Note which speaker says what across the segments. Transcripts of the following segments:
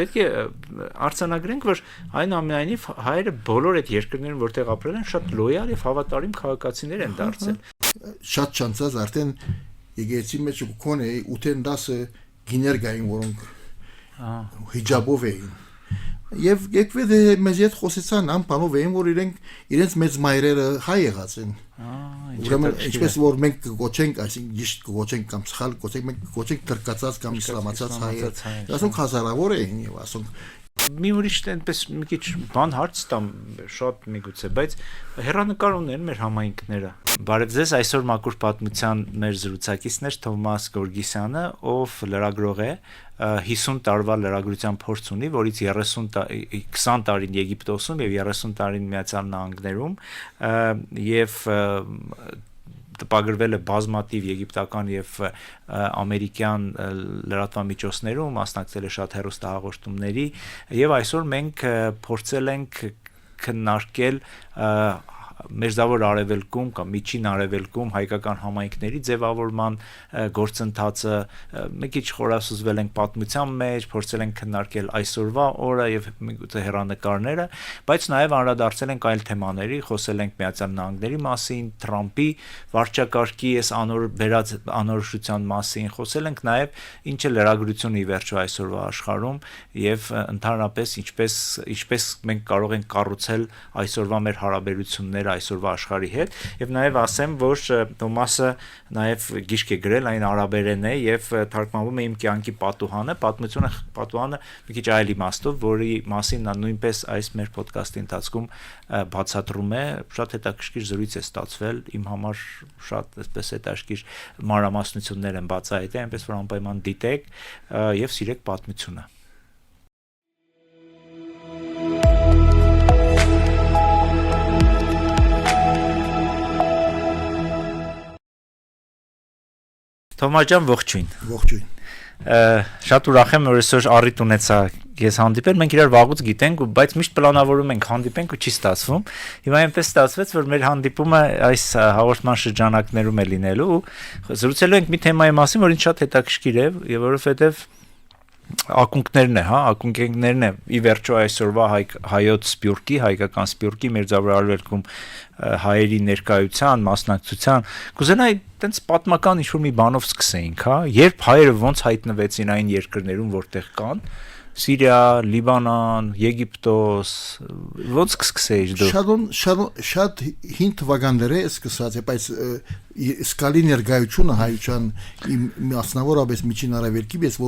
Speaker 1: պետք է արձանագրենք, որ այնուամենայնիվ հայերը բոլոր այդ երկրներում, որտեղ ապրել են, շատ լոյալ եւ հավատարիմ քաղաքացիներ են դարձել։
Speaker 2: Շատ չանցած արդեն եկեցի մեջ կոնե 8-10 գիներ գային, որոնք հիջաբով էին։ Եվ եկվեց մեզ հետ խոսեցան անպանով էին, որ իրենց մեծ մայրերը հայ եղած են։ Ուրեմն ինչպես որ մենք կոչենք, այսինքն ճիշտ կոչենք կամ սխալ կոչենք, մենք կոչենք տրկացած կամ իսլամացած հայեր։ Ասոնք հազարավոր էին եւ ասոնք
Speaker 1: մի ուրիշ այնպես մի քիչ բան հարց տամ շատ միգուցե, բայց հեռանկար ունեն մեր համայնքները։ Բարև ձեզ, այսօր Մաքուր պատմության մեր զրուցակիցն է Թովմաս Գորգիսյանը, ով լրագրող է, 50 տարվա լրագրության փորձ ունի, որից 20 տարին Եգիպտոսում եւ 30 տարին Միացյալ Նահանգներում եւ տպագրվել է բազմաթիվ եգիպտական եւ ամերիկյան լրատվամիջոցներում, մասնակցել է շատ հեռուստահաղորդումների եւ այսօր մենք փորձել ենք քննարկել Մերձավոր Արևելքում կամ Միջին Արևելքում հայկական համայնքների ձևավորման գործընթացը, մի քիչ խորասուզվել ենք պատմության մեջ, փորձել ենք քննարկել այսօրվա օրը եւ միգուցե հեռանկարները, բայց նաեւ անդրադարձել ենք այլ թեմաների, խոսել ենք Միացյալ Նահանգների մասին, Թրամփի վարչակարգի այս անորոշության մասին, խոսել ենք նաեւ ինչ է լրագրությունը ի վերջո այսօրվա աշխարհում եւ ընդհանրապես ինչպես մենք կարող ենք կառուցել այսօրվա մեր հարաբերությունները այսօրվա աշխարհի հետ եւ նաեւ ասեմ, որ Թոմասը նաեւ գիրք է գրել, այն արաբերեն է եւ թարգմանվում է Իմ կյանքի պատուհանը մի քիչ այլ իմաստով, որի մասին նա նույնպես այս մեր ոդկասթի ընթացքում բացատրում է, շատ հետաքրքիր զրույց է ստացվել, իմ համար շատ այսպես հետաքրքիր մանրամասնություններ են բացահայտել, այնպես որ անպայման դիտեք եւ սիրեք պատմությունը։ Թոմաս ջան, ողջույն։
Speaker 2: Ողջույն։
Speaker 1: Շատ ուրախ եմ, որ այսօր առիթ ունեցա ես հանդիպել, մենք իրար վաղուց գիտենք, բայց միշտ պլանավորում ենք հանդիպենք ու չի ստացվում։ Հիմա այնպես ստացվեց, որ մեր հանդիպումը այս հաղորդման շրջանակներում է լինելու ու զրուցելու ենք մի թեմայի մասին, որ ինձ շատ հետաքրքիր է, եւ որովհետեւ ակունքներն է ի վերջո այսօրվա հայոց սփյուռքի, հայկական սփյուռքի Մերձավոր Արևելքում հայերի ներկայության, մասնակցության, կուզենայի տենց պատմական ինչ-որ մի բանով սկսեինք, երբ հայերը ոնց հայտնվեցին այն երկրներում, որտեղ կան, Սիրիա, Լիբանան, Եգիպտոս, ոնց կսկսեիր դու։
Speaker 2: Շատ հին թվականներ է սկսած, բայց սկալի ներկայությունը հայության մասնավորապես Միջին Արևելքի պես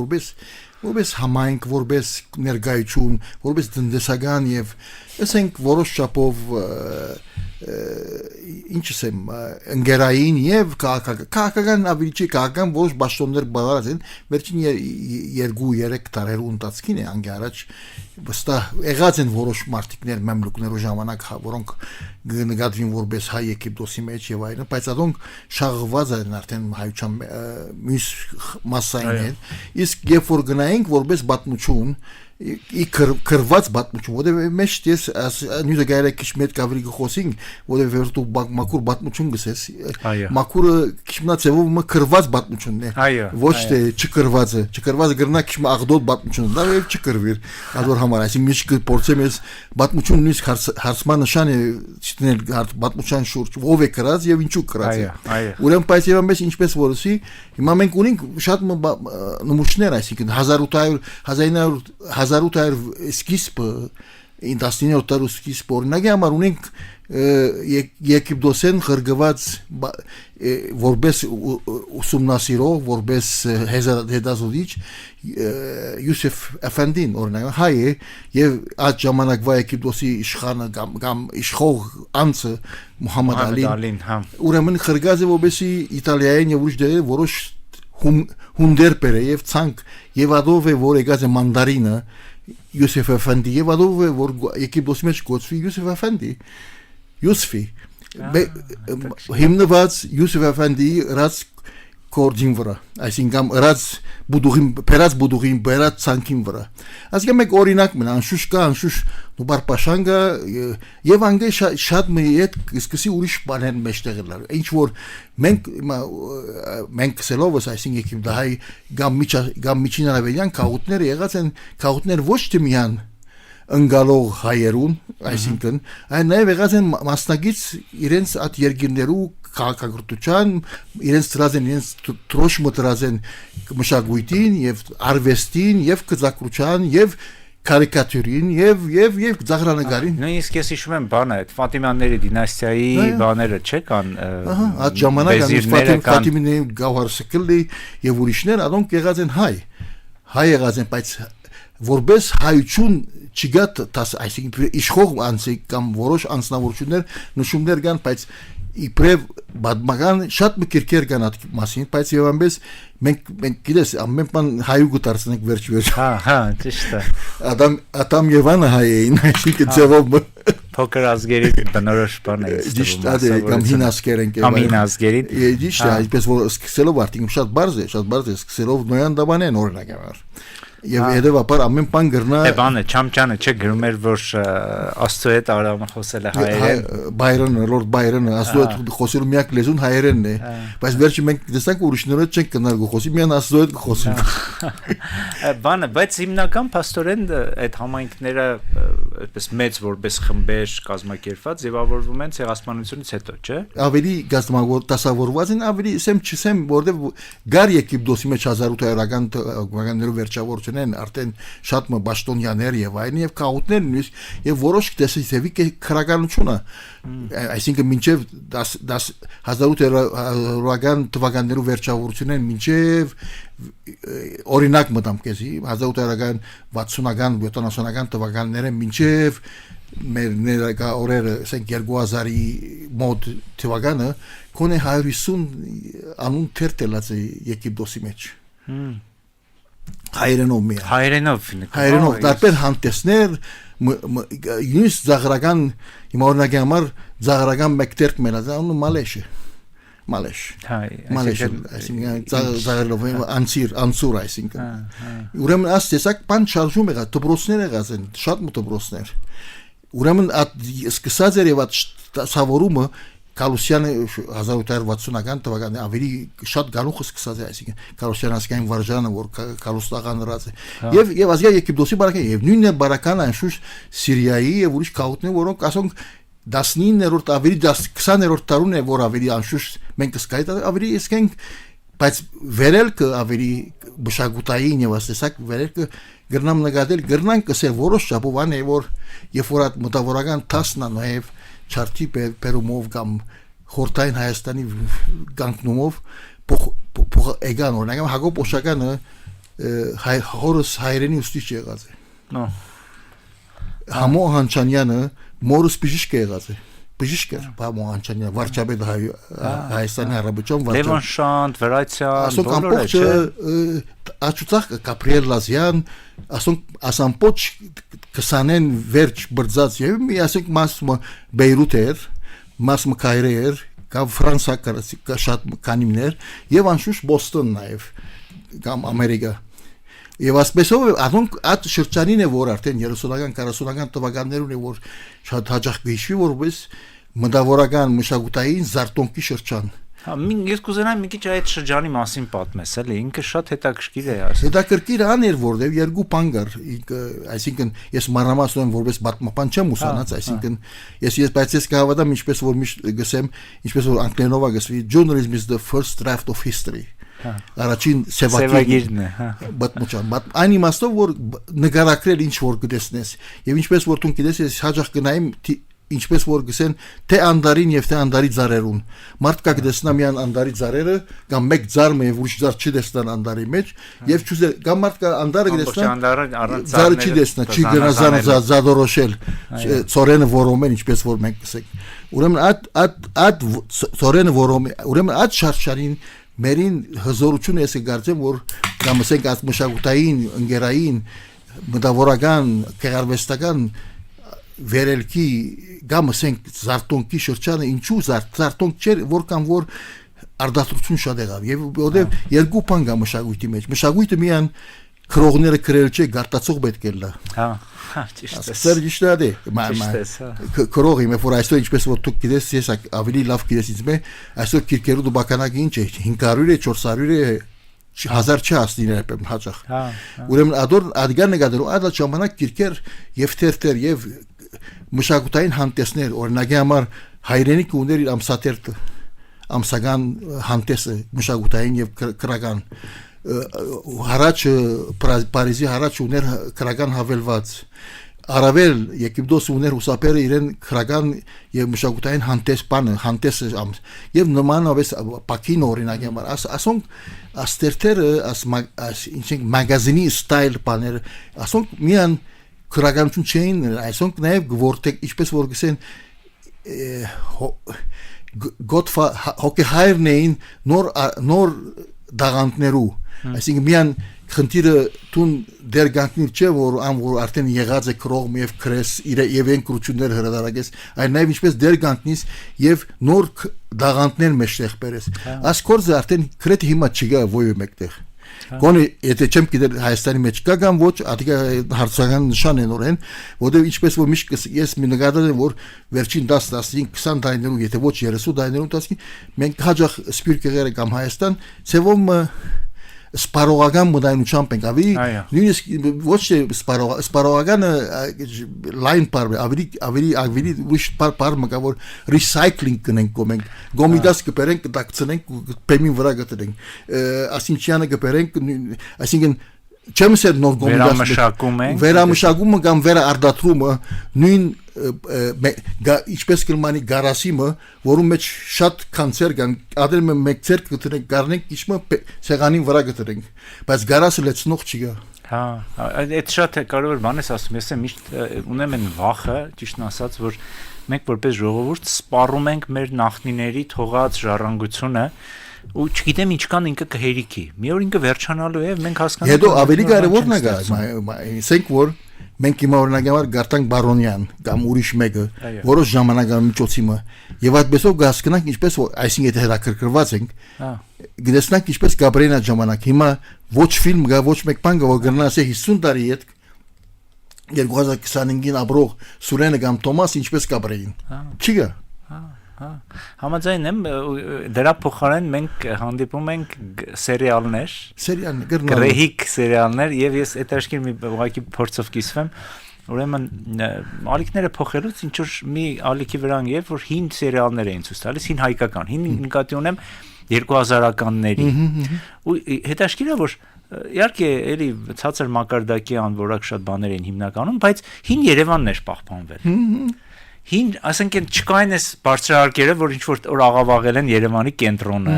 Speaker 2: որպես համայնք, որպես ներկայություն, որպես տնտեսական եւ ասենք որոշ չափով ինչ ասեմ ընկերային եւ քաղաքական ավելի չի քաղաքական որոշ բաժններ բաղարած են վերջին 2-3 տարերու ընթացքին է անգի առաջ վստահ եղած են որոշ մարտիկներ մամլուկներու ժամանակ որոնք նկատվին որպես հայ Եգիպտոսի մեջ եւ այլն բայց adonk շաղված են արդեն հայության մյուս մասային են իսկ երբ որ գնայինք որպես պատմություն կրված պատմություն, որտեղ մեջ դες նույնիսկ գայրը քիչ մեծ կավրի գխոսին, որտեղ վերտու մաքուր պատմություն գսես, մաքուրը քիչնացեով մը կրված պատմությունն է, ոչ թե չկրվածը գրնա քիչ աղդոտ պատմություն, դա եւ չկրվիր, ադոր համար, այսինքն միշտ փորձեմ ես պատմություն նույնիսկ հարցման նշան է չտնել պատմության շուրջ, ով է կրած եւ ինչու կրած է։ Ուրեմն բայց եւ ամեն ինչպես որսի, հիմա մենք ունենք շատ նմուշներ, այսինքն 1800 սկիզբը 19-րդ դարու սկիզբը օրինակի համար ունենք Եգիպտոսեն խրգված որպես ուսումնասիրող, որպես հետազոտիչ Յուսեֆ Աֆանդին օրինակ հայ է եւ այդ ժամանակվա Եգիպտոսի իշխանը կամ իշխող անձը Մուհամմադ Ալին ուրեմն խրգած է որպես Իտալիայեն եւ ուրիշ դերեր որոշ հունդեր բերե եւ ցանկ եւ ադով է որ եկած է մանդարինը Յուսեֆ Աֆանդի եւ ադով է որ Եգիպտոսի մեջ կոչվի Յուսեֆ Աֆանդի Յուսֆի հիմնված Յուսեֆ Աֆանդի ռաց կորձին վրա, այսինքն ըրած բուդուղին, բերած բուդուղին, բերած ցանկին վրա։ Ասկա մեկ օրինակ մնա, անշուշտ կա, անշուշտ նուբար պաշանգա եւ անգե շատ մի հետ սկսի ուրիշ բաներ մեջտեղ լար։ Ինչ որ մենք սելովս, այսինքն եկիմ դահայ գամ միջին արաբելյան քաղուտները եղած են քաղուտներ ոչ թե միան ընկալող հայերուն, այսինքն այն նաև եղած են մասնագից իրենց այդ երկիրներու քաղաքագործության, իրենց դրած են իրենց թրոշ մտրած են մշակույթին եւ արվեստին եւ կզակրության եւ կարիկատուրին եւ ծաղրանկարին։
Speaker 1: Նույնիսկ ես հիշում եմ բանը, այդ Ֆատիմանների դինաստիայի բաները չեկան։
Speaker 2: Այդ ժամանակ Ֆատիմիների գավառսկլի եւ ուրիշներ adonk եղած են հայ եղած են, բայց որպես հայություն չգա այսինքն իշխող անձի կամ որոշ անձնավորություններ նշումներ կան, բայց իբրև բադմական շատ մի կիրքեր կան այդ մասին, բայց եւ ամենից մենք գիտես ամեն բան հայու գտարցնենք վերջ։
Speaker 1: Հա, ճիշտ է։
Speaker 2: Ադամ Եվանը հայ էին, այսինքն ձևով
Speaker 1: փոքր ազգերի բնորոշ բան է։
Speaker 2: Ճիշտ է, կամ հին ազգեր են
Speaker 1: կամ հին ազգերի։
Speaker 2: Ճիշտ է, այսպես որ սկսելով արդյունքում շատ բարձ է, սկսելով նոյան դաբանեն օրինակ համար։ Եվ հետևաբար ամեն բան գրնա
Speaker 1: բանը չամճանը չէ գրում էր որ Աստծո հետ Արամը խոսել է հայերեն
Speaker 2: Բայրոնը Լորդ Բայրոնը Աստծո հետ խոսելու միակ լեզուն հայերենն է բայց վերջի մենք տեսանք ուրիշները չենք կնարգու խոսի միան Աստծո հետ խոսում
Speaker 1: բանը բայց հիմնական փաստորեն այդ համայնքները այդպես մեծ որպես խմբեր կազմակերպված ձևավորվում են ցեղասպանությունից հետո չէ
Speaker 2: ավելի դասավորված են ավելի սեմ որտեղ գար Եգիպտոսի մեջ 1800-ական թվականներով վերջավորություն արդեն շատ մը բաշտոնյաներ եւ այլն եւ քաղուտներ նույնիսկ եւ որոշ տեսիցեվի քրականությունը այսինքն մինչեւ 1800-ական թվականներով վերջավորությունն մինչեւ օրինակ մտամ քեզի 1800-ական 60-ական 70-ական թվականները մինչեւ մեր ներկա օրերը ասենք 2000-ի մոտ թվականը կոնե 150 անուն թերթելած է Եգիպտոսի մեջ հայերենով դարբեր հանտեսներ յունիս զաղրական հիմա օրինակի համար զաղրական մեկտերք մենազան մալեշ այսինքն զաղրելով անցուր այսինքն ուրեմն աս տեսակ բան շարժում եղա դպրոցներ եղած են շատ դպրոցներ ուրեմն սկսած էր եւ սավորումը Կալուսյանը 1860-ական թվականին ավելի շատ գանուխը սկսած է, այսինքն Կալուսյան ասկային վարժանը, որ Կալուստաղան դրած է, եւ ազգա Եգիպտոսի բարական, եւ նույնն է բարականը անշուշտ Սիրիայի եւ ուրիշ քաղաքներ, որոնք ասոնք 19-րդ ավելի 20-րդ տարուն է, որ ավելի անշուշտ մենք կսկայ ավելի իսկենք, բայց վերելքը ավելի բշակութային եւ ասեցակ վերելքը գրնամ նկատել, գրնանք կսել որոշ չափով ան է, որ երբ որ այդ մտավորական տասնա նաեւ Չարթի Պերումով կամ Խորթային Հայաստանի գանկնումով էգան օրինակ Հակոբ Օշականը հորս հայրենի ուսուցիչ եղած է Համո Հանչանյանը մորս բժիշկ եղած է բժիշկ էր Համո Հանչանյանը վարչապետ Հայաստանի Հանրապետության
Speaker 1: Լևոն Շանտ Վրացյան
Speaker 2: ասոնք ամբողջը Աչուցախ Կապրիել Լազյան ասամպոչ 20-ն վերջ բրձած եւ մի ասենք մասը Բեյրութ էր մասը Կայրե էր կամ Ֆրանսա շատ կանիմներ եւ անշուշտ Բոստոն նաեւ կամ Ամերիկա եւ ասպեսով adonk at շրջանին է որ արդեն 30-ական 40-ական թվականներուն է որ շատ հաջող գիշվի որպես մտավորական մշակութային զարտոնքի շրջան
Speaker 1: Ես կուզենայի մի քիչ այդ շրջանի մասին պատմես, էլի, ինքը շատ հետաքրքիր է ասել։
Speaker 2: Հետաքրքիր աներ որտեվ երկու բան կար, այսինքն ես մանրամասն եմ որպես պատմապան չեմ ուսանած, այսինքն բայց ես կհավատամ ինչպես որ միշտ գսեմ, ինչպես որ անգլերենով գսվի journalism is the first draft of history։ Առաջին սևագիրն է, բայց այն իմաստով որ նկարագրել ինչ որ գտեսնես, եւ ինչպես որ դու գիտես ես հաջող գնայեմ ինչպես որ գսեն թե անդարին եւ թե անդարի ծառերուն մարդկա գտեսնա միան անդարի ծառերը կամ մեկ ծառը եւ ուրիշ ծառ չդեսնան անդարի մեջ եւ չուզե կամ մարդկա անդարը գտեսնա ծառը չդեսնա չի գնազան զադորոշել ծորենը որոմեն ինչպես որ մենք գսենք ուրեմն այդ ծորենը որոմեն ուրեմն այդ շարժարին մերին հզորություն ես գարձեմ որ կամ ասենք այդ մշակութային ընկերային մտավորական քերվեստական վերելքի կամ ասենք զարտոնքի շրջանը ինչու զարտոնք չէ որքան որ արդարություն շատ եղավ եւ որովհետեւ երկու բան կա մշակույթի մեջ մշակույթը միան քրողները գրել չէ գարտացող պետք է լա
Speaker 1: ճիշտ է
Speaker 2: սեր ճիշտ է քրողի մե որ այսօր ինչպես որ դուք գիտես ես ավելի լավ գիտես ինձ մե այսօր քիրքերու դու բականագի ինչ է 500 է 400 է 1000 չասնիներ բեմ հաջող ուրեմն ադոր ադգան նկատելու ադա ժամանակ քիրքեր եւ թերթեր եւ մշակութային հանդեսներ օրինակի համար հայրենիք ուներ իր ամսաթերթը ամսական հանդեսը մշակութային եւ քրական հարաճ Փարիզի հարաճ ուներ քրական հավելված Արավել Եգիպտոս ուներ ուսապերը իրեն քրական եւ մշակութային հանդես բանը հանդեսը եւ նմանապես Պակին օրինակ համար ասոնք աստերտերը ինչենք մագազինի ստայլ բաներ ասոնք միան քրականություն չէին այսոնք նաեւ որտեղ ինչպես որ գսեն գոթֆա հոկեհայրն էին նոր դաղանտներու այսինքն միան խնդիրը տուն դեր գանքնի չէ որ արդեն եղած է քրող եւ քրես եւ են կրություններ հրադարագես այն նաեւ ինչպես դեր գանքնից եւ նոր դաղանտներ մեջտեղ բերես ասկորզը արդեն քրետ հիմա չգա ոյ մեկտեղ Գոնի եթե չեմ գիտեր Հայաստանի մեջ կա կամ ոչ ադիգա հարցական նշան են օրեն որովհետեւ ինչպես որ միշտ ես մի նկատել եմ որ վերջին 10-15-20 տարիներում եթե ոչ 30 տարիներում տասկի մենք հաջող սպիրկերը կամ Հայաստան ցեվում սպարողական մոդայնությամբ ենք ավելի նույնիսկ ոչ թե սպարողականը լայն բարը ավելի ուրիշ բար մկա որ recycling կնենք գոմենք գոմիդաս կբերենք կդակցնենք բեմին վրա գտնենք ասինչյանը կբերենք այսինքն չեմ ասել նոր գոմիդաս վերամշակումը կամ վերարտադրումը նույն ինչպես կլմանի գարասիմը որում մեջ շատ կանցեր կան ադել մեկ ցերկ գտնենք գարնենք իշխմը սեղանին վրա գտնենք բայց գարասը լեցնող չի գա
Speaker 1: այդ շատ կարևոր բան է ասում ես միշտ ունեմ են վախը ճիշտն ասած որ մենք որպես ժողովուրդ սպառում ենք մեր նախնիների թողած ժառանգությունը ու չգիտեմ ինչքան ինքը կհերիքի մի օր ինքը վերջանալու է մենք հասկանանք
Speaker 2: հետո ավելի կարևորն է ասենք որ մենք հիմա օրինակի գարտանք Բարոնյան կամ ուրիշ մեկը որոշ ժամանակամիջոցիմը եւ այդպեսով կհասկանանք ինչպես այսինքն եթե հերակրկրված ենք գտեսնանք ինչպես Գաբրիելա ժամանակ հիմա ոչ ֆիլմ գա ոչ մեկ բան գա որ գնաս 50 տարի հետ 2025-ին ապրող Սուրենը կամ Թոմաս ինչպես Գաբրիելին չի գա
Speaker 1: Համաձայն եմ դրա փոխարեն մենք հանդիպում ենք սերիալներ գրեհիկ սերիալներ եւ ես այդ աշկիր մի ուղղակի փորձով կիսվեմ ուրեմն ալիքները փոխելուց ինչ որ մի ալիքի վրա երբ որ հին սերիալներ էին ցույց տալիս հին հայկական հին նկատի ունեմ 2000-ականների ու հետաքրքիր է որ իհարկե էլի ցածր մակարդակի անորակ շատ բաներ են հիմնականում բայց հին Երևանն էր պահպանվել Հին, ասենք են չկային էս բարձրահարկերը, որ ինչ-որ աղավաղել են Երևանի կենտրոնը,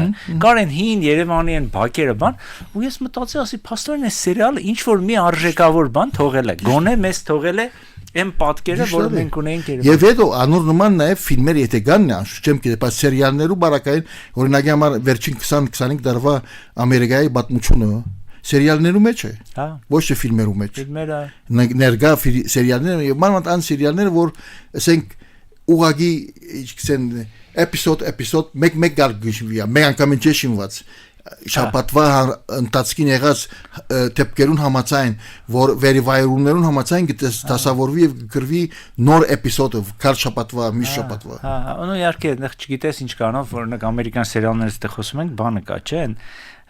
Speaker 1: կար են հին Երևանի են բակերը բան, ու ես մտածի ասի, փաստորեն էս սերիալը ինչ-որ մի արժեքավոր բան թողել է, գոնե մեզ թողել է այն պատկերը, որը մենք ունեինք Երևանում։
Speaker 2: Եվ հետո անոր նման նաև ֆիլմեր եթե կան, չեմ գիտեմ, բայց սերիալներու բարակային, օրինակի համար վերջին 20-25 տարվա Ամերիկայի պատմությունը սերիալներու մեջ է։ Ոչ թե ֆիլմերու մեջ։
Speaker 1: Ֆիլմերը
Speaker 2: ներգա սերիալներ եւ մանավանդ ան սերիալներ որ ասենք ուղագի ինչքան էպիզոդ մեկ գալ գիշվի մեկ անգամ չեշինված շաբաթվա ընթացքին եղած դեպքերուն համաձայն որ վերիվայրումներուն համաձայն դասավորվի եւ գրվի նոր էպիզոդը կար շաբաթվա մի շաբաթվա
Speaker 1: ու իհարկե չգիտես ինչ կանով օրինակ ամերիկյան սերիալներից դե խոսում ենք բանը կա չէ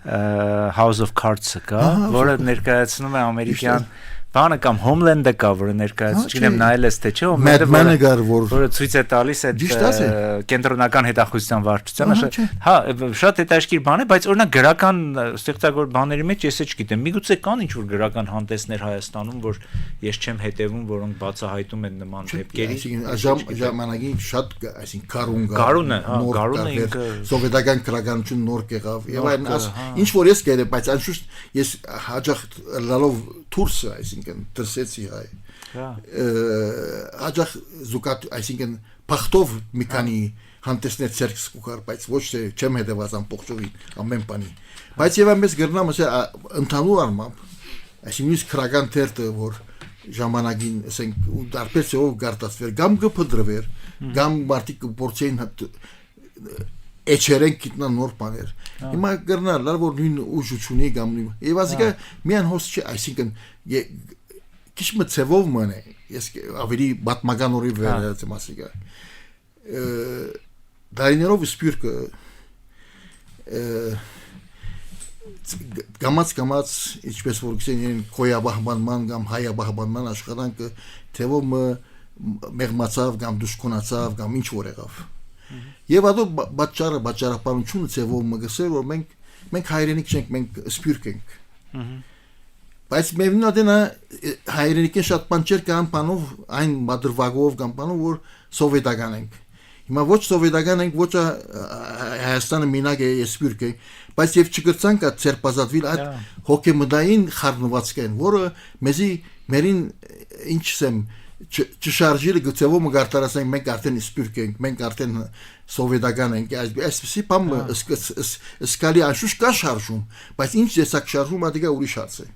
Speaker 1: House of Cards-ը կա, որը ներկայացնում է ամերիկյան բանը կամ Homeland-ը կա, որը ներկայացնում, չգիտեմ նայել ես թե չէ, որը ցույց է տալիս այդ կենտրոնական հետախուզության վարչությանը, հա, շատ հետաքրքիր բան է, բայց օրինակ գրական ստեղծագործ բաների մեջ ես չգիտեմ, միգուցե կան ինչ-որ գրական հանդեսներ Հայաստանում, որ ես չեմ հետևում, որոնք բացահայտում են նման դեպքերի։
Speaker 2: Ժամանակին շատ, այսինքն
Speaker 1: Գարունը ինքը
Speaker 2: սովետական քրականություն նոր եղավ, եւ այն ինչ որ ես գերե, բայց անշուշտ ես հաջող լալով դուրս այսինքն դրսեցի հայ հաջող զուգատ այսինքն փախտով մի քանի հանդեսներ ցերկ սկուկար բայց ոչ թե չեմ հետևած ամբողջովին ամեն բանի բայց եւ ամես գրնամ ասել ընդհանուր առմամբ այսինքն քրական թերթը որ ժամանակին ասենք դարբերով գարտացվեր կամ կփդրվեր կամ մարդիկ փորձեին էջերեն գիտնան նոր բաներ հիմա գրնալար որ նույն ուժությունի կամ եւ ասիկա միան հոս չի այսինքն քիչ մցեվով մնե ես ավելի բատմական օրի վերածեմ ասիկա դայներով սպյուրքը գամած ինչպես որ գսեն կոյաբահմանման կամ հայաբահմանման աշխատանքը թեւով մեղմացավ կամ դժկունացավ կամ ինչ որ եղավ եւ ադո բաճարապանությունը թեւով մգսել որ մենք հայրենիք չենք մենք սպյուրք ենք բայց մենադենա հայրենիքի շատ բան չեր կան բանով այն մադրվագով կամ բանով որ սովետական ենք հիմա ոչ սովետական ենք ոչ Հայաստանը մինակ է սպյուրք է բայց եւ չգրցանք այդ ցերպազատվիլ այդ հոգեմդային խառնվածքեն որը մեզի մերին ինչ ասեմ չշարժիլ գծեվո մգարտարասենք մենք արդեն սպյուրք ենք մենք արդեն սովետական ենք այսպեսի բան սկալի անշուշ կա շարժում բայց ինչ տեսակ շարժում ադիգա ուրիշ հարց է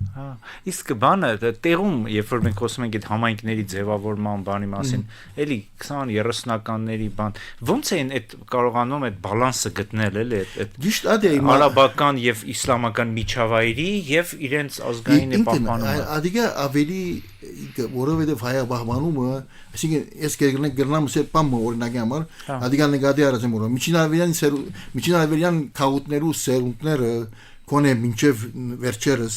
Speaker 1: իսկ բանը տեղում երբ որ մենք խոսում ենք այդ համայնքների ձևավորման բանի մասին էլի 20-30-ականների բան ոնց էին այդ կարողանում այդ բալանսը գտնել էլի այդ
Speaker 2: ճիշտ ադի
Speaker 1: արաբական եւ իսլամական միջավայրի եւ իրենց ազգային պահպանումը
Speaker 2: ադիգա ավելի որովհետեւ հայաբահմանումը այսինքն ես գրնամ սեր բան օրինակի համար ադիգա նկատի արածեմ որ միջինարվերյան քաղուտներու սերունդները կոնե մինչև վերջերս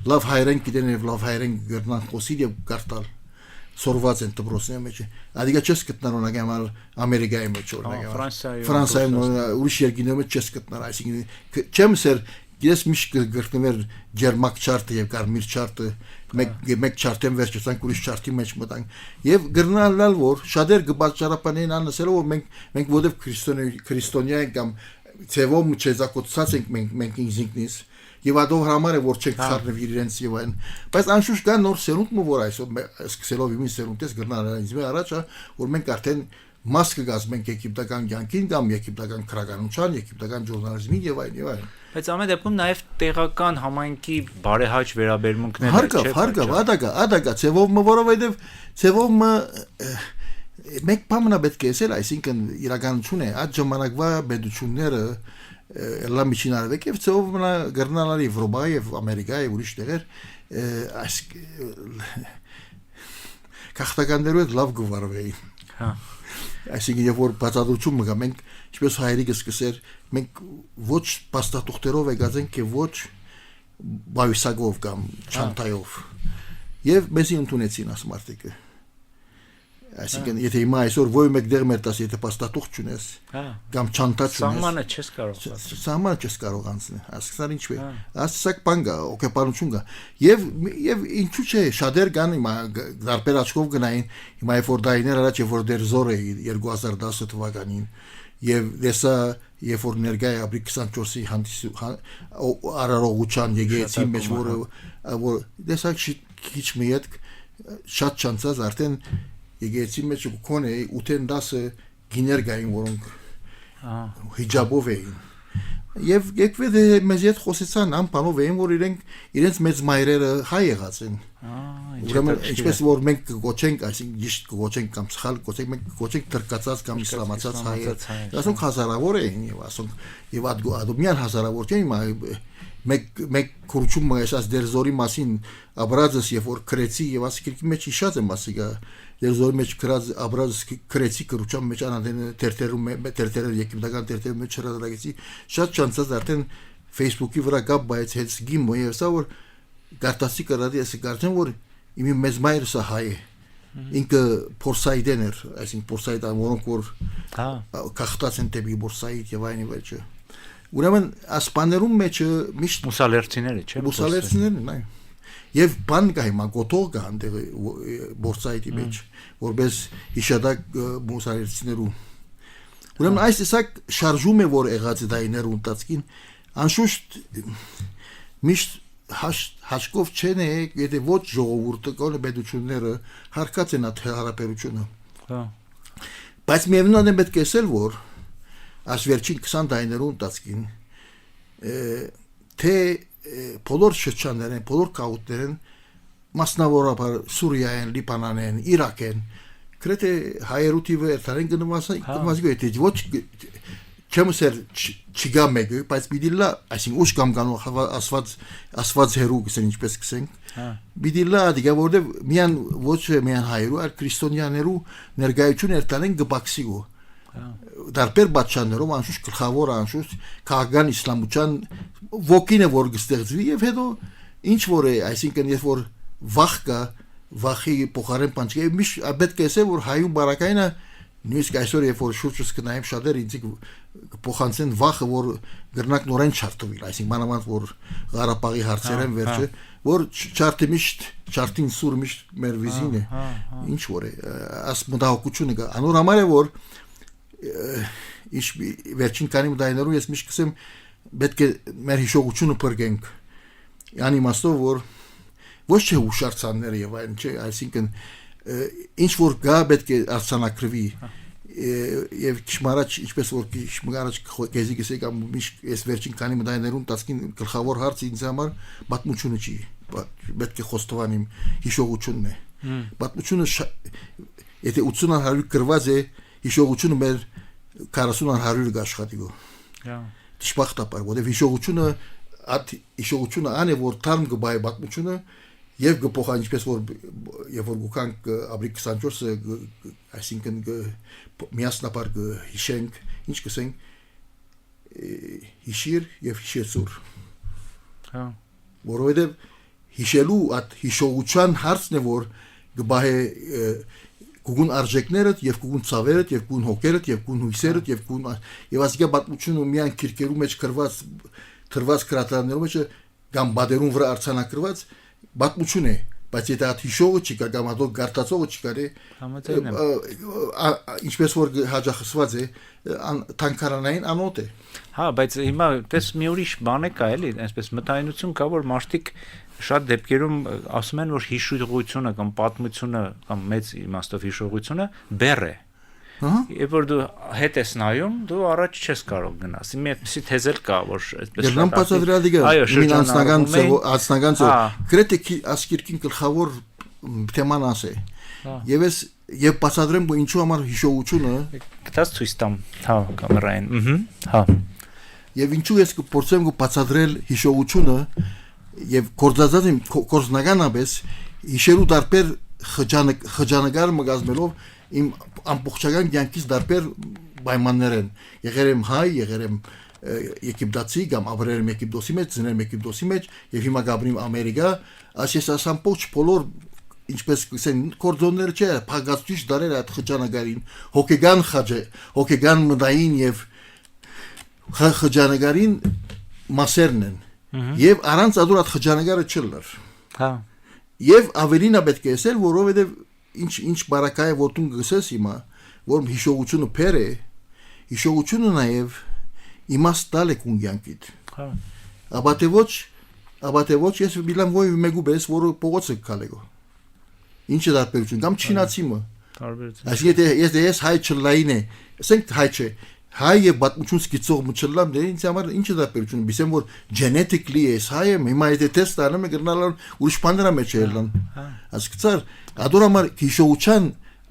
Speaker 2: լավ հայերեն գիտեն եւ լավ հայերեն գրնան խոսիլ եւ գարտալ սորված են դպրոցների մեջ ադիգա չես գտնել օրինակի համար ամերիկայի մեջ օրինակի ֆրանսիայում ուրիշ երկիների մեջ չես գտնել այսինքն չեմ սեր ես միշտ գրկներ ջերմակ չարտը եւ կարմիր չարտը մեկ չարտեն վերջացանք ուրիշ չարտի մեջ մտանք եւ գրնալալ որ շատեր գբաճարապանեն անասելով որ մենք ոդև քրիստոնյա ենք կամ ցևոմ չեզակոծած ենք մենք ինքնից եւ ադով համար է որ չենք խառնվի իրենց եւ այն բայց անշուշտ կա նոր սերունդ որ այսօր սկսելով իմի սերունդես գրնալալից առաջ որ մենք արդեն մաս կգազմենք եգիպտական կյանքին կամ եգիպտական քրագանության, եգիպտական ժուրնալիզմին եւ այլն։
Speaker 1: Բայց ամեն դեպքում նաեւ տեղական համայնքի բարեհաճ վերաբերմունքներ
Speaker 2: հարգավ, ադակա, ցևով որովհետեւ ցևով մեկ բանը պետք է ասել, այսինքն իրականություն է, այդ ժամանակվա բեդությունները լա միջինարվեք եւ ցևով մնա գրնալարի Եվրոպայի եւ Ամերիկայի ուրիշ տեղեր այս քաղաքականներու հետ լավ գվարվեին։ Հա այսինքն երբ որ բացատրություն մգա մենք ինչպես հայերիկը սկսեր մենք ոչ պաստատուղթերով եկած ենք եւ ոչ բայուսագով կամ չանտայով եւ մեզի ընդունեցին ասմարտիկը այսինքն եթե հիմա այսօր ոյ մեկ դեր մեր տաս եթե պաստատուղթ չունես կամ չանտա չունես սահմանը չես կարող անցնել ասկսար ինչ է ասացակ բան կա օկուպացիոն կա եւ ինչու՞ չէ շատեր կան հիմա դարբեր աչքով գնային հիմա երբ որ դայներ առաջ երբ որ դեր զոր է 2010 թվականին եւ դեսա երբ որ ներկայ ապրի 24-ի արարողության եկեցի մեջ որ դեսա քիչ մեկ շատ չանցած արդեն եկեցի մեջ կոնե 8-10 գիներգային որոնք հիջաբով էին եւ եկվեդ մեզ հետ խոսեցան անպանով էին որ իրենց մեծ մայրերը հայ եղած են ուրեմն ինչպես որ մենք գոչենք այսինքն ճիշտ գոչենք կամ սխալ գոչենք մենք գոչենք թրկացած կամ իսլամացած հայ ասոնք հազարավոր էին եւ ասոնք եւ ադոմյան հազարավոր չէին մեկ քուրչում մայսած դերզորի մասին աբրազս եւ որ քրեցի եւ ասիկի մեջ իշած եմ ասիկա դերզորի մեջ քրած աբրազս քրեցի քրուչամ մեջ անադեն տերտերել եգիպտական տերտերում մեջ հրադարագեցի շատ չանցած արդեն Facebook-ի վրա կապ բայց հետ գիմո եւ սա որ գարտասի կրադի ասի կարծեմ որ իմի մեծ մայրը սա հայ է ինքը Պորսայդեն էր այսինքն Պորսայդան որոնք որ կախտած են դեպի Պորսայդ եւ այն վերջը ուրեմն ասպաներում մեջ միշտ
Speaker 1: մուսալերցիները չէ
Speaker 2: մուսալերցիներն այ եւ բան կա հիմա գոտող կա այնտեղ Պորսայդի մեջ որպես իշադակ մուսալերցիներու ուրեմն այս տեսակ շարժում է որ եղած դայներ ունտածքին անշուշտ միշտ հաշկով չեն է եթե ոչ ժողովուրդը կողը բեդությունները հարկած են այդ հարաբերությունը բայց միևնույն է պետք է ասել որ այս վերջին 20 տարիներուն տածքին թե բոլոր շրջաններն, բոլոր քաղաքներն մասնավորապես Սուրիայեն, Լիբանանեն, Իրաքեն, գրեթե հայերուտի վերթարեն գնված գոյտի ոչ չեմ ասել չգա մեկը, բայց պիտի լա, այսինքն ուշ կամ կանող ասված հերու գսեն ինչպես գսենք, պիտի լա դիգա որտեվ միան ոչ միան հայերու, այլ քրիստոնյաներու ներկայություն երթանեն գբաքսիգո դարբեր բաչաններով անշուշտ գլխավոր անշուշտ քաղաքական իսլամության ոգին է որ գստեղծվի եւ հետո ինչ որ է, այսինքն երբ որ վախ կա, վախի փոխարեն պանչկե միշտ պետք է ասել որ հայու բարակայինը նույնիսկ այսօր երբ որ շուրջս կնայեմ շատեր ինձ փոխանցեն վախը որ գրնակ նորեն չարտուվի, այսինքն մանավանդ որ Ղարաբաղի հարցերեն վերջը որ չարտի միշտ չարտին սուր միշտ մեր վիզին է ինչ որ է աս մտահոգությունը կա անոր համար է որ իշ վերջին քանի մտայներու ես միշտ կսեմ պետք է մեր հիշողությունը բրգենք յանի մաստով որ ոչ թե ուշարցանները եւ այլն չէ այսինքն ինչ որ գա պետք է արցանակրվի եւ քշմարաչ ինչպես որ քշմարաչ քեզի գսեք am միշտ ես վերջին քանի մտայներուն տասկին գլխավոր հարցը ինձ համար պատմությունը չի պետք է խոստովանիմ հիշողությունն է պատմությունը եթե 80-100 գրված է հիշողությունը մեր 40-100 գաշխատիգո դժբախտաբար որովհետեւ հիշողությունը ան է որ թարմ գբայ պատմությունը եւ գփոխան ինչպես որ եւ որ գուքանք ապրիլ 24-ը այսինքն միասնապար հիշենք ինչ կսենք հիշիր եւ հիշեցուր որովհետեւ հիշելու at հիշողության հարցն է որ գբահե գուգուն արժեքները եւ գուգուն ցավերը եւ գուգուն հոգերը եւ գուգուն հույսերը եւ գուգուն եւ ասիկա պատմությունը միան քիրքերու մեջ թրված քրատարներու մեջ կամ բادرուն վրա արցանակրված պատմություն է բայց եթե այդ հիշողը չի կա կամ ադող գարտացողը չի կարի ինչպես որ հաջախսված է թանկարանային անոտ է
Speaker 1: հա բայց հիմա դες մի ուրիշ բան է կա էլի այսպես մտայնություն կա որ մարդիկ շատ դեպքերում ասում են որ հիշողությունը կամ պատմությունը կամ մեծ իմաստով հիշողությունը բեռ է Երբ որ դու հետ ես նայում, դու առաջ չես կարող գնաս։ Իմ այդպեսի թեզել կա, որ այսպես
Speaker 2: Երբ պատասխանատիգա մին անձնական քրետիկի ասկիրքին գլխավոր թեման ասե։ Եվ բացատրեմ որ ինչու համար հիշողությունը
Speaker 1: գտած ցույց տամ, հա, կամերային, հա։
Speaker 2: Եվ ինչու ես կփորձեմ բացատրել հիշողությունը եւ կորզնականաբես հիշելու դարբեր խճանկար մգազմելով իմ ամբողջական կյանքից դարբեր պայմաններ են եղել եմ հայ եղել եմ եգիպտացի կամ ապրել եմ Եգիպտոսի մեջ ծնել եմ Եգիպտոսի մեջ եւ հիմա գաբրիմ Ամերիկա ասես ամբողջ բոլոր ինչպես կսեն կորձոններ չէ փագացուցիչ դարեր այդ խճանկարին հոգեգան մտային եւ խճանկարին մասերն են եւ առանց ադուր այդ խճանկարը չլներ
Speaker 1: հա
Speaker 2: եւ ավելին է պետք է ասել որովհետեւ ինչ բարակայ է որ դու գսես հիմա որ հիշողությունը փեր է հիշողությունը նաեւ իմաստ տալ է կունյանքիդ
Speaker 1: հա
Speaker 2: աբատե ոչ ես միլան ոյ մեգուբես որ փողոցը կալեգո ինչը դարբերություն կամ չինացիմը
Speaker 1: տարբերություն
Speaker 2: այսինքն ես հայ չլային է ասենք հայ չէ հայ եւ պատմություն սկիծող մչլամ դե ինձ համար ինչը դարբերություն բիսեմ որ genetically ես հայ եմ հիմա եթե տեստ անում եմ գտնալ ուրիշ բաների մեջ ելան ասկցար ադորամար հիշողության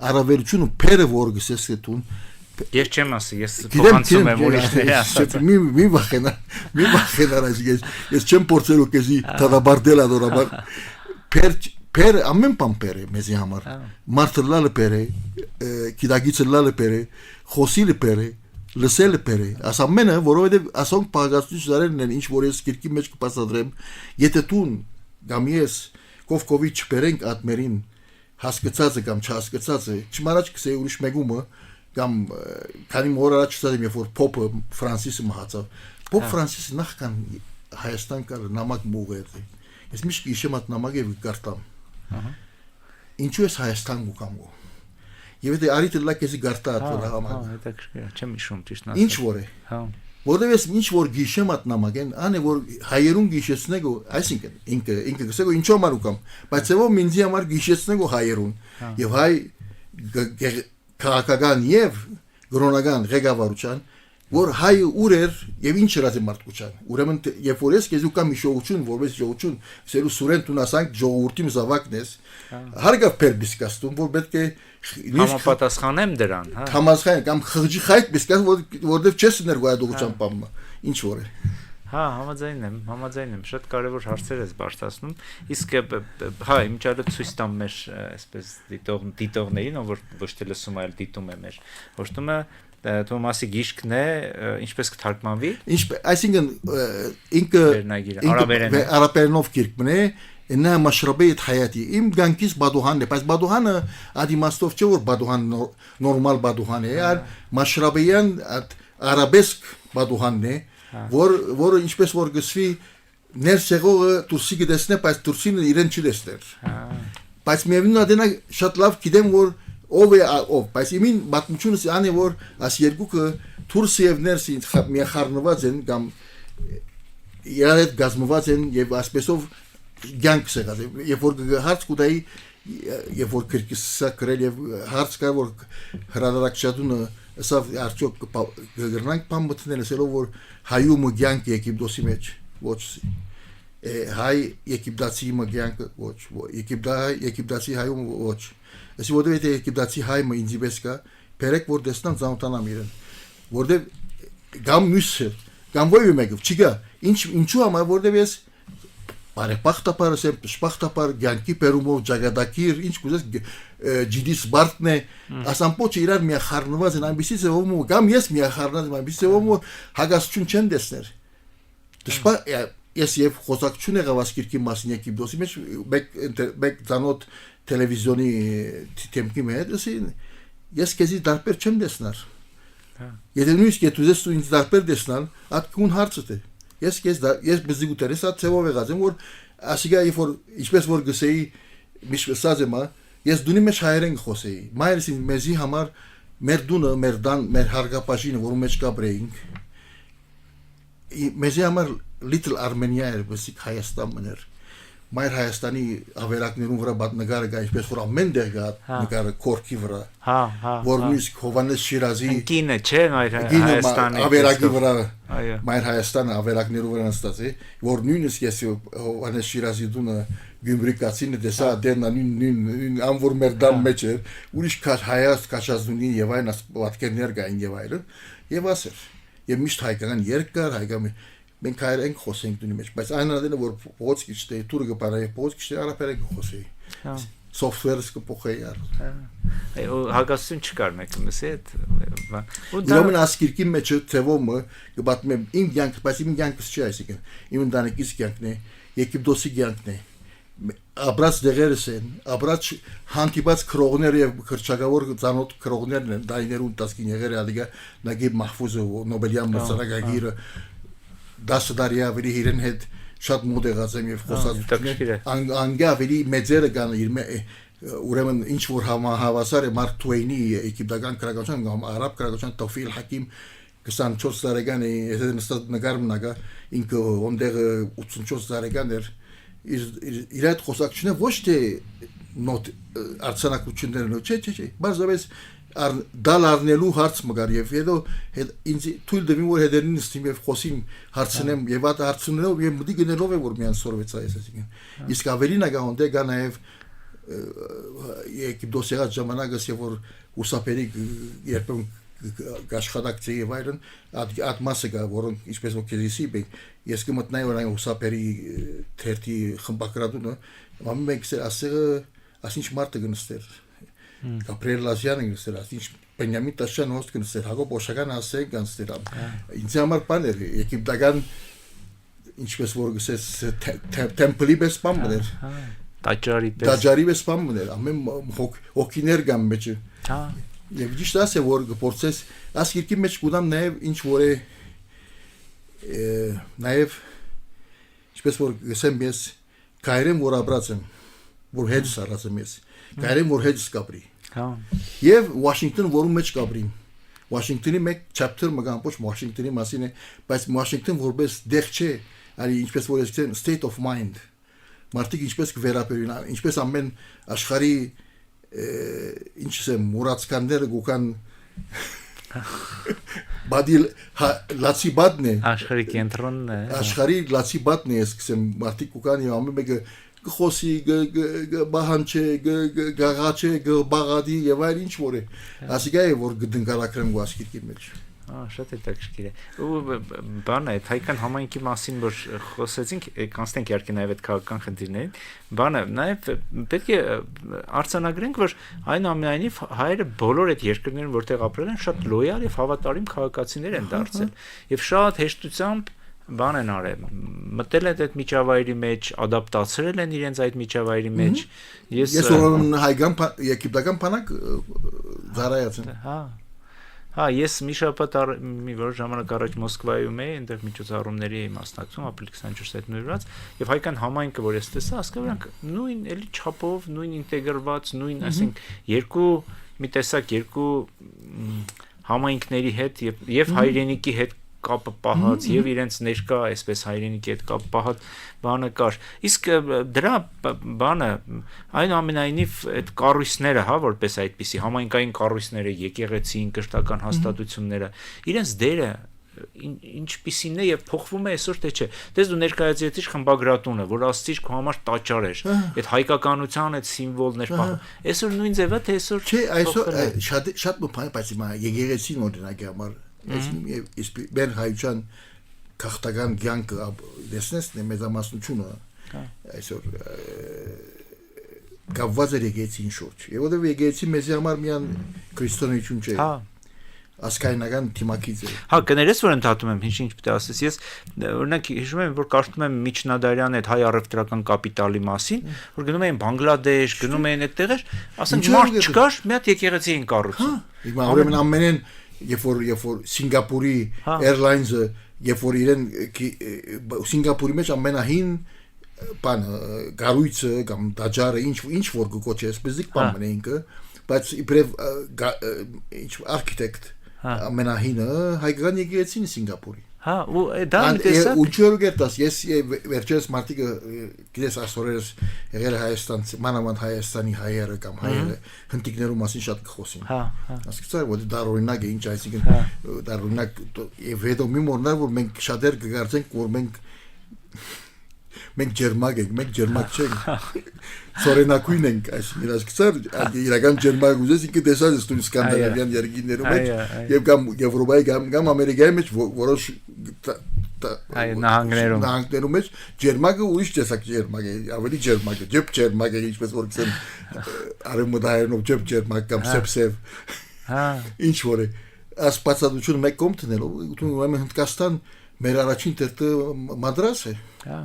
Speaker 2: առավելությունը փերը որ գսես դուն
Speaker 1: ես չեմ ասի ես փոխանցում եմ ուրիշների ասած
Speaker 2: մի վախենար ես չեմ փորձել օկեզի տադաբարդել ադորամար փեր ամեն բան փեր է մեզի համար մարդը լալը փեր է կիդագիցը լալը փեր է խոսիլը փեր է լսելը փեր է ասամենը որովհետեւ ասոնք պարագացուցիչ դարերն են ինչ որ ես քիրքի մեջ կպասադրեմ եթե տուն կամ ես կովկովի չբերենք ատմերին հասկացածը կամ չհասկացածը չմարաջ կսե ուրիշ մեգումը կամ քանի մոր առաջ ցածեմ երբ որ փոփը Ֆրանսիսը մահացավ փոփ Ֆրանսիսը նախքան Հայաստան կար նամակ մուղեր ես միշտ իշեմ այդ նամակը գարտամ ինչու ես Հայաստան գուկամու եւ եթե արիթը լակեզի գարտա ատվրա համար
Speaker 1: հետաքրքիր չեմ հիշում ճիշտ
Speaker 2: ինչ որ է
Speaker 1: հա
Speaker 2: որովհետեւ ես ինչ որ գիշեմ այդ նամակեն անը որ հայերուն գիշեցնեգո այսինքն ինքը գսեգո ինչու համար ուկամ բայց ով մինձի համար գիշեցնեգո հայերուն եւ հայ քաղաքական եւ գրոնական ղեկավարության որ հայը ուր էր եւ ինչ հրած է մարդկության ուրեմն երբ որ ես քեզու կամ իշողություն որպես ժողություն սերու սուրեն տունասանք ժողովրդի մզավակն ես հարգավ պերբիսկաստում որ պետք է
Speaker 1: համապատասխանեմ դրան
Speaker 2: համազգային կամ խղճի խայտ բիսկաս որովհետեւ չես ներգոյատողության բամը ինչ որ է
Speaker 1: համաձայն եմ շատ կարևոր հարցեր ես բարձրացնում իսկ իմիջիալը ցույց տամ մեր այսպես դիտողներին որ ոչ թե լսում այլ դիտում է մեր ոստումը Թոմասի գիրքն է ինչպես կթարգմանվի
Speaker 2: այսինքն ինքը արաբերենով գիրքն է նա մաշրաբեյt հայատի իմ գանկից բադուհանն է բայց բադուհանը ադիմաստով չէ որ բադուհան նորմալ բադուհան է այլ մաշրաբեյան արաբեսկ բադուհանն է որը ինչպես որ գսվի ներսեղողը դուրսի գտեսնե բայց դուրսին իրեն չդեսներ բայց միևնույն adena շատ լավ գիտեմ որ ով է ով բայց իմին բացմությունս անի որ աս երկուքը դուրսի եւ ներսի միախառնված են կամ իրար հետ գազմված են եւ ասպեսով գանք սեղած երբ որ հարց կուտայի երբ որ քրկիսա գրել եւ հարց կա որ հրադարակչատունը սա արդյոք գրնանք բան մտնել ասելով որ հայումը գանք Եգիպտոսի մեջ ոչ հայ Եգիպտացի մգյանք ոչ Եգիպտացի հայումը ոչ Если вот эти Եգիպտացի հայը ինձ պես կա բերեք որ դեսնան ծանոթանամ իրեն որտեվ գամ մյուսը գամ ոյ մեկը չգա ինչու համար որտեվ ես բարեպախտապարս եմ շփախտապար գանկի պերումով ջագադակիր ինչ կուզես ջիդիս բարտն է ասամպոչը իրար միախառնված են այնպեսից է ում գամ ես միախառնված եմ այնպեսից է ում հագասություն չեն դեսներ դժպա ես եւ խոսակցություն եղավ ասկիրքի մասին Եգիպտոսի մեջ մեկ ցանոթ տելևիզիոնի թեմքի մեջ ես քեզի դարբեր չեմ դեսնար եթե նույնիսկ դու ես ինձ դարբեր դեսնալ ատկուն հարցը է ես բզի գուտերես ատ ծևով եղած եմ որ ասիգա որ ինչպես որ գսեի միշտ եմ ես դունի մեջ հայերեն խոսեի մայրս ինձ մեզի համար մեր դունը մեր դան մեր հարգապաշինը որում մեջ կապրեինք մեզի համար little Armenia էր բսիկ Հայաստան մներ Մայր Հայաստանի ավերակներուն վրա նկարը կա ինչպես որ ամեն տեղ կա նկարը կորքի վրա որ նույնիսկ Հովանես Շիրազի
Speaker 1: կինը չէ Մայր Հայաստանի
Speaker 2: ավերակի վրա Մայր Հայաստանը ավերակներու վրա նստած է որ նույնիսկ ես Հովանես Շիրազի դունը Գյումրիկացին դեսա դենա նույն անվոր մեր դամ մեջ էր ուրիշ հայաց կաշազունին եւ այն պատկերներ կային եւ այլն եւ ասեր եւ միշտ հայկական երկար հայկական մենք հայերեն խոսենք դունի մեջ բայց այն adena որ փոքր չտե թուրքը բարայ փոքր չտե արաբերեն խոսեի software-ը կփոխեի
Speaker 1: հագասություն չկար մեկումսի հետ
Speaker 2: ուրեմն ասկիրքի մեջ ծևոմը կբատում եմ իմ կյանքը բայց իմ կյանքս չի այսինքն իմ ընտանիքիս կյանքն է Եգիպտոսի կյանքն է Աբրած դեղերս են աբրած հանդիպած քրողներ եւ քրչակավոր ցանոթ քրողներն են դայներուն 19 եղել ադիգա Նագիբ Մահֆուզը Նոբելյան մրցանակագիրը 10 տարի ավելի իրեն հետ շատ մոտ եղած եմ եւ խոսած անգավելի մեծերը կան իր ուրեմն ինչ որ հավասար է Մարկ Թուեյնի եգիպտական քրագության կամ արաբ քրագության Տոֆիլ Հակիմ 24 տարեկան է եթե նստած նկարում նագա ինքը ոնդեղ 84 տարեկան էր իր այդ խոսակցությունը ոչ թե նոտ արցանակություններն չէ բարձրապես դալ առնելու հարց մգար եւ հետո ինձ թույլ դեպի որ հետերին ստիմ եւ խոսիմ հարցնեմ եւ այդ հարցնելով եւ մտի գնելով է որ միան սորվեցա ես այսինքն իսկ ավելին ագա հոնդե կա նաեւ Եգիպտոսի ժամանակը եւ որ ուսապերի երբեմն աշխատակցի եւ այլն այդ մասը կա որոնք ինչպես որ քեզի ես կմտնայի որ այն ուսապերի թերթի խմբակրատունը ամեն մեկ ասեղը ասինչ մարդը գնստեր Gabriel Լազյանը գնստեր ասինչ Բենյամին Տաշյան հոստ գնստեր Հակոբ Օշական ասեք գնստեր ինձ համար բան էր եգիպտական ինչպես որ գսես տեմպլի պես բան էր տաճարի պես բան էր ամեն հոգիներ կան մեջ Եվ ճիշտ ասե որ գործես ասկիրքի մեջ կուտամ նաև ինչ որ է նաև ինչպես որ գսեմ ես կայրեմ որ ապրած եմ որ հետ սարած եմ ես կայրեմ որ հետ սկապրի եւ Վաշինգտոն որում մեջ կապրիմ Վաշինգտոնի մեկ chapter մգան ոչ Վաշինգտոնի մասին է բայց Վաշինգտոն որպես դեղ չէ այլ ինչպես որ ես state of mind մարդիկ ինչպես կվերապերին ինչպես ամեն աշխարհի ինչ է մուրացկանները գուկան Բադի լացի բադն է
Speaker 1: Աշխարհի կենտրոնն է
Speaker 2: աշխարհի լացի բադն է ասեմ մարդիկ կան եւ ամեն մեկը գխոսի բահանչե գաղաչե գբաղադի եւ այլ ինչ որ է ասիկա է որ գդնկարակրեմ գասկիրքի մեջ
Speaker 1: շատ հետաքրքիր է ու բան է հայկական համայնքի մասին որ խոսեցինք կանցնենք իհարկե նաև այդ քաղաքական խնդիրներին բանը նաև պետք է արձանագրենք որ այնուամենայնիվ հայերը բոլոր այդ երկրներում որտեղ ապրել են շատ լոյալ եւ հավատարիմ քաղաքացիներ են դարձել եւ շատ հեշտությամբ բան են արել մտել են այդ միջավայրի մեջ ադապտացրել են իրենց այդ միջավայրի մեջ
Speaker 2: ես որոն հայկական եգիպտական բանակ զարայած են
Speaker 1: Հա, ես մի շաբաթ մի որ ժամանակ առաջ Մոսկվայում էի, այնտեղ միջոցառումների էի մասնակցում, ապրիլի 24-ին նույնրած, եւ հայկական համայնքը, որ ես տեսա, ասկա վրանք նույն էլի չափով, նույն ինտեգրված, նույն, ասենք, մի տեսակ երկու համայնքների հետ եւ հայրենիքի հետ կապը պահած եւ իրենց ներկա այսպես հայրենիքի հետ կապ պահած բանը կար իսկ դրա բանը այնուամենայնիվ այդ կառույցները հա որպես այդպիսի համայնքային կառույցները եկեղեցին կրթական հաստատությունները իրենց դերը ինչպիսին է եւ փոխվում է այսօր թե չէ դες դու ներկայացրեցիր խմբագրատունը որ ասցիր քո համար տաճար էր այդ հայկականության այդ սիմվոլներ այսօր նույն ձևա թե այսօր
Speaker 2: չէ այսօր շատ բան բայց եկեղեցին օրինակ համար Ես բեր հայության քաղաքական կյանքը դեսնեսն է մեծամասնությունը այսօր կապված է եկեղեցին շուրջ եւ որովհետեւ եկեղեցին մեզ համար միան քրիստոնեություն չէ ասկայնական թիմակից է
Speaker 1: հա կներես որ ընդհատում եմ ինչ պետք է ասես ես օրինակ հիշում եմ որ կարդում եմ Միջնադարյան այդ հայ առևտրական կապիտալի մասին որ գնում էին Բանգլադեշ գնում էին այդտեղեր ասենք մարդ չկար մի հատ եկեղեցի էին կառուցում
Speaker 2: հիմա ուրեմն ամենեն Երբ որ Սինգապուրի Airlines-ը երբ որ իրեն Սինգապուրի մեջ ամենահին բան գարույցը կամ դաջարը ինչ որ կոչես բզիկ բան մնայինքը բայց իբրև ինչ արքիտեկտ ամենահինը հայկական եկեղեցին Սինգապուրի
Speaker 1: Հա ու դա տեսակ
Speaker 2: ու ճորգետաս ես վերջերս մարտիկը գիտես ասորերս եղել Հայաստան մանավանդ Հայաստանի հայերը կամ հայերը հնդիկներու մասին շատ կխոսին
Speaker 1: հա
Speaker 2: ասկցար որ դա օրինակ է ինչ այսինքն դա օրինակ եւ հետո մի մորնար որ մենք շատեր կգարձենք որ մենք ջերմակ ենք մենք ջերմակ չենք սորենակույն ենք այսինքն ասկցար իրական ջերմակ ուզես ինքը տեսած ես դու սկանդինավյան երկիներում մեջ եւ կամ Եվրոպայի կամ Ամերիկայի մեջ որոշ նահանգներում մեջ ջերմակը ուրիշ տեսակ ջերմակ է ավելի ջերմակ է ջերմակ է ինչպես որ ասեմ արեմուդայերնով ջերմակ կամ սեփսեվ
Speaker 1: հա
Speaker 2: ինչ որ է ասպացածությունը մեկ կողմ տնելով ուրեմն Հնդկաստան մեր առաջին տերտը մադրաս է
Speaker 1: հա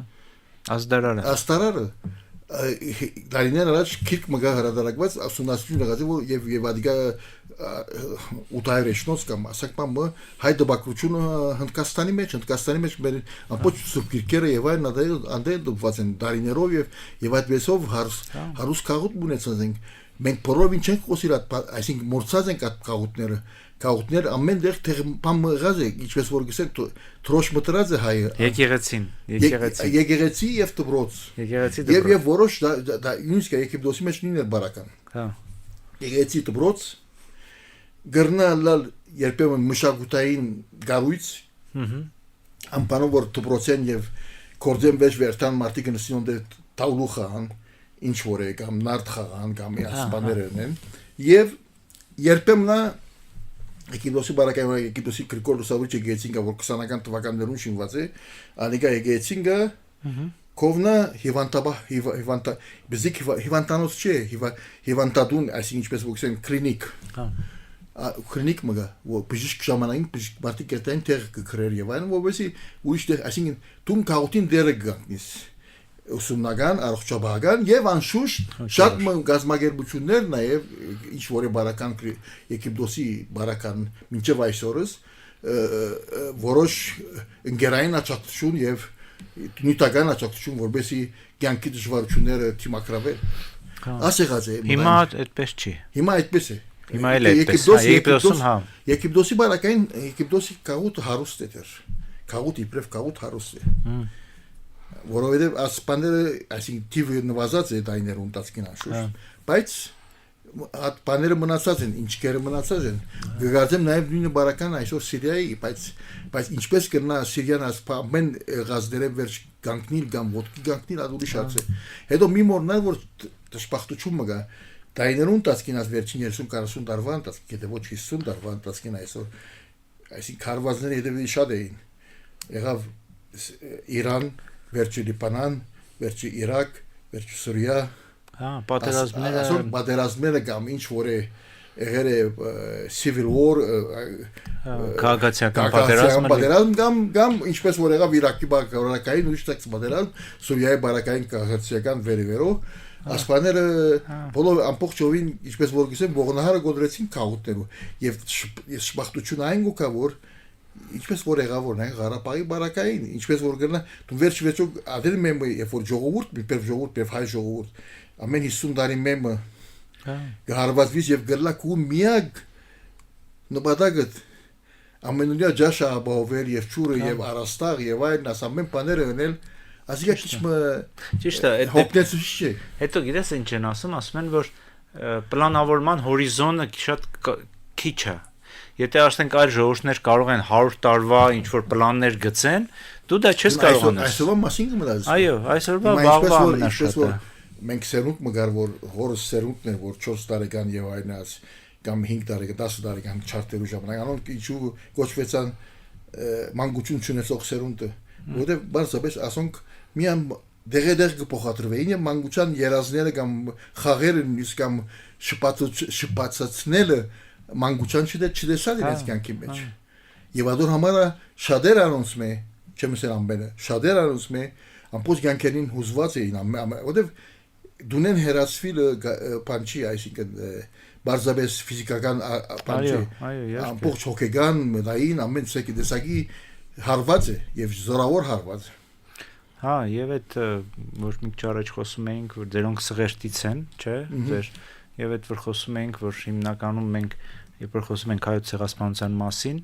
Speaker 1: Աստարարը
Speaker 2: դարիներ առաջ քիրք մգա հրադարակված ասունասություն եղած որ եւ ադիգա ուտայրեշնոց կամ ասակմամը հայ դբակրությունը Հնդկաստանի մեջ մեր ամբողջ սուբկիրքերը եւ այլն անդեն դուված են դարիներով եւ այդպեսով հարուստ քաղուտ ունեցած են մենք բոլորովին չենք խոսիր այսինքն մորցած ենք այդ քաղուտները ամեն դեղ բան մղած է ինչպես որ գսենք թրոշ մտրած է հայը եկեղեցի եւ դբրոց եւ որոշ դա նույնիսկ Եգիպտոսի մեջ նույնն է բարական
Speaker 1: հա
Speaker 2: եկեղեցի դբրոց գրնալալ երբեմն մշակութային գարույց ամբանով որ դբրոցեն եւ կորձեն վեճ վերտան մարտիկ նստին դե տաուլուխան ինչ որ է կամ նարդ խաղան կամ ասպաներն են եւ երբեմն Եգիպտոսի բարակայինը Եգիպտոսի քրկոլուսավիճ եկեցինգա որ 20-ական թվականներուն շինված է անիկա եկեցինգա կովնա հիվանդա բզիկ հիվանդանոց չէ հիվանդադուն այսինքն ինչպես որ կլինիկ քրինիկ մգա որ բժիշկ ժամանային բժիշկ մարդիկ կերտային տեղ կքրեր եւ այլն որովհետեւ ուրիշ տեղ այսինքն դուն քաղաքին դերը գտնես ուսումնական առողջապահական եւ անշուշտ շատ գազագերբություններ նաեւ ինչ որ է բարական Եգիպտոսի բարական մինչեւ այսօրս որոշ ընկերային աճակցություն եւ նյութական աճակցություն որբեսի կյանքի դժվարությունները թիմակրավել ասեղած է
Speaker 1: հիմա այդպես չի
Speaker 2: հիմա այդպես է
Speaker 1: հիմա էլ այդպես է Եգիպտոսում հա
Speaker 2: Եգիպտոսի բարակային Եգիպտոսի քաղուտ հարուստ է քաղուտ իբրև քաղուտ հարուստ է որովհետև ասպաները այսինքն թիվը նվազած է դայներուն տածքին անշուշտ բայց այդ բաները մնացած են, ինչքերը մնացած են։ Գկարծեմ նաև նույնը բարական այսօր Սիրիայի, բայց ինչպես կնա Սիրիան ամեն գազները վերջ կանգնել կամ ոտքի կանգնել, այդ ուրիշ հարց է։ Հետո մի մորնալ որ դժբախտություն մգա դայներուն տասկին աս վերջին 30-40 տարվա ընթացքում, եթե ոչ 50 տարվա ընթացքին այսօր, այսինքն քարվազները հետևի շատ էին։ Եղավ Իրան, վերջի Լիբանան, վերջի Իրաք, վերջի Սուրիա,
Speaker 1: պատերազմները,
Speaker 2: այսօր պատերազմները կամ ինչ որ է եղել է civil war,
Speaker 1: քաղաքացիական պատերազմ
Speaker 2: կամ ինչպես որ եղավ Իրաքի բարակային ուրիշ տեքս պատերազմ, Սուրիայի բարակային քաղաքացիական վերևերով ասպաները բոլոր ամբողջովին ինչպես որ գիսեմ ողնահարը գոդրեցին քաղաքներով եւ շփախտություն այն գուկա որ ինչպես որ եղավ որ Ղարաբաղի բարակային ինչպես որ գնա դու վերջ ադել մեմ երբ որ ժողովուրդ միբեր ժողովուրդ եւ հայ ժողովուրդ ամեն 50 տարի մեմը գարվածվից եւ գլակու միակ նպատակը ամենուր ջաշա բավեր եւ ճուրը եւ արաստաղ եւ այլն ասամեն բաները ունել ասիկա
Speaker 1: ճիշտ է
Speaker 2: հոգնեցուշի
Speaker 1: հետո գիտես ինչ են ասում են որ պլանավորման հորիզոնը շատ քիչ է եթե ասենք այլ ժողովուրդներ կարող են 100 տարվա ինչ որ պլաններ գծեն դու դա չես կարող անել
Speaker 2: այսօրվա մասին կմտածես
Speaker 1: այո այսօրվա վաղվա ամենաշատը
Speaker 2: մենք սերունդ մգար որ հորս սերունդներ որ 4 տարեկան եւ այնած կամ 5 տարեկան 10 տարեկան չարտելու ժամանակ անոնք ինչու գոչվեցան մանկություն չունեցող սերունդը որովհետեւ բարձրապես ասոնք միան դեղեդեղ կփոխադրվեին եւ մանկության երազները կամ խաղերը նույնիսկ կամ շփացածնելը մանկության չդեսալ իրենց կյանքի մեջ եւ ադոր համարը շատեր անոնց մե չեմ ասել ամբենը շատեր անոնց մե ամբողջ կյանքերին հուզված էին որովհետեւ դունեն հերացվիլ պանչի այսինքն բարձրապես ֆիզիկական պանչի ամբողջ հոգեգան մտային ամեն ցեկի դեսակի հարված է եւ զորավոր հարված
Speaker 1: հա եւ այդ որ մի քիչ առաջ խոսում էինք որ դրանք սղերտից են չէ ձեր եւ այդ որ խոսում էինք որ հիմնականում մենք երբ որ խոսում ենք հայոց ցեղասպանության մասին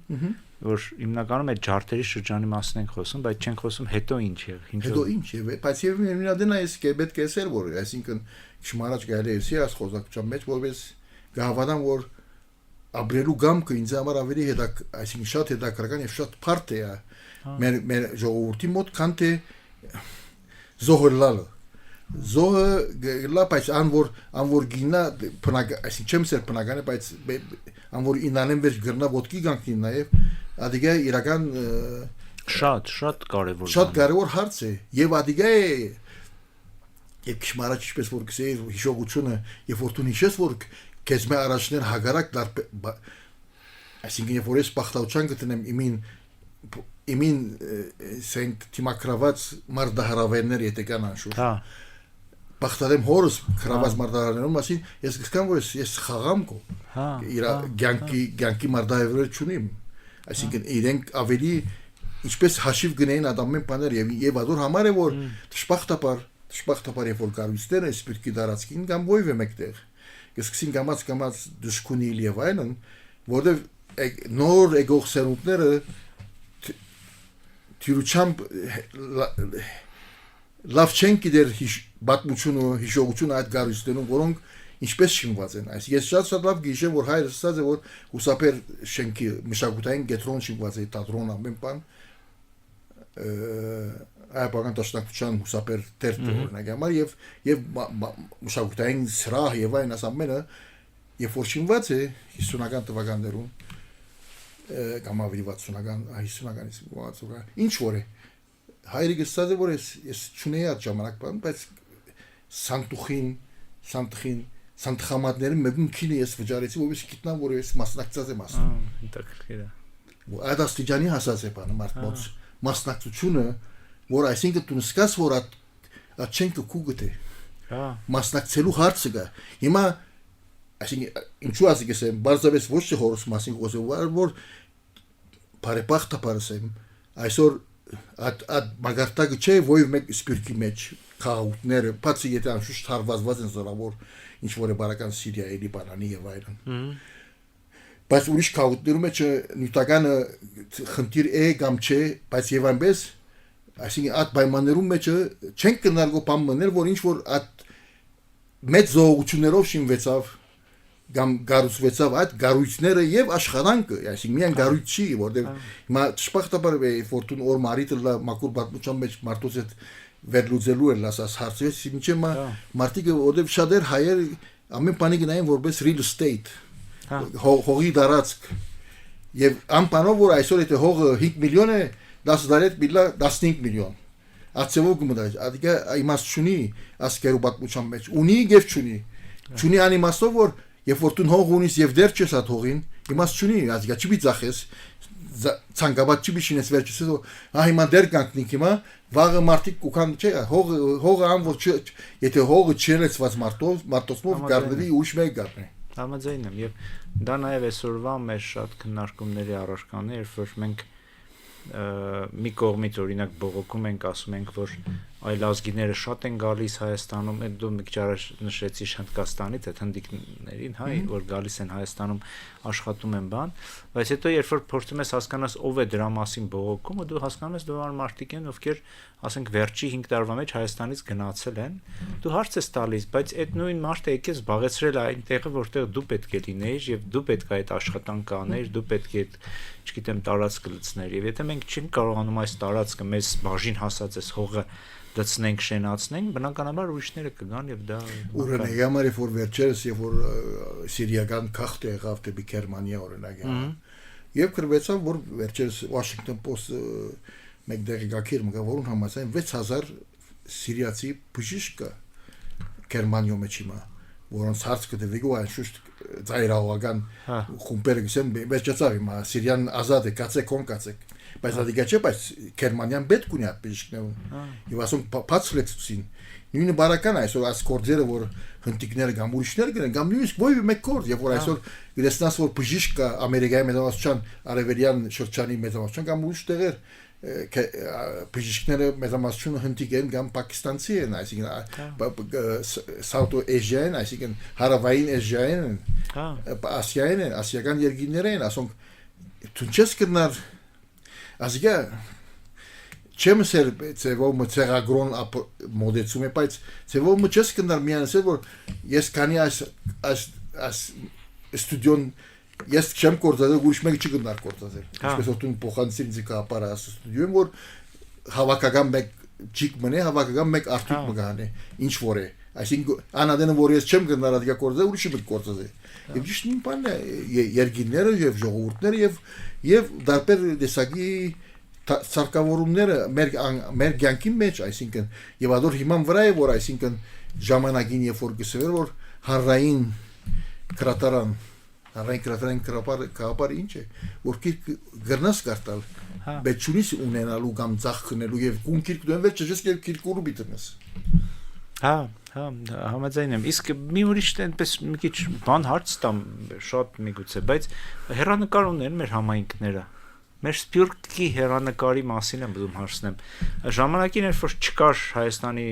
Speaker 1: որ հիմնականում այդ ջարդերի շրջանի մասին ենք խոսում բայց չենք խոսում հետո ինչ է
Speaker 2: հետո ինչ է բայց եւ նույնադենա էս պետք է ասել որ այսինքն շմարած գալի էսի աս խոսակցության մեջ որպես գահավանան որ ապրելու գամքը ինձ համար ավելի այսինքն շատ հետաքրքրական եւ շատ բարդ է մեր ժողովրդի մոտ քան թե զոհլալը զոհը լապայց անվոր գինա այսինքն չեմ սեր բնականը բայց անվոր ինանեն վեր գրնա ոտքի գանքին նաեւ ադիգա իրական
Speaker 1: շատ կարևոր
Speaker 2: հարց է եւ ադիգա է եւ քշմարաչ ինչպես որ գսեի հիշողությունը երբ որ դու հիշես որ քեզ մե առաջներ հագարակ այսինքն երբ որ ես բախտաուչան գտնեմ իմին սենք թիմակրաված մարդահրավերներ եթե կան անշուշտ
Speaker 1: հա
Speaker 2: բախտադեմ հորս քրաված մարդահրավերներում մասին ես գսկամ որ ես խաղամ կո իր գյանքի մարդահրավեր չունիմ այսինքն իրենք ավելի ինչպես հաշիվ գնային ադամեն բաներ եւ ադոր համար է որ դժբախտաբար երբ որ գարույցները սպիրկի դարածքին կամ ոյվ է մեկտեղ գսկսին կամած դժկունիլ եւ այլն որովհետեւ նոր էգող սերունդները թիրուչամբ լավ չեն գիտեր բացմությունը հիշողությունը այդ գարույցներում որոնք ինչպես շինված են այս ես շատ լավ գիշեմ որ հայրս ասած է որ հուսապեր շենքի մշակութային գետրոն շինված է թատրոն ամեն բան այբական տաշնակցության հուսապեր դերտ օրինակ համար եւ մշակութային սրահ եւ այն ասամենը երբ որ շինված է 50-ական թվականներում կամ ավելի 60-ական 50-ականից ինչ որ է հայրիկը ասած է որ ես չունեի այդ ժամանակ բան բայց սանտխամատները մեկին ես վճարեցի որպես գիտնամ որ ես մասնակցած եմ ասում
Speaker 1: հետաքրքիր է
Speaker 2: այդ աստիճանի հասած է բանը մարդ մոտ մասնակցությունը որ այսինքն դու նսկաս որ այդ չենք կուգտե մասնակցելու հարցը գա հիմա այսինքն ինչու ասես եմ բարձրապես ոչ թե հորս մասին խոսում որ բարեբախտաբարսեմ այսօր at մագարտակը չէ ոյ մեկ սպիրկի մեջ խաղուտները բացի եթե անշուշտ հարվածված են զորավոր ինչ որ է բարական Սիրիայի Լիբանանի եւ այլն բայց ուրիշ խաղուտներում մեջ նյութականը խնդիր է կամ չէ բայց եւ այնպես այսինքն at պայմաններում մեջ չենք կնարգո բան մնել որ ինչ որ at մեծ զողություններով շինվեցավ կամ գառուցվեցավ այդ գառույցները եւ աշխատանքը, այսինքն միայն գառույց չի, որտեղ հիմա ճշմարտաբար ֆորտուն օր մարիտը մակուր պատմության մեջ մարդոց այդ վերլուծելու էր ասած հարցերից ինչի՞ մարդիկը որտեղ շատեր հայեր ամեն բանի գնային որպես real estate հողի դարածք եւ անպանով որ այսօր եթե հողը 5 միլիոն է 10 տարի բիլա 15 միլիոն ացեվո գումդայ ադիկա իմաստ չունի ասկերու պատմության մեջ ունի եւ չունի անիմաստով որ Երբ որ դու հող ունիս եւ դեռ չես այդ հողին, իմաստ չունի, ազգա չի բիծախես, ցանկաբաց չի բիշինես վերջից, հիմա դեռ կանգնիկ հիմա, վաղը մարդիկ կուքան չէ, հողը ան որ եթե հողը չերեցված մարտոսով գարնվի ուշ մեկ գարնի։
Speaker 1: Համաձայն եմ եւ դա նաեւ այսօրվա մեր շատ քննարկումների առարկանն է, երբ որ մենք մի կողմից օրինակ բողոքում ենք ասում ենք որ այլազգիները շատ են գալիս Հայաստանում դու մի քիչ առաջ նշեցի Հնդկաստանից այդ հնդիկներին հայ որ գալիս են Հայաստանում աշխատում են բան բայց հետո երբ որ փորձում ես հասկանաս ով է դրա մասին բողոքում դու հասկանում ես դու մարդիկ են ովքեր ասենք վերջի 5 տարվա մեջ Հայաստանից գնացել են դու հարց ես տալիս բայց այդ նույն մարդը եկես զբաղեցրել այն տեղը որտեղ դու պետք է լինեիր եւ դու պետք է այդ աշխատանքը անեիր դու պետք է չգիտեմ տարածքը լցներ եւ եթե մենք չենք կարողանում այս տարածքը մեզ բաժին հասած այս հողը լցնենք շենացնենք բնականաբար ուրիշները կգան եւ դա
Speaker 2: օրինակ համարի որ վերջերս եւ որ սիրիական քաղաք եղավ դեպի Գերմանիա օրինակ եւ գրվեցավ որ վերջերս Washington Post մեկ դեղեկագիր մգա որուն համաձայն 6000 սիրիացի բժիշկ կա Գերմանիայում հիմա որոնց հարց կդվի այն շուտ ծայրահողական խումբերը գսեն վերջացավ հիմա Սիրիան ազատ է կացեք բայց դա չէ բայց Գերմանիան պետք ունի այդ բժիշկներուն եւ ասում բաց լեցուցին նույնը բարական այսօր այս կորձերը որ հնդիկները կամ ուրիշները գնեն կամ նույնիսկ ոյ մեկ կորձ եւ որ այսօր գլեսնաս որ բժիշկ կա Ամերիկայի մեծամասնության արևելյան շրջանի մեծամասնության կամ ուրիշ տեղեր բժիշկները մեծամասնությունը հնդիկ են կամ պակիստանցի են այսինքն South Asian այսինքն հարավային Asian ասիային են ասիական երկրներ են ասում դու չես կնար ասիկա չեմ սեր ծեվով մցերագրոն մոդեցում է բայց ծեվով մչես կնար միանսել որ ես քանի այս ստուդիոն Ես չեմ կորցածել, ուրիշ մեկ չի գնար կորցածել։ Ինչպես որ դու փոխանցիր ինձ կապարա ստուդիոյում որ հավաքական մեկ ճիկ մնե, հավաքական մեկ արտուկ մգանե, ինչ որ է։ Այսինքն անադենը որ ես չեմ գնար ադիգա կորցածել, ուրիշը մեկ կորցածել։ Եվ ճիշտ նույն բանն է երկիները եւ ժողովուրդները եւ դարբեր դեսագի ցարկավորումները մեր կյանքի մեջ, այսինքն եւ ադոր հիման վրա է որ այսինքն ժամանակին երբ որ գսվեր որ հարային կրատարան Ռենկրաֆրեն կապար ինչ է որ քիք գրնաս կարտալ բայց ճունիս ունենալու կամ ցախ քնելու եւ գուն քիք դու վերջ չես քիրկուրու բիտնես
Speaker 1: համաձայն եմ իսկ մի ուրիշ այնպես մի քիչ բան հարց տամ շատ միգուցե բայց հերանեկար ունեն մեր համայնքները մեր սպյուրքի հերանեկարի մասին եմ ուզում հարցնեմ ժամանակին երբ որ չկար Հայաստանի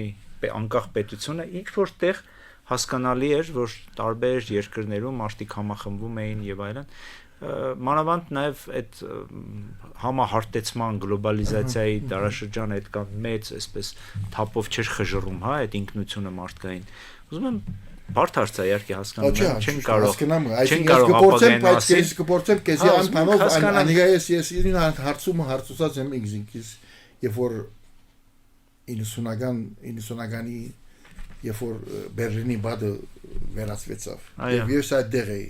Speaker 1: անկախ պետությունը ինչ որտեղ հասկանալի էր որ տարբեր երկրներում մարդիկ համախմբվում էին եւ այլն մանավանդ նաեւ այդ համահարտեցման գլոբալիզացիայի դարաշրջանը այդքան մեծ այսպես թափով չէր խժռում հա այդ ինքնությունը մարդկային ուզում եմ բարդ հարց է իհարկե հասկանում չեն կարող
Speaker 2: բայց ես կփորձեմ քեզի անփանով անիգայես ես իրին հարցուցած եմ ինքս երբ որ 90-ականի Երբ որ Բերլինի բադը վերածվեցավ եւ ես այդ դեր էի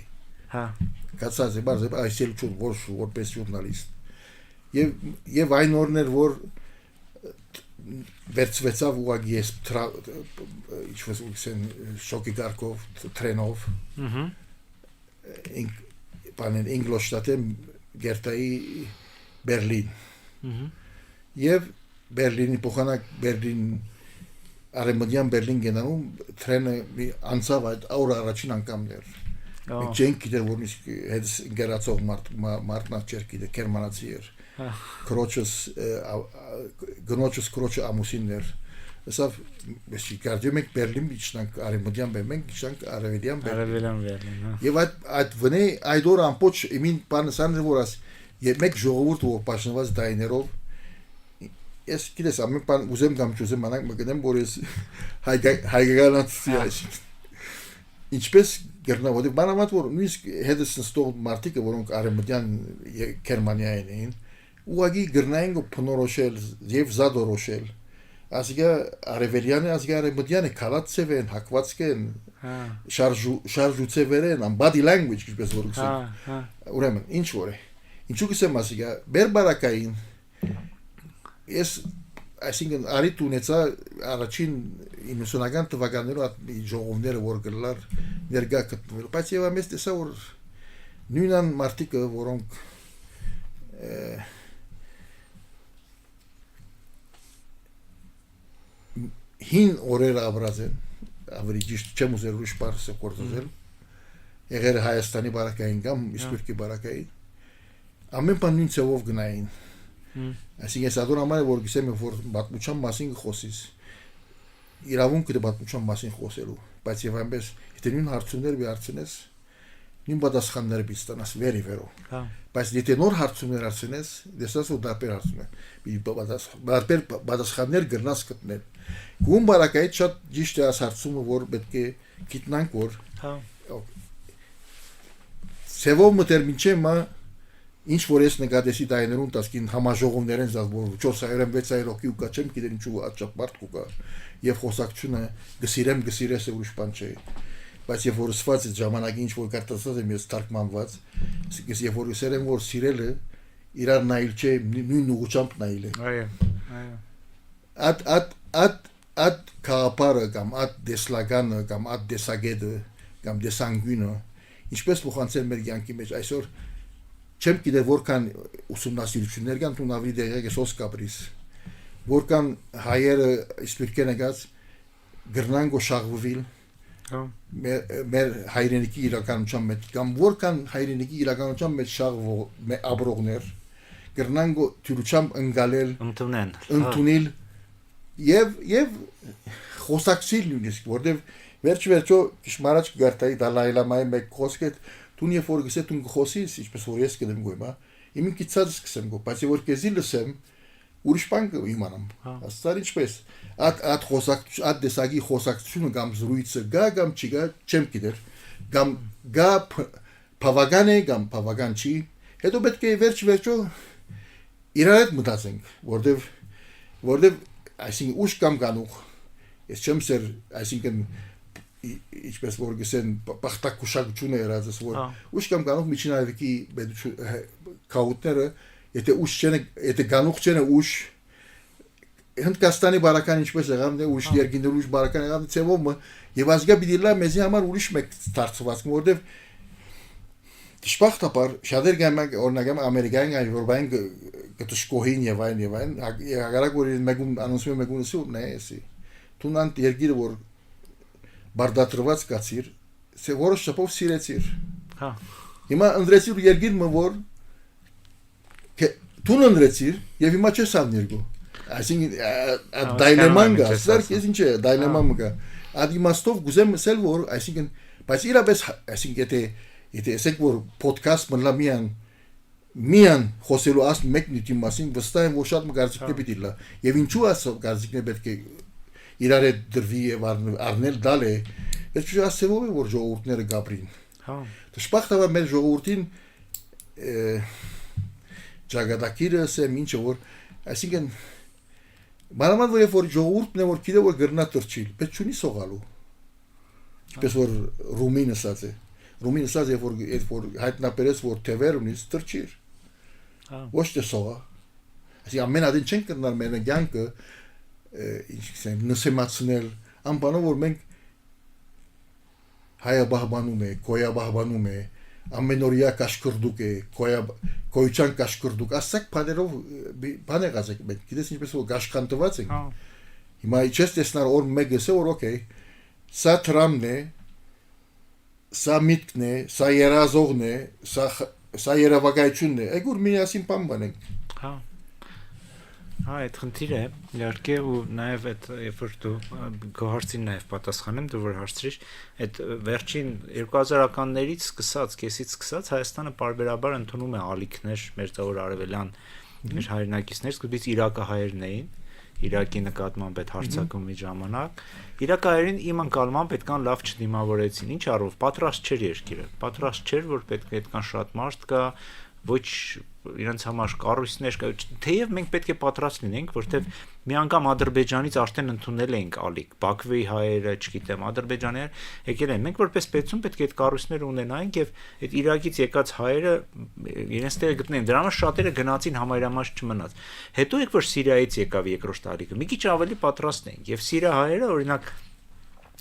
Speaker 2: հա կացած է բարձր այսել ճուր որպես ժուրնալիստ եւ այն օրներ որ վերծվեցավ ուղղակի ես ինչպես ուղղեն շոկի դարկով տրենով բանեն Ինգլոշտատը գերտայի Բերլին եւ Բերլինի փոխանակ Բերլին Արեմդյան Բերլին գնալու տրենը անցավ այդ օրը առաջին անգամներ։ Մենք չենք գիտեր որ իսկ հետ գերացող մարդնա չէր գիտեր գերմանացի էր։ Քրոջը ամուսիններ։ Ասավ ես գարդում եք Բերլին իջնանք Արեմդյան մենք իջնանք Արևելյան
Speaker 1: Բերլին։
Speaker 2: Եվ այդ վնե այդ օրը ամբողջ իմին բանսաններ որ աս եւ մեկ ժողովուրդ որ պաշտոնված դայներով Ես գիտես ամեն բան ուզեմ կամ չուզեմ անակ մգնեմ որ ես հայգանացի այս ինչպես Գերնավոդի բանավատ որ նույնիսկ հետսն ստող մարտիկը որոնք արեմդյան Գերմանիային էին ուղղակի գրնային ու փնորոշել եւ զադորոշել ասիգա արևելյանը ասիգա արեմդյանը քալածև են հակվածք են շարժուցև են body language ինչպես որ ասում ուրեմն ինչ որ է ինչու կսեմ ասիգա բերբարակային ես այսինքն արիտ ունեցա առաջին 90-ական թվականներում ժողովները որ գլար ներգա գտնվել բայց եւ ամենից տեսա որ նույնան մարտիկը որոնք հին օրերը ապրած են ավելի ճիշտ չեմ ուզել ուրիշ բառը կորցնել եղել Հայաստանի բարակային կամ Իսպիրկի բարակային ամեն բան նույն ծավով գնային այսինքն ես ադոր համար որ գսեմ որ պատմության մասին խոսիս իրավունք դե պատմության մասին խոսելու բայց եւ այնպես եթե նույն հարցումներ բարձնես նույն պատասխանները բիստանաս վերի վերո բայց եթե նոր հարցումներ արցնես դեսած ու դարբեր հարցումներ պատասխաններ գրնաս գտնել գում բարակայից շատ ճիշտ է աս հարցումը որ պետք է գիտնանք որ սևով մտերմինչե մա ինչ որ ես նկատեցի դայներուն տասկին համաժողովներեն զալ որ 400-ն 600 հոգի ու կա չեմ գիտեր ինչու աճապարտ կուկա եւ խոսակցությունը գսիրես ուրիշ բան չէ բայց եւ որ սված է ժամանակի ինչ որ կարտացած եմ ես թարգմանված եւ որ ուսել եմ որ սիրելը իրար նայել չէ նույն ուղղությամբ նայել է at կապարը կամ at դեսլագանը կամ at դեսագեդը կամ դեսանգյունը ինչպես փոխանցել մեր յանքի մեջ այսօր չեմ գիտեր որքան ուսումնասիրություններ կան տուն ավելի դեղը սոս կապրիս որքան հայերը իսպիրկեն եկած գրնանգո շաղվիլ մեր հայրենիքի իրականության մեջ կամ որքան հայրենիքի իրականության մեջ շաղվող ապրողներ գրնանգո թյուրությամբ ընկալել ընդունել եւ խոսակցիլ նույնիսկ որտեվ վերջո ճշմարաճ գարտայի դալայլամայի մեկ խոսքը տուն երբ որ գսե տուն խոսիս ինչպես որ ես կդեմ գոյմա իմին կիցած սկսեմ գո բայց որ կեզի լսեմ ուրիշ բան իմանամ աստար ինչպես at խոսակցություն at դեսագի խոսակցությունը կամ զրույցը գա կամ չգա չեմ գիտեր կամ գա բավական է կամ բավական չի հետո պետք է վերջո իրար հետ մտածենք որտեվ այսինքն ուշ կամ կանուխ ես չեմ սեր այսինքն ինչպես որ գսեն բախտակուշակությունը երազես որ ուշ կամ կանուխ միջին արևիկի քաուտները եթե ուշ չեն եթե կանուխ չեն ուշ Հնդկաստանի բարական ինչպես եղավ դե ուրիշ երկիներ ուրիշ բարական եղավ ծևով եւ ազգա բիդիլա մեզի համար ուրիշ մեկ դարձված որտեվ դժբախտաբար շատեր գամակ օրնագամ ամերիկային եվրոպային կտշկոհին եւ այն հագարակ որ մեկում անոնսում մեկում ասում նայեսի տունանտ երկիրը որ բարդատրված կացիր սե որոշ շփով սիրեցիր հա հիմա ընդրեցիր երկիրը որ տուն ընդրեցիր եւ հիմա չես ավներգու այսինքն դայնաման գա սարք ես ինչ է դայնաման գա ադիմաստով գուզեմ ասել որ այսինքն բայց իրապես այսինքն եթե ասենք որ ոդքասթ մնա միան խոսելու աստ մեկ նյութի մասին վստահ եմ որ շատ մգարձիկներ պիտի լա եւ ինչու ասո գարձիկներ պետք է իրար հետ դրվի եւ առնել դալ է ես չասեմ որ ժողովուրդները գաբրին հա դժբախտաբար մեր ժողովրդին ճագադակիրը ասեմ ինչ որ այսինքն Մանավանդ որ ժողովուրդն է որ գիտե որ գրնա տրչիլ, բայց չունի սողալու։ Ինչպես որ ռումին ասած է։ Ռումին ասած է որ հայտնաբերես որ թևեր ունի տրչիր։ Ոչ թե սողա։ Այսինքն ամեն adin չեն կրնալ մեր կյանքը ինչ ասենք նսեմացնել, անբանով որ մենք հայաբահբանում է, գոյաբահբանում է, ամենօրյա կաշկրդուկ է, գոյության կաշկրդուկ, ասեք բաներով բան եղած եք մենք, գիտես ինչպես որ գաշխանտված ենք։ Հիմա իչես տեսնար օր մեկը ասե որ օքեյ, սա Թրամն է, սա միտքն է, սա երազողն է, սա երևակայությունն է, այգուր միասին բան բանենք։
Speaker 1: Այդ խնդիրը է, իհարկե ու նաև այդ երբ որ դու գոհարցին նաև պատասխանեմ դու որ հարցրիր, այդ վերջին 2000-ականներից սկսած, կեսից սկսած Հայաստանը պարբերաբար ընդունում է ալիքներ մեր ծայր արևելյան մեր հայրենակիցներ, սկզբից իրաքահայերն էին Իրաքի նկատմամբ այդ հարձակումի ժամանակ Իրաքի հայերին իմ ընկալմամբ այդքան լավ չդիմավորեցին, ինչ առով պատրաստ չէր երկիրը, պատրաստ չէր, որ պետք է այդքան շատ մարդ կա, ոչ իրենց համար կառույցներ կա, թեև մենք պետք է պատրաստ լինենք, որտեվ մի անգամ Ադրբեջանից արդեն ընդունել էինք ալիք, Բաքվի հայերը, չգիտեմ, Ադրբեջանի հայեր եկել են, մենք որպես պետություն պետք է այդ կառույցները ունենայինք եւ այդ Իրաքից եկած հայերը իրենց տեղը գտնեն, դրա համար շատերը գնացին համայրամաս չմնաց, հետո եկվոր Սիրիայից եկավ երկրորդ ալիքը, մի քիչ ավելի պատրաստ էինք եւ Սիրիա հայերը օրինակ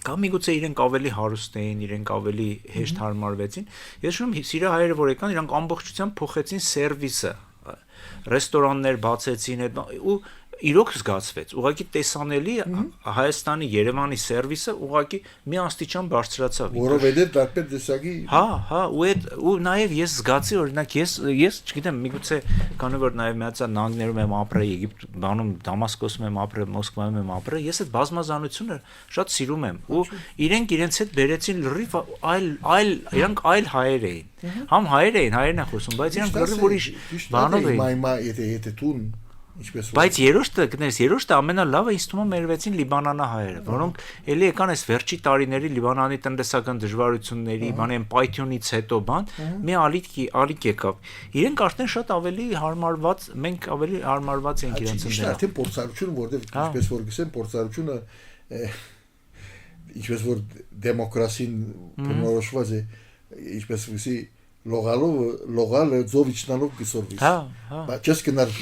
Speaker 1: կամ միգուցե իրենք ավելի հարուստ էին, իրենք ավելի հեշտ հարմարվեցին։ Ես շուտ Սիրիա հայերը որ եկան, իրանք ամբողջությամբ փոխեցին սերվիսը, ռեստորաններ բացեցին ու իրոք զգացվեց։ Ուղղակի տեսանելի Հայաստանի Երևանի սերվիսը ուղղակի մի աստիճան բարձրացավ։
Speaker 2: Որովհետև դարբեր տեսակի
Speaker 1: Հա, ու նաև ես զգացի, օրինակ ես չգիտեմ, միգուցե քանի որ նաև Միացյալ Նահանգներում եմ ապրել, Եգիպտ, բանում Դամասկոսում եմ ապրել, Մոսկվայում եմ ապրել, ես այդ բազմազանությունը շատ սիրում եմ ու իրենք իրենց հետ բերեցին լրիվ իրանք այլ հայեր էին։ Համ հայեր էին, հայերն են խոսում, բայց իրանք լրիվ ուրիշ բանով էին։
Speaker 2: Մայմա եթե տուն
Speaker 1: Բայց երրորդը ամենալավը ինձ թվում է մերվեցին լիբանանահայերը, որոնք էլի եկան այս վերջի տարիների Լիբանանի տնտեսական դժվարությունների, բանեն պայթյունից հետո մի ալիք եկավ։ Իրենք արդեն շատ ավելի հարմարված, մենք ավելի հարմարված ենք իրենց
Speaker 2: ընկերներով։ Արդեն փորձառություն, որտեղ ինչպես որ գսեն, փորձառությունը ինչպես որ դեմոկրասին բնորոշված է, ինչպես վիսի լողալը ձովիչնալով գսորվիս։ Բայց ես կնար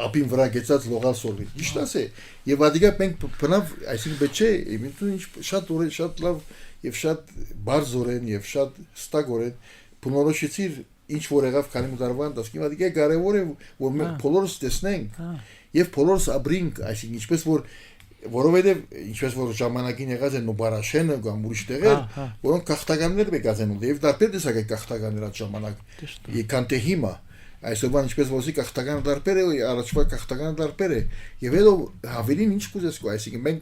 Speaker 2: ապին վրա գեցած լողալ սորվի։ Ճիշտ ասե։ Եվ ադիգա մենք բնավ, այսինքն բեչե, ինչ շատ օրեն, շատ լավ եւ շատ բարձորեն եւ շատ ստագորեն բնորոշեցիր ինչ որ եղավ քանի տարվան, դասկի ադիգա կարեւոր է որ մենք բոլորս տեսնենք եւ բոլորս ապրենք, այսինքն ինչպես որ որովհետև ինչպես որ ժամանակին եղած են Նոբարաշենը կամ ուրիշ տեղեր, որոնք գաղթականներ եկած են եւ դարբեր տեսակ գաղթականներ այդ ժամանակ եկան թե հիմա այսօրվան ինչպես որսի գաղթական դարբեր է առաջվա գաղթական դարբեր է եւ հետո հավելին ինչ կուզես կո այսինքն մենք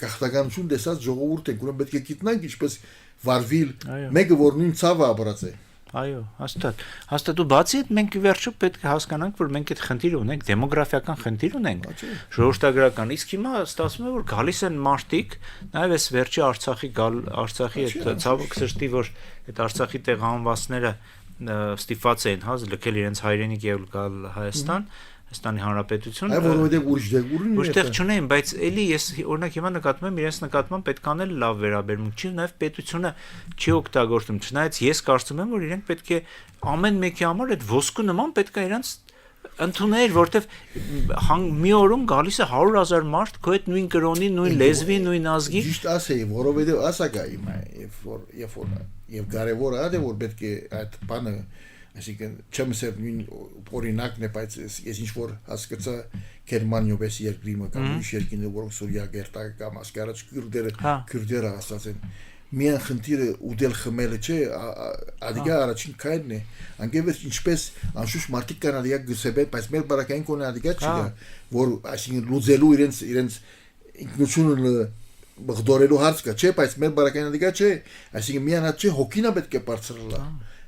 Speaker 2: գաղթականություն տեսած ժողովուրդ ենք ուրեմն պետք է գիտնանք ինչպես վարվիլ մեկը որ նույն ցավը ապրած է
Speaker 1: Այո, հաստատ ու բացի այդ մենք վերջը պետք է հասկանանք, որ մենք այդ խնդիրը ունենք, դեմոգրաֆիական խնդիր ունենք, ժողովրդագրական, իսկ հիմա ստացվում է, որ գալիս են մարդիկ, նաև այս վերջի Արցախի այդ ցավոք սրտի, որ այդ Արցախի տեղահանվածները ստիպված էին, լքել իրենց հայրենիք եւ գալ Հայաստան, Հայաստանի Հանրապետություն,
Speaker 2: որովհետև ուրիշ
Speaker 1: տեղ չունեն, բայց էլի ես օրինակ հիմա նկատում եմ իրենց նկատմամբ պետք է անել լավ վերաբերմունք, չի նաև պետությունը չի օգտագործում, չնայած ես կարծում եմ, որ իրենք պետք է ամեն մեկի համար այդ ոսկու նման պետք է իրենց ընդունել, որտեվ մի օրում գալիս է 100,000 մարդ, քո այդ նույն կրոնի, նույն լեզվի, նույն ազգի։
Speaker 2: Ճիշտ ասեի, որովհետև ասակա հիմա, եւ կարեւոր է, որ պետք է այդ բանը Այսինքն չեմ ասել նույն օրինակն է, բայց ես ինչ որ հասկացա Գերմանիոյս երկրի կամ ուրիշ երկրի որոնք Սուրիա գերտակ կամ ասկարաց քուրդերը ասած են միան խնդիրը ուդել խմելը չէ ադիգա առաջին քայլն է անգևս ինչպես անշուշտ մարդիկ կան ադիգա գսեբել բայց մեր բարակային կոնը ադիգա չի որ այսինքն լուծելու իրենց ինքնությունը բղդորելու հարց կա չէ բայց մեր բարակային ադիգա չէ այսինքն միան հատ չէ հոգինա պետք է բարձրալա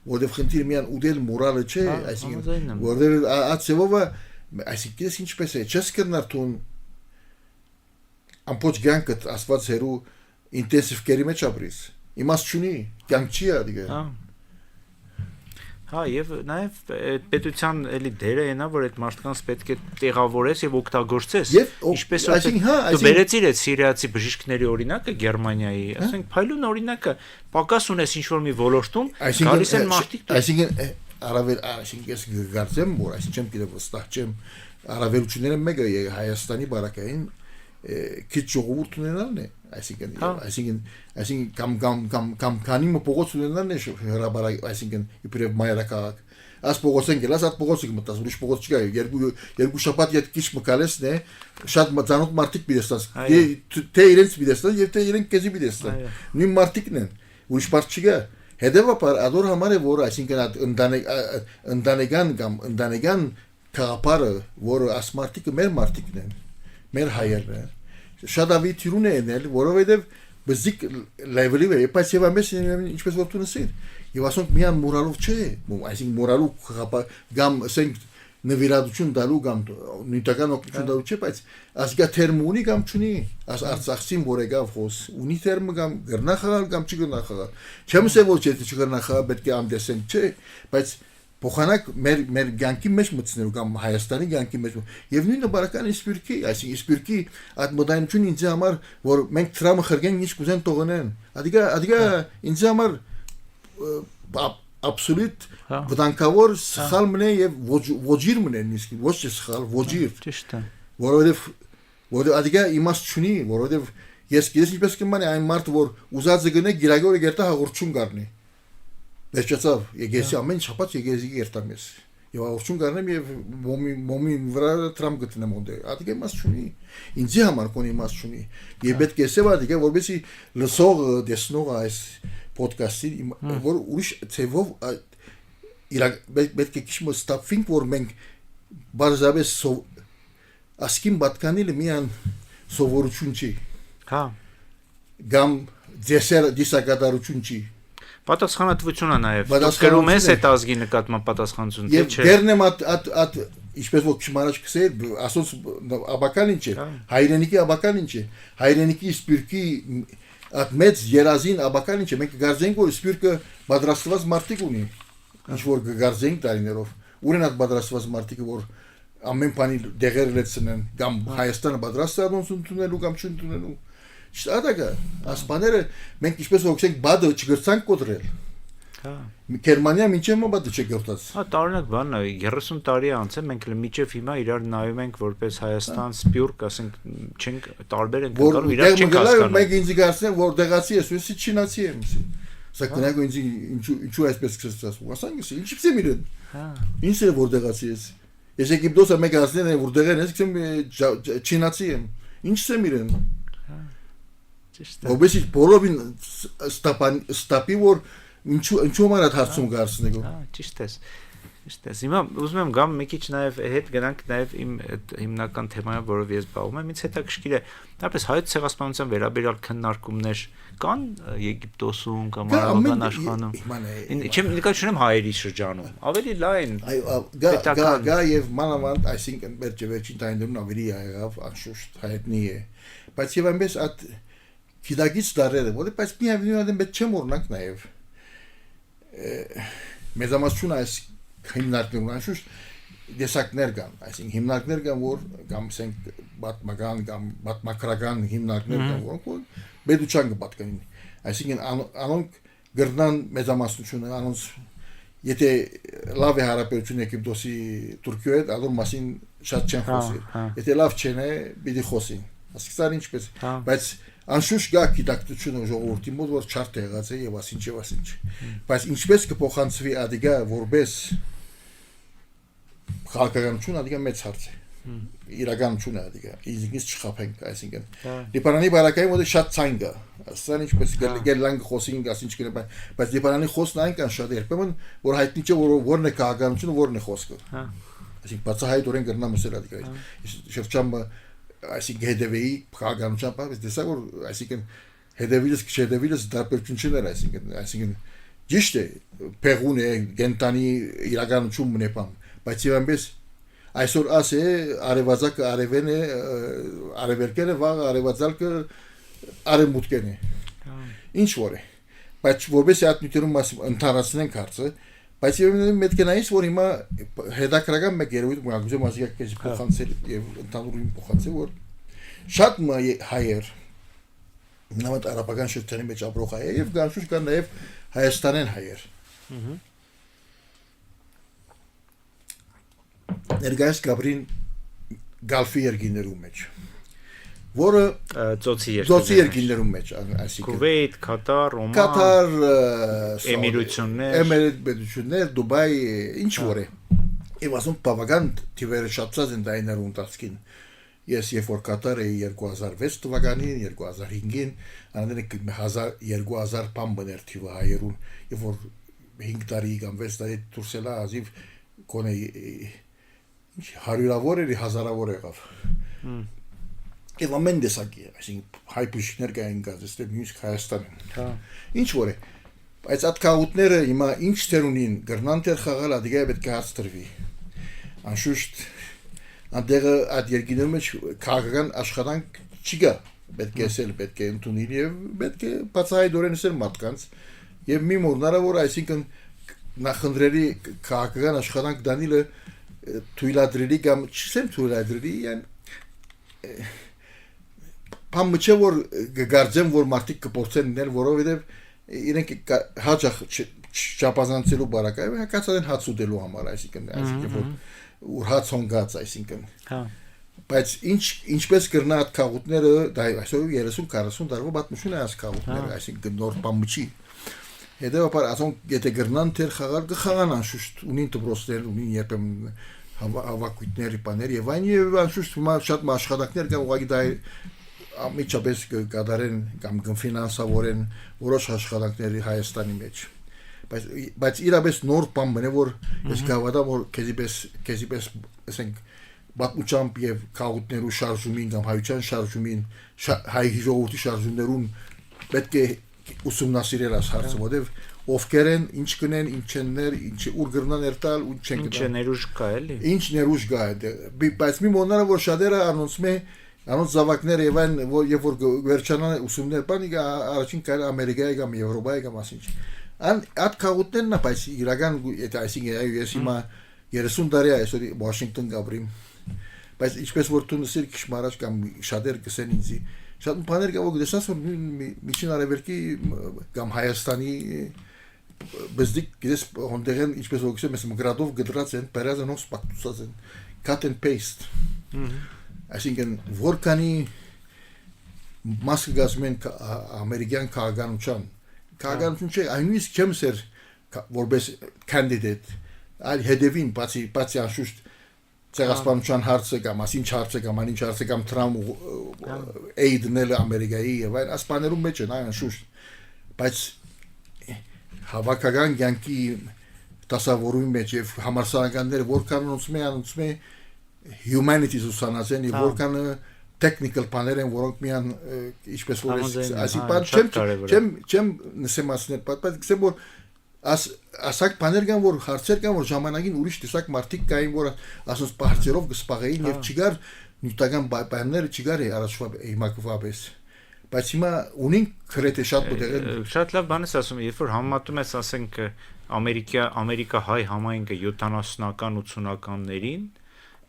Speaker 2: որտեվ խնդիրը միան ուդել մորալը չէ այսինքն որտեվ ացեվովը այսինքն ես ինչպես է չես կնար տուն ամբողջ կյանքը ասված հերու ինտենսիվ կերի մեջ ապրիս իմաստ չունի կյանք չի ադիգա
Speaker 1: Հա եւ նաեւ պետության էլի դերը այնա որ այդ մարդկանց պետք է տեղավորես եւ օգտագործես ինչպես որ դու բերեցիր այդ սիրիացի բժիշկների օրինակը Գերմանիայի ասենք փայլուն օրինակը պակաս ունես ինչ որ մի ոլորտում գալիս են մարդիկ
Speaker 2: այսինքն առավել այսինքն ես գարցեմ որ այսինքն չեմ գիտեմ վստահ չեմ առավելությունները մեկը Հայաստանի բարակային քիչ ժողովուրդ ունենալն է այսինքն կամ քանի փողոց ունենալն է հրաբարակ այսինքն իբրև մայրաքաղաք աս փողոցեն գելաս at փողոցը մտած ուրիշ փողոց չկա երկու շաբաթ իդ քիչ մկալեսն է շատ մծանոթ մարդիկ բիդեստաս թե իրենց բիդեստան եւ թե իրենք քեզի բիդեստան նույն մարդիկն են ուրիշ մարդ չկա հետեւաբար ադոր համար է որ այսինքն ընդանեկան կամ ընդանեկան քաղաքարը որ աս մարդիկը մեր մարդիկն են մեր հայերն են շատ ավելի թյուրուն է ենել որովհետև բզիկ լեվելի է բայց եւ ամես ինչպես որ դու նսիր եւ ասոնք միան մորալով չէ այսինքն մորալու կամ ասենք նվիրատություն դալու կամ նույնական օգնություն դալու չէ, բայց ասկա թերմ ունի կամ չունի, Արցախցին որ եկավ խոս, ունի թերմը կամ գրնա խաղալ կամ չգրնա խաղալ։ Չեմ ասել որ եթե չգրնա խաղալ պետք է անդեսենք, չէ, բայց փոխանակ մեր ցանկի մեջ մտցնելու կամ Հայաստանի ցանկի մեջ եւ նույնը բարական իսպիրկի, այսինքն իսպիրկի այդ մոդայնությունը ինձ համար որ մենք տրամը խրգեն ինչ կուզեն թողնեն։ Ադիգա ինձ համար absolut վտանգավոր սխալ մնե եւ ոչիր մնե նիսկի ոչ թե սխալ ոչիր
Speaker 1: ճիշտ է
Speaker 2: որովհետեւ ադիգա իմաստ չունի որովհետեւ ես ինչպես կմանի այն մարդ որ ուզածը գնե գիրագորը գերտա հաղորդություն գարնի Վերջացավ եկեսի ամեն շաբաթ եկեսի երթամ ես եւ հաղորդություն գարնեմ եւ մոմի վրա տրամ գտնեմ ոնդե ադիգա մաս չունի ինձ համար կոնի մաս չունի եւ պետք է սեւ ադիգա որովհետեւ լսող դեսնող այս ոդկասթի որ ուրիշ ցեվով պետք է քիչ մստափինք որ մենք բարձրապես ասկին պատկանիլը միան սովորություն չի
Speaker 1: հա
Speaker 2: գամ դեսեր դիսակատարություն չի
Speaker 1: Պատասխանատվություն է նաև գրում ես այդ ազգի նկատմամբ պատասխանատվություն
Speaker 2: թե չէ Դերնեմ at ինչպես որ քիչ կսեր ասոց աբական ինչ է հայրենիքի աբական ինչ է հայրենիքի սպիրկի at մեծ երազին աբական ինչ է մենք գարձենք որ սպիրկը պատրաստված մարտիկ ունի ինչ որ գարձենք տարիներով ուրեն at պատրաստված մարտիկը որ ամեն բանի դեղեր լեցնեն կամ Հայաստանը պատրաստ է ոնց ընդունելու կամ չընդունելու Շտադակը ասպաները մենք ինչպես որ գսենք բադը չգրցանք կոտրել Հա Գերմանիա մինչև մոբադը չգրտած
Speaker 1: Հա տարօրինակ բանն է 30 տարի անց է մենք մինչև հիմա իրար նայում ենք որպես Հայաստան սպյուրք ասենք չենք տարբեր ենք գալու իրար չենք հասկանում
Speaker 2: Մենք ինձ գարցնենք որ դեղացի ես ու չինացի եմ Սա կնայեք ինձ ինչու այսպես կսծած ասանք ինչի՞ց եմ իրեն Հա Ինչ է որ դեղացի ես Ես Եգիպտոսը մեկ ասնեն որ դեղեն ես քսեմ չինացի եմ Ինչ եմ իրեն Obesi բոլորին ստապի որ ինչու համար այդ հարցում գարցնեք
Speaker 1: Հա ճիշտ է Հիմա ուզում եմ գամ մի քիչ նաև հետ գնանք նաև իմ հիմնական թեմայով որով ես զբաղվում եմ ինձ հետաքրքիր է դարպես հայոց ցեղասպանության վերաբերյալ քննարկումներ կան Եգիպտոսում կամ արաբական աշխարհում Չեմ նկատի չունեմ հայերի շրջանում ավելի լայն
Speaker 2: գա եւ մանավանդ այսինքն վերջին տարիներուն ավելի եղավ անշուշտ հայտնի է բայց եւ այնպես այդ Գիտակից դարերը, որպես միայն պետք չեմ օրինակ նաև մեծամասնություն այս հիմնարկներում անշուշտ դեսակներ կան, այսինքն հիմնարկներ կան, որ կամ ասենք պատմական կամ պատմակրական հիմնարկներ կան, որոնք պետության կպատկանին, այսինքն անոնք գրնան մեծամասնությունը, անոնց եթե լավ է հարաբերությունը Եգիպտոսի Թուրքիայի հետ, ադոր մասին շատ չեն խոսի, եթե լավ չեն է, պիտի խոսին, ասիկսան ինչպես, բայց Անշուշտ գա գիտակցությունը ժողովրդի մոտ որ չարտ եղած է եւ ասինչ եւ ասինչ բայց ինչպես կփոխանցվի ադիգա որպես քաղաքականություն ադիգա մեծ հարց է իրականություն է ադիգա իզինքից չխափենք այսինքն Լիբանանի բարակայի մոտ շատ ցայն կա ասան ինչպես գելլան խոսին ասինչ կնե բայց Լիբանանի խոսն այնքան շատ երբեմն որ հայտնի չէ որ որն է քաղաքականությունը որն է խոսքը այսինքն բացահայտորեն գրնամ ասել ադիգա շրջամ այսինքն հետևեի քաղաքականության բաղ դեսա որ այսինքն հետևիլս դարբերություններ այսինքն ճիշտ է փեղուն է գենտանի իրականություն մնեպամ բայց եւ այնպես այսօր ասե արևածակը արևեն է արևերկերը վաղ արևածալքը արևմուտքեն է ինչ որ է բայց որպես ատնյութերում ընդհանրացնենք հարցը բայց եւ պետք է նայես որ հիմա հետաքրական մեկ երևույթ մագուզը մասիկա փոխանցել եւ ընդհանուրին փոխանցել որ շատ հայեր նավատ արաբական շրջանի մեջ ապրող հայեր եւ գանշուշ կան նաեւ հայաստանեն հայեր ներկայիս Գաբրին գալֆի երկիներու մեջ որը
Speaker 1: ծոցի
Speaker 2: երկիներում մեջ այսինքն
Speaker 1: Քուվեյթ, Կատար, Օման,
Speaker 2: Կատար,
Speaker 1: Էմիրություններ,
Speaker 2: Դուբայ, ինչ որ է։ Եվ ասում բավական թիվերը շատացած են դայներու ընթացքին։ Ես երբ որ Կատար էի 2006 թվականին, 2005-ին, անենք 2000 բան բներ թիվը հայերուն, երբ որ 5 տարի կամ 6 տարի դուրսելա ազիվ կոնե ինչ հարյուրավոր էր, հազարավոր եղավ։ Եվ ամեն դեսակի, այսինքն հայ բժիշկներ կային գազստե մյուս Հայաստանին։ Հա։ Ինչ որ է։ Բայց այդ կահուտները հիմա ինչ թեր ունին, գրնան թեր խաղալ ադիգա պետք է հարցտրվի։ անշուշտ Անդերը այդ երկիների մեջ քաղաքական աշխատանք չի գա պետք է ասել պետք է ընդունել եւ պետք է բացահայտորեն ասել մարդկանց եւ մի մորնարավոր այսինքն նախնդրերի քաղաքական աշխատանք դանիլը թույլատրելի կամ չեմ թույլատրելի բամը չէ որ գարձեմ որ մարդիկ կփորձեն նել որովհետեւ իրենք հաջող չափազանցելու բարակայում հակացած հաց ուտելու համար այսինքն որ ուր հաց հոնգած այսինքն բայց ինչպես կրնա այդ քաղուտները դա այսօր 30-40 տարվա պատմություն է այս քաղուտները այսինքն նոր բան չի հետեւաբար ասոն եթե կրնան թեր խաղալ կխաղան անշուշտ ունին դպրոցներ ունին երբեմն հավաքույթների բաներ եւ այն եւ անշուշտ շատ աշխատանքներ կան ուղղակի դա ամիջապես կդարեն կամ կֆինանսավորեն որոշ աշխատանքների Հայաստանի մեջ բայց իրապես նոր բան մնե որ ես գավադամ որ քեզիպես ասենք բացությամբ եւ քաղուտներու շարժումին կամ հայության շարժումին հայ ժողովրդի շարժումներուն պետք է ուսումնասիրել այս հարցը որովհետեւ ովքեր են ինչ կնեն ինչ չներ ինչ ուր գրնան երտալ ու չեն
Speaker 1: ինչ ներուժ կա էլի
Speaker 2: ինչ ներուժ կա բայց մի մոնները որ շատերը անոնցում է անոնց զավակները եւ այն որ վերջանան ուսումներ բանի առաջին կար Ամերիկայի կամ Եվրոպայի կամ ասինչ Այդ քաղուտներն բայց իրական եթե այսինքն ես հիմա 30 տարի այսօր Վաշինգտոն գաբրիմ բայց ինչպես որ դու նսիր քիչ առաջ կամ շատեր կսեն ինձ շատ բաներ կա որ դեսած որ միջին արևելքի կամ Հայաստանի բզդիկ գես հոնդերեն ինչպես որ գսեմ ես մգրադով գդրած են բերած են ոնց պատուսած են cut and paste այսինքն որքանի մասը գասմեն ամերիկյան քաղաքականության Քաղաքականություն չէ, այնուիսկ չեմ սեր որպես candidate, այլ հետևին բացի անշուշտ ցեղասպանության հարցը կամ ասինչ հարցը կամ անինչ հարցը կամ Թրամփ aid-ները Ամերիկայի եւ այլ ասպաներում մեջ են անշուշտ, բայց հավաքական կյանքի դասավորումի մեջ եւ համալսարանները որքան անցում է humanities ուսանացեն եւ որքան technical բաներ են որոնք միան ինչպես որ այսինքն չեմ նսեմացնել բայց գսեմ որ ասակ բաներ կան որ հարցեր կան որ ժամանակին ուրիշ տեսակ մարդիկ կային որ ասած բարձերով գսպաղեին եւ չգար նյութական բաները չգար առաջվա հիմակվաբես բայց հիմա ունին քրեթե շատ բուտեղեն
Speaker 1: շատ լավ բան ես ասում երբ որ համատում ես ասենք Ամերիկա հայ համայնքը 70-ական 80-ականներին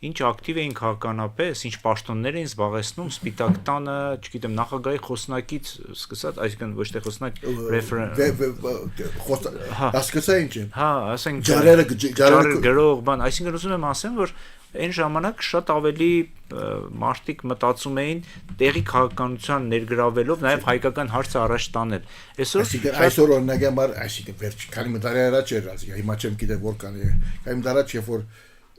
Speaker 1: Ինչ ակտիվ էին քաղաքականապես, ինչ պաշտոններ էին զբաղեցնում Սպիտակ տանը, չգիտեմ, նախագահի խոսնակից սկսած, այսինքն ոչ թե խոսնակ
Speaker 2: հասկացա ինչ է։
Speaker 1: Հա, ասենք
Speaker 2: ջարերը
Speaker 1: գրող բան, այսինքն ուզում եմ ասեմ, որ այն ժամանակ շատ ավելի մարդիկ մտածում էին տեղի քաղաքականության ներգրավելով նաև հայկական հարցը առաջ տանել։
Speaker 2: Այսօր օրինակաբար, այսինքն վերջ քանի տարի առաջ էր, հիմա չեմ գիտեմ որքան է, քանի տարի առաջ երբ որ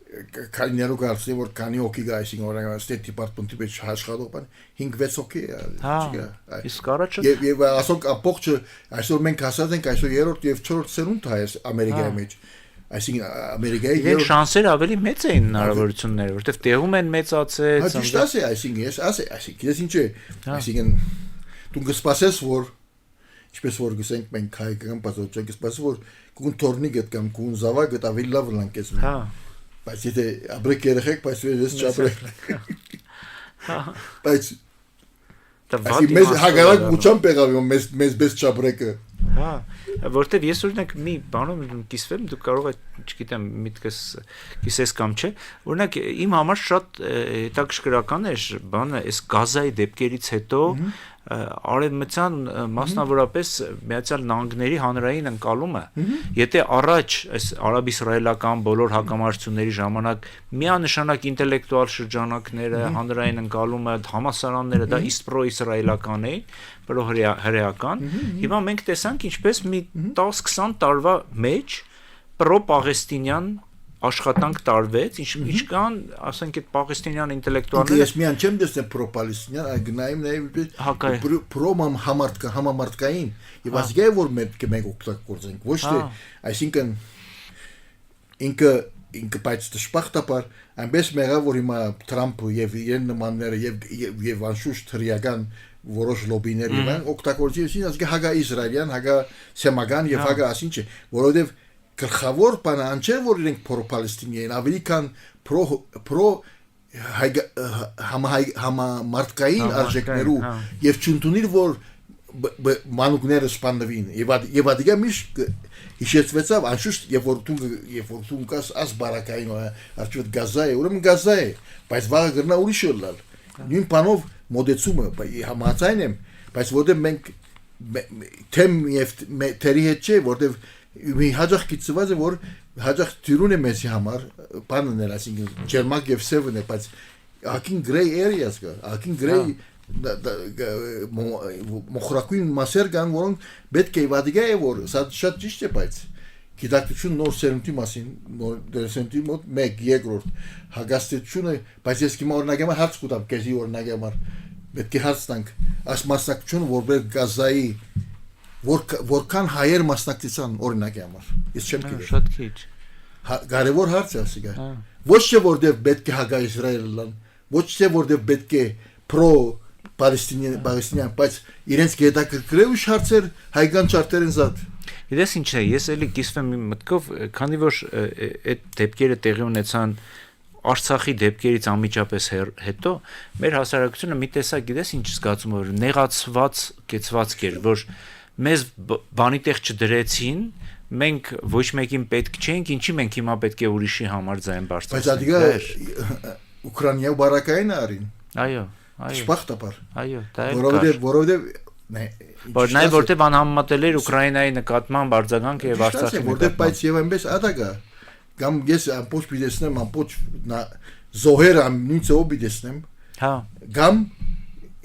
Speaker 2: Քանիներու գարցի որ քանի օքի գա այսինքն օրինակ State Department-ի մեջ աշխատող բան 5-6 օքի
Speaker 1: է իսկ առաջը
Speaker 2: եւ ասոք ապողջը այսօր մենք ասած ենք այսօր 3-րդ եւ 4-րդ սերունդ հայ Ամերիկայի մեջ այսինքն Ամերիկայի
Speaker 1: եւ շանսերը ավելի մեծ էին հնարավորությունները որովհետեւ տեղում են մեծացել
Speaker 2: հա ճիշտ ասի այսինքն ես այսինքն ես ինչ է այսինքն դու կսպասես որ ինչպես որ գսենք մենք հայկական բացօթ կսպասես որ կուն թորնի գտ կամ կուն զավակ գտ ավելի լավ լանկես
Speaker 1: հա
Speaker 2: Բայց եթե աբրեք երեխեք, բայց ես չաբրեք։ Բայց մեզ հագարակ ուչան պեղավ մեզ բես չաբրեկը։
Speaker 1: Հա, որտեվ ես օրինակ մի բանում կիսվեմ, դու կարող ես, չգիտեմ, միտքս կիսես կամ չէ, օրինակ իմ համար շատ հետաքրքրական էր բանը, այս գազայի դեպքերից հետո արևմտյան մասնավորապես Միացյալ Նահանգների հանրային ընկալումը եթե առաջ այս արաբ-իսրայելական բոլոր հակամարտությունների ժամանակ միանշանակ ինտելեկտուալ շրջանակները հանրային ընկալումը համասարանները դա իսկ պրո-իսրայելական էին պրո-հրեական հիմա մենք տեսանք ինչպես մի 10-20 տարվա մեջ պրո-պաղեստինյան աշխատանք տարվեց ինչ կան ասենք այդ պաղեստինյան ինտելեկտուալները
Speaker 2: ես միան չեմ դեսել պրո-պալեստինյան այլ գնայում նաև համամարտկային եւ ասգայ որ մենք օգտագործենք ոչ թե այսինքն ինքը բայց դժբախտաբար այնպես մեղա որ հիմա Թրամփը եւ իրեն նմանները եւ անշուշտ հրեական որոշ լոբիներ եւ օգտագործեցին ասգայ հագա իսրայելյան հագա սեմական եւ հագա ասինչ որովհետեւ գլխավոր բանը անչեր որ իրենք պրո-պալեստինի են ավելի քան պրո համամարտկային արժեքներու եւ չընդունիր որ մանուկները սպանվին եւ ադիգա միշտ հիշեցվեցավ անշուշտ եւ որ դու կաս աս բարակային արդյոք գազա է ուրեմն գազա է բայց վաղը գրնա ուրիշ լալ նույն բանով մոդեցումը համաձայն եմ բայց որտեղ մենք թեմ եւ թերի հետ չէ որտեղ մի հաջող գծված է որ հաջող դյուրուն է մեզի համար բանն էր ասինքն ջերմակ եւ սևն է բայց ակին gray areas կա ակին gray մոխրակույն մասեր կան որոնք պետք է վադիգա է որ շատ ճիշտ է բայց գիտակցություն նոր սերունդի մասին նոր դերսենտի մոտ 1/2 հագաստությունը բայց ես կիմ օրինակի հարց կուտամ քեզի օրինակի համար պետք է հարց տանք աս մասնակցություն որբեր գազայի որքան հայեր մասնակցության օրինակի համար ես չեմ գիտեմ
Speaker 1: շատ քիչ
Speaker 2: կարևոր հարց է ասիկա ոչ թե որտեղ պետք է հագա իսրայելն ոչ թե որտեղ պետք է պրո պալեստինյան բայց իրենց գետակրկրել ու հարցեր հայկական չարտերեն զատ
Speaker 1: Գիտես ինչ է ես էլի կիսվում իմ մտքով քանի որ այդ դեպքերը տեղի ունեցան Արցախի դեպքերից անմիջապես հետո մեր հասարակությունը մի տեսակ գիտես ինչ զգացում որ նեղացված կեցված էր որ մեզ բանի տեղ չդրեցին մենք ոչ մեկին պետք չենք ինչի մենք հիմա պետք է ուրիշի համար ձայն բարձրացնենք
Speaker 2: բայց ադիգա Ուկրաինա բարակային արին
Speaker 1: այո
Speaker 2: Շփախտապար
Speaker 1: այո դա է
Speaker 2: որովհետև
Speaker 1: որ նայ որտեվ անհամատել էր Ուկրաինայի նկատմամբ արձագանքը եւ Արցախի
Speaker 2: որտեվ բայց եւ այնպես ադագա Gam ես ամբողջ բիդեսնեմ ամբողջ զոհեր նույն ծով բիդեսնեմ
Speaker 1: հա
Speaker 2: Gam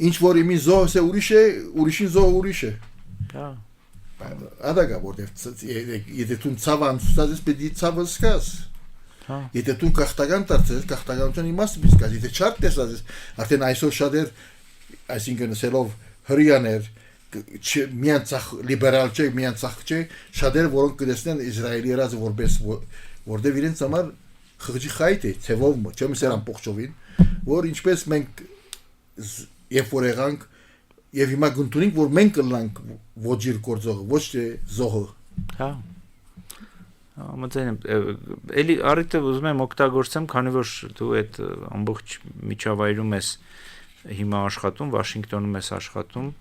Speaker 2: ինչ որ իմի զոհը ուրիշ է ուրիշին զոհ ուրիշ է
Speaker 1: հա
Speaker 2: ադագա որտեվ եթե դու ցավան ցածես պետք է ցավը սկաս հա եթե դու կախտական դարձես կախտականության իմաստը պիտի սկաս եթե չարտ տեսած արդեն այսօր շատեր այսինքն ասելով հрьяաներ միան ցախ լիբերալ չէ միան ցախ չէ շատեր որոնք կդեսնեն Իսրայելի երազը որպես որտեվ իրենց համար խղճի խայտ է ցևով չեմ ասել ամբողջովին որ ինչպես մենք երբ որ եղանք եւ հիմա գտնենք որ մենք կլանք ոչիր կորձողը ոչ թե զոհը
Speaker 1: հա ամենայն էլի առիթը ուզում եմ օգտագործեմ քանի որ դու այդ ամբողջ միջավայրում ես հիմա աշխատում Վաշինգտոնում ես աշխատում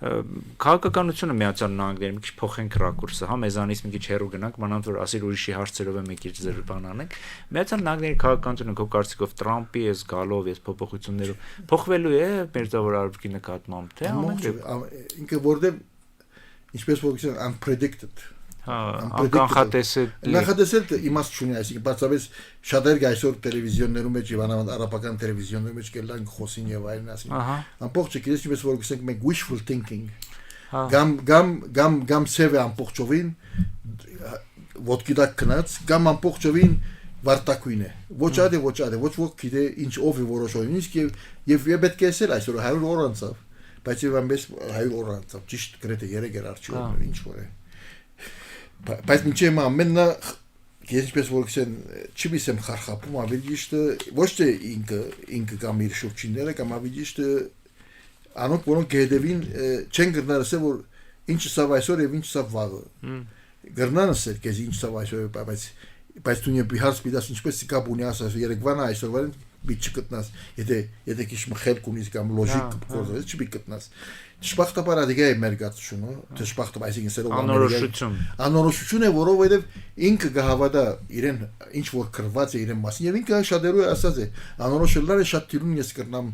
Speaker 1: քաղաքականությունը Միացյալ Նահանգներում մի քիչ փոխենք ռակուրսը, հա, մեզանից մի քիչ հեռու գնանք, մանավանդ որ ասիր ուրիշի հարցերով է մի քիչ ձեր բան անենք։ Միացյալ Նահանգների քաղաքականությունը քո կարծիքով Տրամպի էս գալով, էս փոփոխություններով փոխվելու է մերձավոր արևելքի նկատմամբ, թե ամեն
Speaker 2: ինքը որտեղ ինչպես փոխություն unpredicted
Speaker 1: հա
Speaker 2: նախատեսել իմաստ չունի այսինքն բացավես շատեր այսօր տելևիզիոններում մեջ եւ անավանդ արաբական տելևիզիոններում մեջ կելան խոսին եւ այլն ասին ամբողջը գիտես ինչպես որ գսենք մենք wishful thinking gam սև է ամբողջովին ոտքի դակ կնած gam ամբողջովին վարտակույն է ոչ ադե ոչ ոք գիտե ինչ ով է որոշում իսկ եւ պետք է ասել այսօր 100 օր անցավ բայց եւ ամբես 100 օր անցավ ճիշտ գրեթե 3 էր արժիվում ինչ որ է բայց ինչի՞ ամենը ինչպես որ գսեն չբիսեմ խարխապում ավելի ճիշտ ոչ թե ինքը կամ իր շուրջինները կամ ավելի ճիշտ անոնք որոնք գեդևին չեն գրնալ ասել որ ինչ սա այսօր եւ ինչ սա վաղը գրնան ասել քեզ ինչ սա այսօր բայց դու նե բիհարս պիտաս ինչպես կապունի ասած երեկվան այսօր բիչ չգտնաս եթե քիչ մխել կունիս կամ լոժիկ կորզես չբիգտնաս Շփախտապար ադիգա է մերգացությունը, թե շփախտապ այսինքն սերով անորոշություն է, որովհետև ինքը գահավադա իրեն ինչ որ կրված է իրեն մասին եւ ինքը շատերու ասած է անորոշելները շատ տիրուն ես կրնամ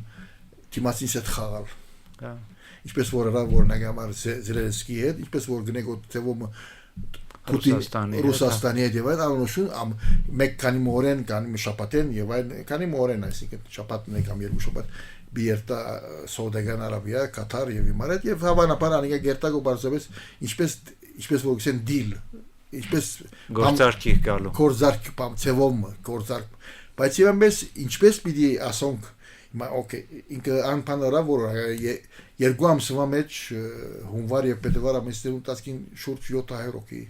Speaker 2: դիմացին հետ խաղալ։ Ինչպես որ նագամար Զելենսկի հետ, ինչպես որ գնեկոտ թեվում Ռուսաստանի հետ եւ այլ անորոշություն մեկ քանի մորեն, քանի շապատեն եւ այլ քանի մորեն այսինքն շապատն է կամ երկու շապատ Բիերտա Սաուդյան Արաբիա, Կատար եւ Իմարատ եւ հավանաբար անիկա գերտագո բարձրապես ինչպես որ գսեն դիլ ինչպես
Speaker 1: գործարքի գալու
Speaker 2: գործարք ծևոմ գործարք բայց եւ այնպես ինչպես պիտի ասոնք հիմա օքեյ ինքը անփանորա որ երկու ամսվա մեջ հունվար եւ փետրվար ամիսների ընթացքին շուրջ 700 հոգի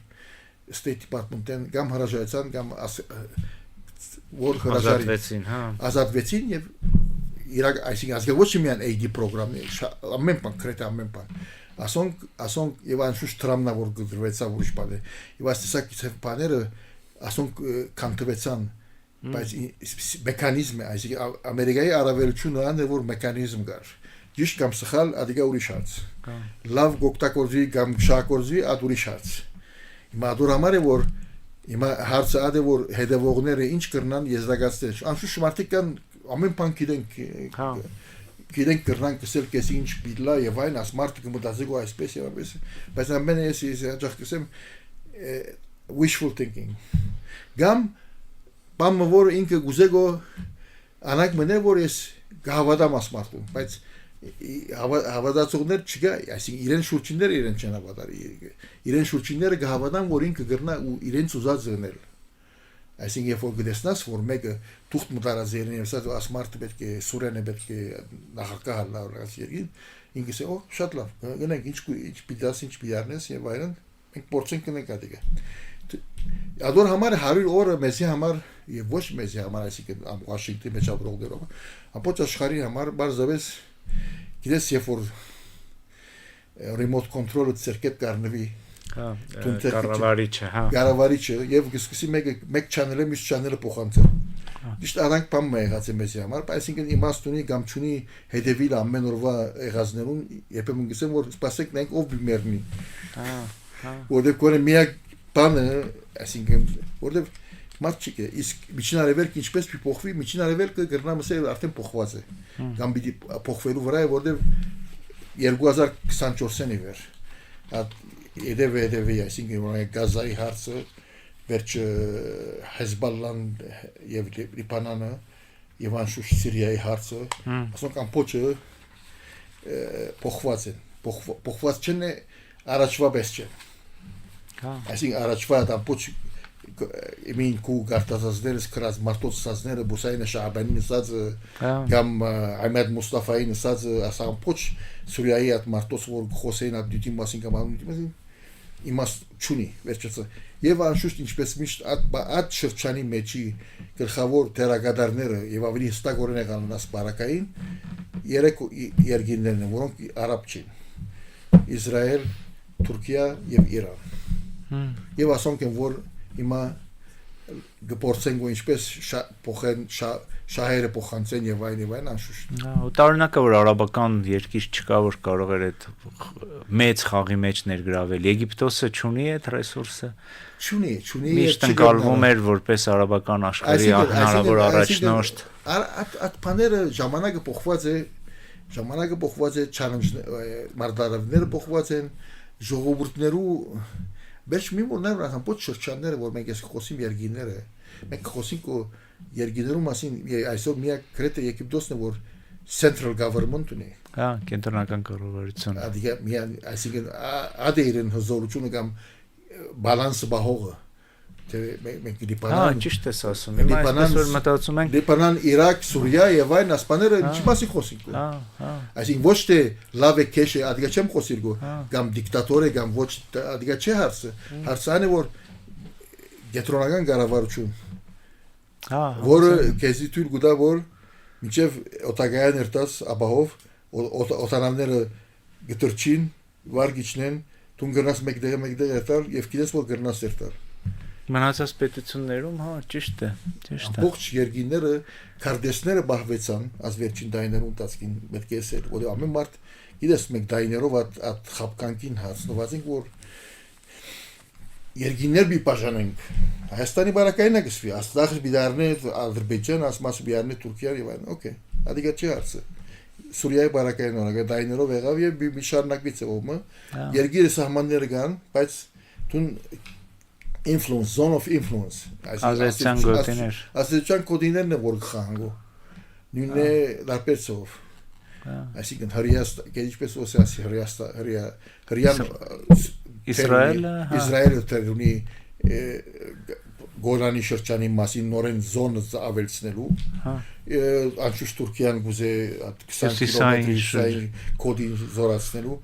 Speaker 2: State Department-ն կամ հրաժարեցան կամ որ ազատվեցին եւ Իրակ այսինքն ոչ միայն AD պրոգրամի ամեն բան կրետ ամեն բան ասոնք եւ անշուշտ տրամնավոր գրվեցա ուրիշ բան է եւ աստեսակի բաները ասոնք կանտվեցան բայց մեխանիզմը այսինքն ամերիկայի առավելությունը այն է որ մեխանիզմ կար ճիշտ կամ սխալ ադիգա ուրիշ հարց լավ գոկտակորձի կամ շահկորձի ад ուրիշ հարց հիմա դուր համար է որ հիմա հարցը ադե որ հետևողները ինչ կրնան եզրակացնել անշուշտ մարդիկ կան ամեն բան գիտենք կրնան կսել կես ինչ բիլա եւ այն աս մարդիկ մտածել ու այսպես եւ այնպես բայց ամեն ես հաջող կսեմ wishful thinking գամ բամը որ ինքը գուզեգո անակ մնե որ ես գավադամ ասմարտում բայց հավատացողներ չկա այսինքն իրեն շուրջինները իրեն չեն հավատալի իրեն շուրջինները գավադան որ ինքը գրնա ու իրենց ուզած զնել այսինքն երբ որ գտեսնաս որ մեկը թուղթ մտարազերին եւ ասած ասմարտը պետք է սուրենը պետք է նախակահ լավրած երգին ինքը ասե օ շատ լավ գնանք ինչ պիտաս ինչ պիարնես եւ այլն մենք փորձենք գնանք ադիգա ադոր համար 100 օրը մեզի համար եւ ոչ մեզի համար այսինքն Վաշինգտոնի մեջ ապրողներով ապոց աշխարհի համար բարձավես գիտես երբ որ remote control-ը ցերկետ կառնվի կառավարիչը եւ սկսի մեկ channel-ը մյուս channel-ը փոխանցել ճիշտ արանք բան մը եղած է մեզի համար այսինքն իմաստունի կամ չունի հետևիլ ամեն օրվա եղածներուն երբեմն գսեմ որ սպասեք նենք ով բիմերնի որտեղ կորե միակ բանը այսինքն որտեղ մատչիկ է իսկ միջին արևելք ինչպես փոխվի միջին արևելքը գրնամսել արդեն փոխված է կամ պիտի փոխվելու վրա է որտեղ 2024-ին իվեր Edeve այսինքն գազայի հարցը վերջը Հեզբալլան եւ Լիբանանը եւ անշուշտ Սիրիայի հարցը ասոնք ամբողջը փոխված չեն առաջվա պես չէ այսինքն առաջվա ամբողջ իմին կու գարտազազներս կրած մարտոց սազները բուսայինը շաբանին սած կամ Ահմեդ Մուստաֆային սած ասա ամբողջ Սուրիայի at մարտոց որ խոսեին at դիտի մասին կամ անում իմաստ չունի վերջացը եւ անշուշտ ինչպես միշտ at շրջանի մեջի գլխավոր դերակատարները եւ ավելի հստակորեն եղան ասպարակային երեք երկիրներն են որոնք արաբ չեն Իսրայել, Թուրքիա եւ Իրան եւ ասոնք են որ հիմա գործեն ու ինչպես փոխեն շահերը փոխանցեն եւ այն անշուշտ
Speaker 1: տարօրինակը որ արաբական երկիր չկա որ կարող էր այդ մեծ խաղի մեջ ներգրավել Եգիպտոսը չունի այդ ռեսուրսը
Speaker 2: չունի
Speaker 1: միշտ ընկալվում էր որպես արաբական աշխարհի հնարավոր առաջնորդ
Speaker 2: այդ բաները ժամանակը փոխված է challenge մարտադավները փոխված են ժողովուրդներու Բայց մի մոռանալ ամբողջ շրջանները որ մենք ես խոսիմ երկիները մենք խոսենք ու երկիներու մասին այսօր միակ գրեթե Եգիպտոսն է որ central government ունի
Speaker 1: կենտրոնական կառավարություն
Speaker 2: այսինքն ադերեն հզորությունը կամ բալանսը բահողը մենք Լիբանան
Speaker 1: ճիշտ ես ասում հիմա այսպես որ մտածում ենք
Speaker 2: Լիբանան Իրաք Սուրիա եւ այն ասպաները ինչ մասի խոսենք այսինքն ոչ թե լավ է քեշ է ադիգա չեմ խոսիլգո կամ դիկտատոր է կամ ոչ ադիգա չէ հարցը այն է որ կենտրոնական կառավարություն որը քեզի թույլ կտա որ մինչեւ օտագայան երտաս ապահով օտանավները գտրչին վարգիչնեն դու գնաս մեկդեղ երտալ եւ գիտես որ գնաս երտալ
Speaker 1: Մնացած պետություններում ճիշտ է
Speaker 2: ամբողջ երկիները քարտեզները բահվեցան as վերջին դայներուն տածքին պետք է ասել որ ամեն մարդ գիտես մեկ դայներով at խապկանքին հասնված ենք որ երկիներ մի բաժանենք Հայաստանի բարակայինը գսվի աստղ բիդարնե Ադրբեջան ասմաս բիարնե Թուրքիա եւ այն օքեյ ադիգա չի հարցը Սուրիայի բարակայինը օրը դայներով եղավ եւ մի շարունակվեց ովը երկիրը սահմանները կան բայց դուն influence zone of influence Ազերբայջան կոդիներն է որ խանգո նույնն է դարպերցով այսինքն ինչպես ասի հրյան Իսրայելը տերունի Գոլանի շրջանի մասին նորեն զոնը ավելցնելու անշուշտ Թուրքիան գուզե 20 կիլոմետրի կոդի զորացնելու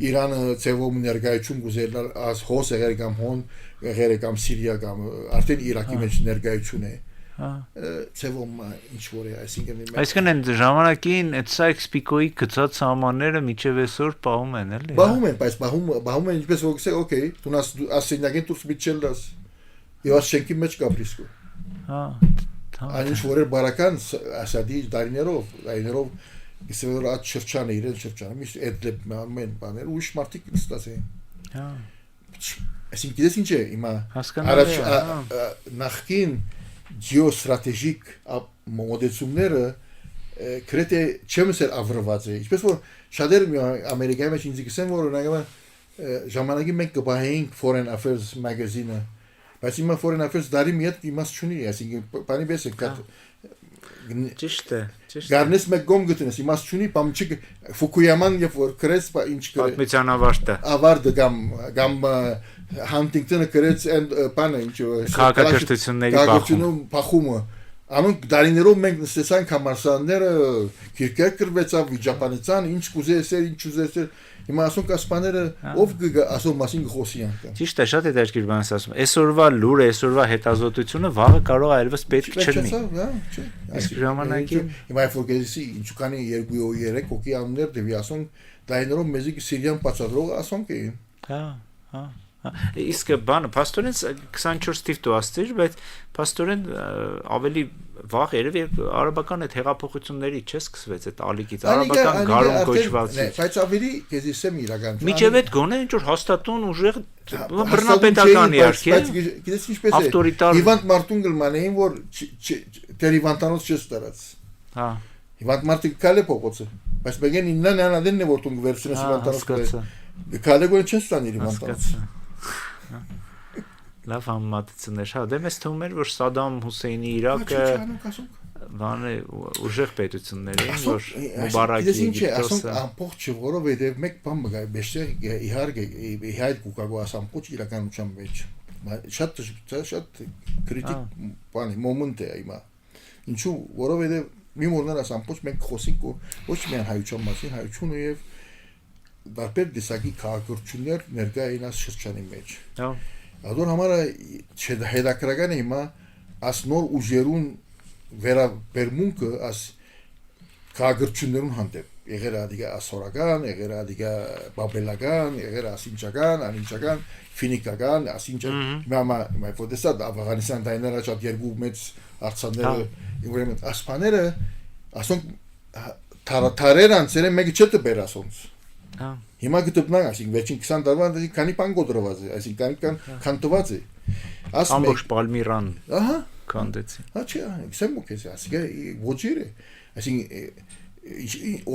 Speaker 2: Իրանը ծևում ներկայացում գուզել աս հոս եղեր կամ հոն եղեր կամ Սիրիա կամ արդեն Իրաքի մեջ ներկայություն է ծևում ինչ որ է, այսինքն
Speaker 1: Այսինքն այն ժամանակին այդ Սայքս-Պիկոյի գծած սահմանները միջև այսօր պահում են, էլի։
Speaker 2: Պահում են, բայց պահում են ինչպես որ գսե, օքեյ, դու ասենյակին դուրս միչել դաս։ Եվ շենքի մեջ կապրիսկո։ Այն ինչ որ է բարական ասադի դարիներով գսե որ այդ շրջանը իրեն շրջանը միշտ այդ ամեն բաներ ուշ մարտիկ ստացեն։ Այսինքն դες ինչ է հիմա առաջ նախքին գեոստրատեգիկ մոդելությունները քրեթե չեմսեր ավրված է ինչպես որ շատեր ամերիկայի մեջ ինձ գսեն որ օրինակ ժամանակի մենք կբահեինք Foreign Affairs magazine-ը բայց հիմա Foreign Affairs դարի մի հատ իմաստ չունի այսինքն բանի պես է
Speaker 1: ճիշտ է
Speaker 2: Գարնես մեկ գոմ գտնես իմաստ չունի բամ չի Ֆուկույաման եւ որ քրես ինչ
Speaker 1: պատմության ավարտը
Speaker 2: կամ Huntington-ը գրեց այն բանը ինչ
Speaker 1: քաղաքակրթությունների
Speaker 2: փախումը անոնք դարիներով մենք նստեցանք համարսանները քիրքերկրվեցավ վիճապանեցան ինչ կուզեսեր ինչ ուզեսեր հիմա ասոնք ասպաները ով ասոր մասին խոսիան
Speaker 1: ճիշտ է շատ հետաքրքիր բան ասում այսօրվա լուրը այսօրվա հետազոտությունը վաղը կարող է այլևս պետք չլինի այս ժամանակին
Speaker 2: հիմա ֆոկեսի ինչ կանի 2-3 հոգի աններ դեպի ասոնք դարիներով մեզի Սիրիան բացատրող ասոնք էին
Speaker 1: հա Իսկ բանը Պաստորեն 24 թիվ դու ասցիր, բայց Պաստորեն ավելի վաղ երևի արաբական այդ հեղափոխությունների չսկսվեց այդ ալիքից, արաբական գարուն կոչվածից։
Speaker 2: Բայց ավելի քեզիսեմ իրական։
Speaker 1: Միջև այդ գոնե ինչ որ հաստատուն ուժեղ բռնապետական իհարկե։
Speaker 2: Բայց գիտես ինչպես է։ Հիվանդ Մարտուն գլմանեին որ դերիվանտանոց չստարած։
Speaker 1: Հա։
Speaker 2: Հիվանդ Մարտի կալե փողոցը։ Բայց բգեն իննան անադեն է որ դու վերցնես հիվանդանոց։ Կալեգոն չստան հիվանդանոց։
Speaker 1: Լավ համատություններ, հա, դե մեզ թվում էր, որ Սադամ Հուսեյնի Իրաքը բանը ուժեղ պետություններ էին, որ Մուբարակի
Speaker 2: Եգիպտոսը ամբողջ որովհետև մեկ բան մգա, մեջտեղ իհարկե իհայտ կուկագո ամբողջ իրականության մեջ շատ քրիտիկ բանի մոմենտ է հիմա ինչու որովհետև մի մորնալ ամբողջ մենք խոսենք ոչ միայն հայության մասին, հայությունը եւ դարբեր դիսակի քաղաքություններ ներկա էին այս շրջանի մեջ։
Speaker 1: Հա։
Speaker 2: Ադոր համարը հետաքրական է հիմա աս նոր ուժերուն վերաբերմունքը աս քաղաքություններուն հանդեպ։ Եղեր ադիգա ասորական, եղեր ադիգա բաբելական, եղեր ասինչական, անինչական, ֆինիկական, ասինչական։ Մամա ֆոդեսա Աֆղանստան դայները շատ երկու մեծ արցանները ուրեմն ասպաները ասոնք թարերան ցերը մեկ չտը բերասոնց։ Հիմա գտնանք, այսինքն վերջին 20 տարվա ընթացքում քանի բան գոդրված է, այսինքն քանի քանտված է։
Speaker 1: Ամբողջ Պալմիրան։
Speaker 2: Ահա,
Speaker 1: քանդեցի։
Speaker 2: Հա չէ, ասեմ ոքես, այսինքն ոչիր է։ Այսինքն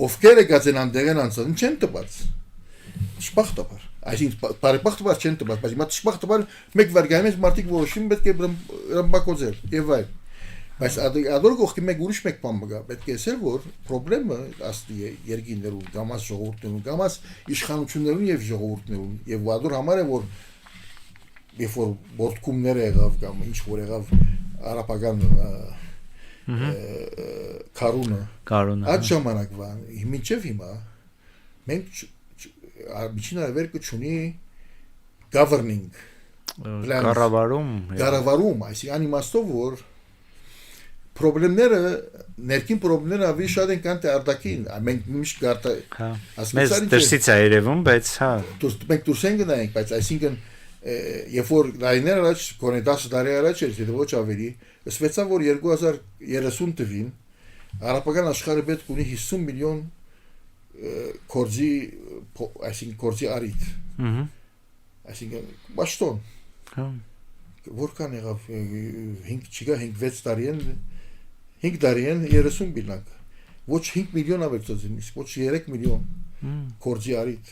Speaker 2: ովքեր է գացեն անդեղեն անցան, չեն տված։ Շփախտաբար։ Այսինքն բարեբախտաբար չեն տված, բայց հիմա շփախտաբար մեկ վարգայից մարդիկ որոշում պետք է ռմբակոծել եւ այլ։ Բայց ադոր գողքի մեկ ուրիշ մեկ բան մգա, պետք է ասել որ խնդրեմը աստի է երկիներուն, գամաս ժողովուրդներուն, գամաս իշխանություններուն եւ ժողովուրդներուն եւ ադոր համար է որ երբ որ բորտկումներ եղավ կամ ինչ որ եղավ արաբական կարունը այդ ժամանակվա մինչեւ հիմա մենք միջին արևելքը չունի governing կառավարում, այսինքն իմաստով որ Problemները ներքին problemները ավելի շատ են քան թե արտաքին մենք միշտ գարտա
Speaker 1: մեզ դրսից է երևում բայց հա
Speaker 2: մենք դուրս են գնանք բայց այսինքն երբ որ դարիներ առաջ կոնե 10 տարի առաջ էր դե ոչ ավելի ասվեցավ որ 2030 թվին արաբական աշխարհը պետք ունի 50 միլիոն կորձի այսինքն կորձի արիթ այսինքն բաշտոն որքան եղավ 5 չգա 5-6 տարի են 5 տարի են 30 միլիոն ոչ 5 միլիոն ավելցածին ոչ 3 միլիոն կորձի արիթ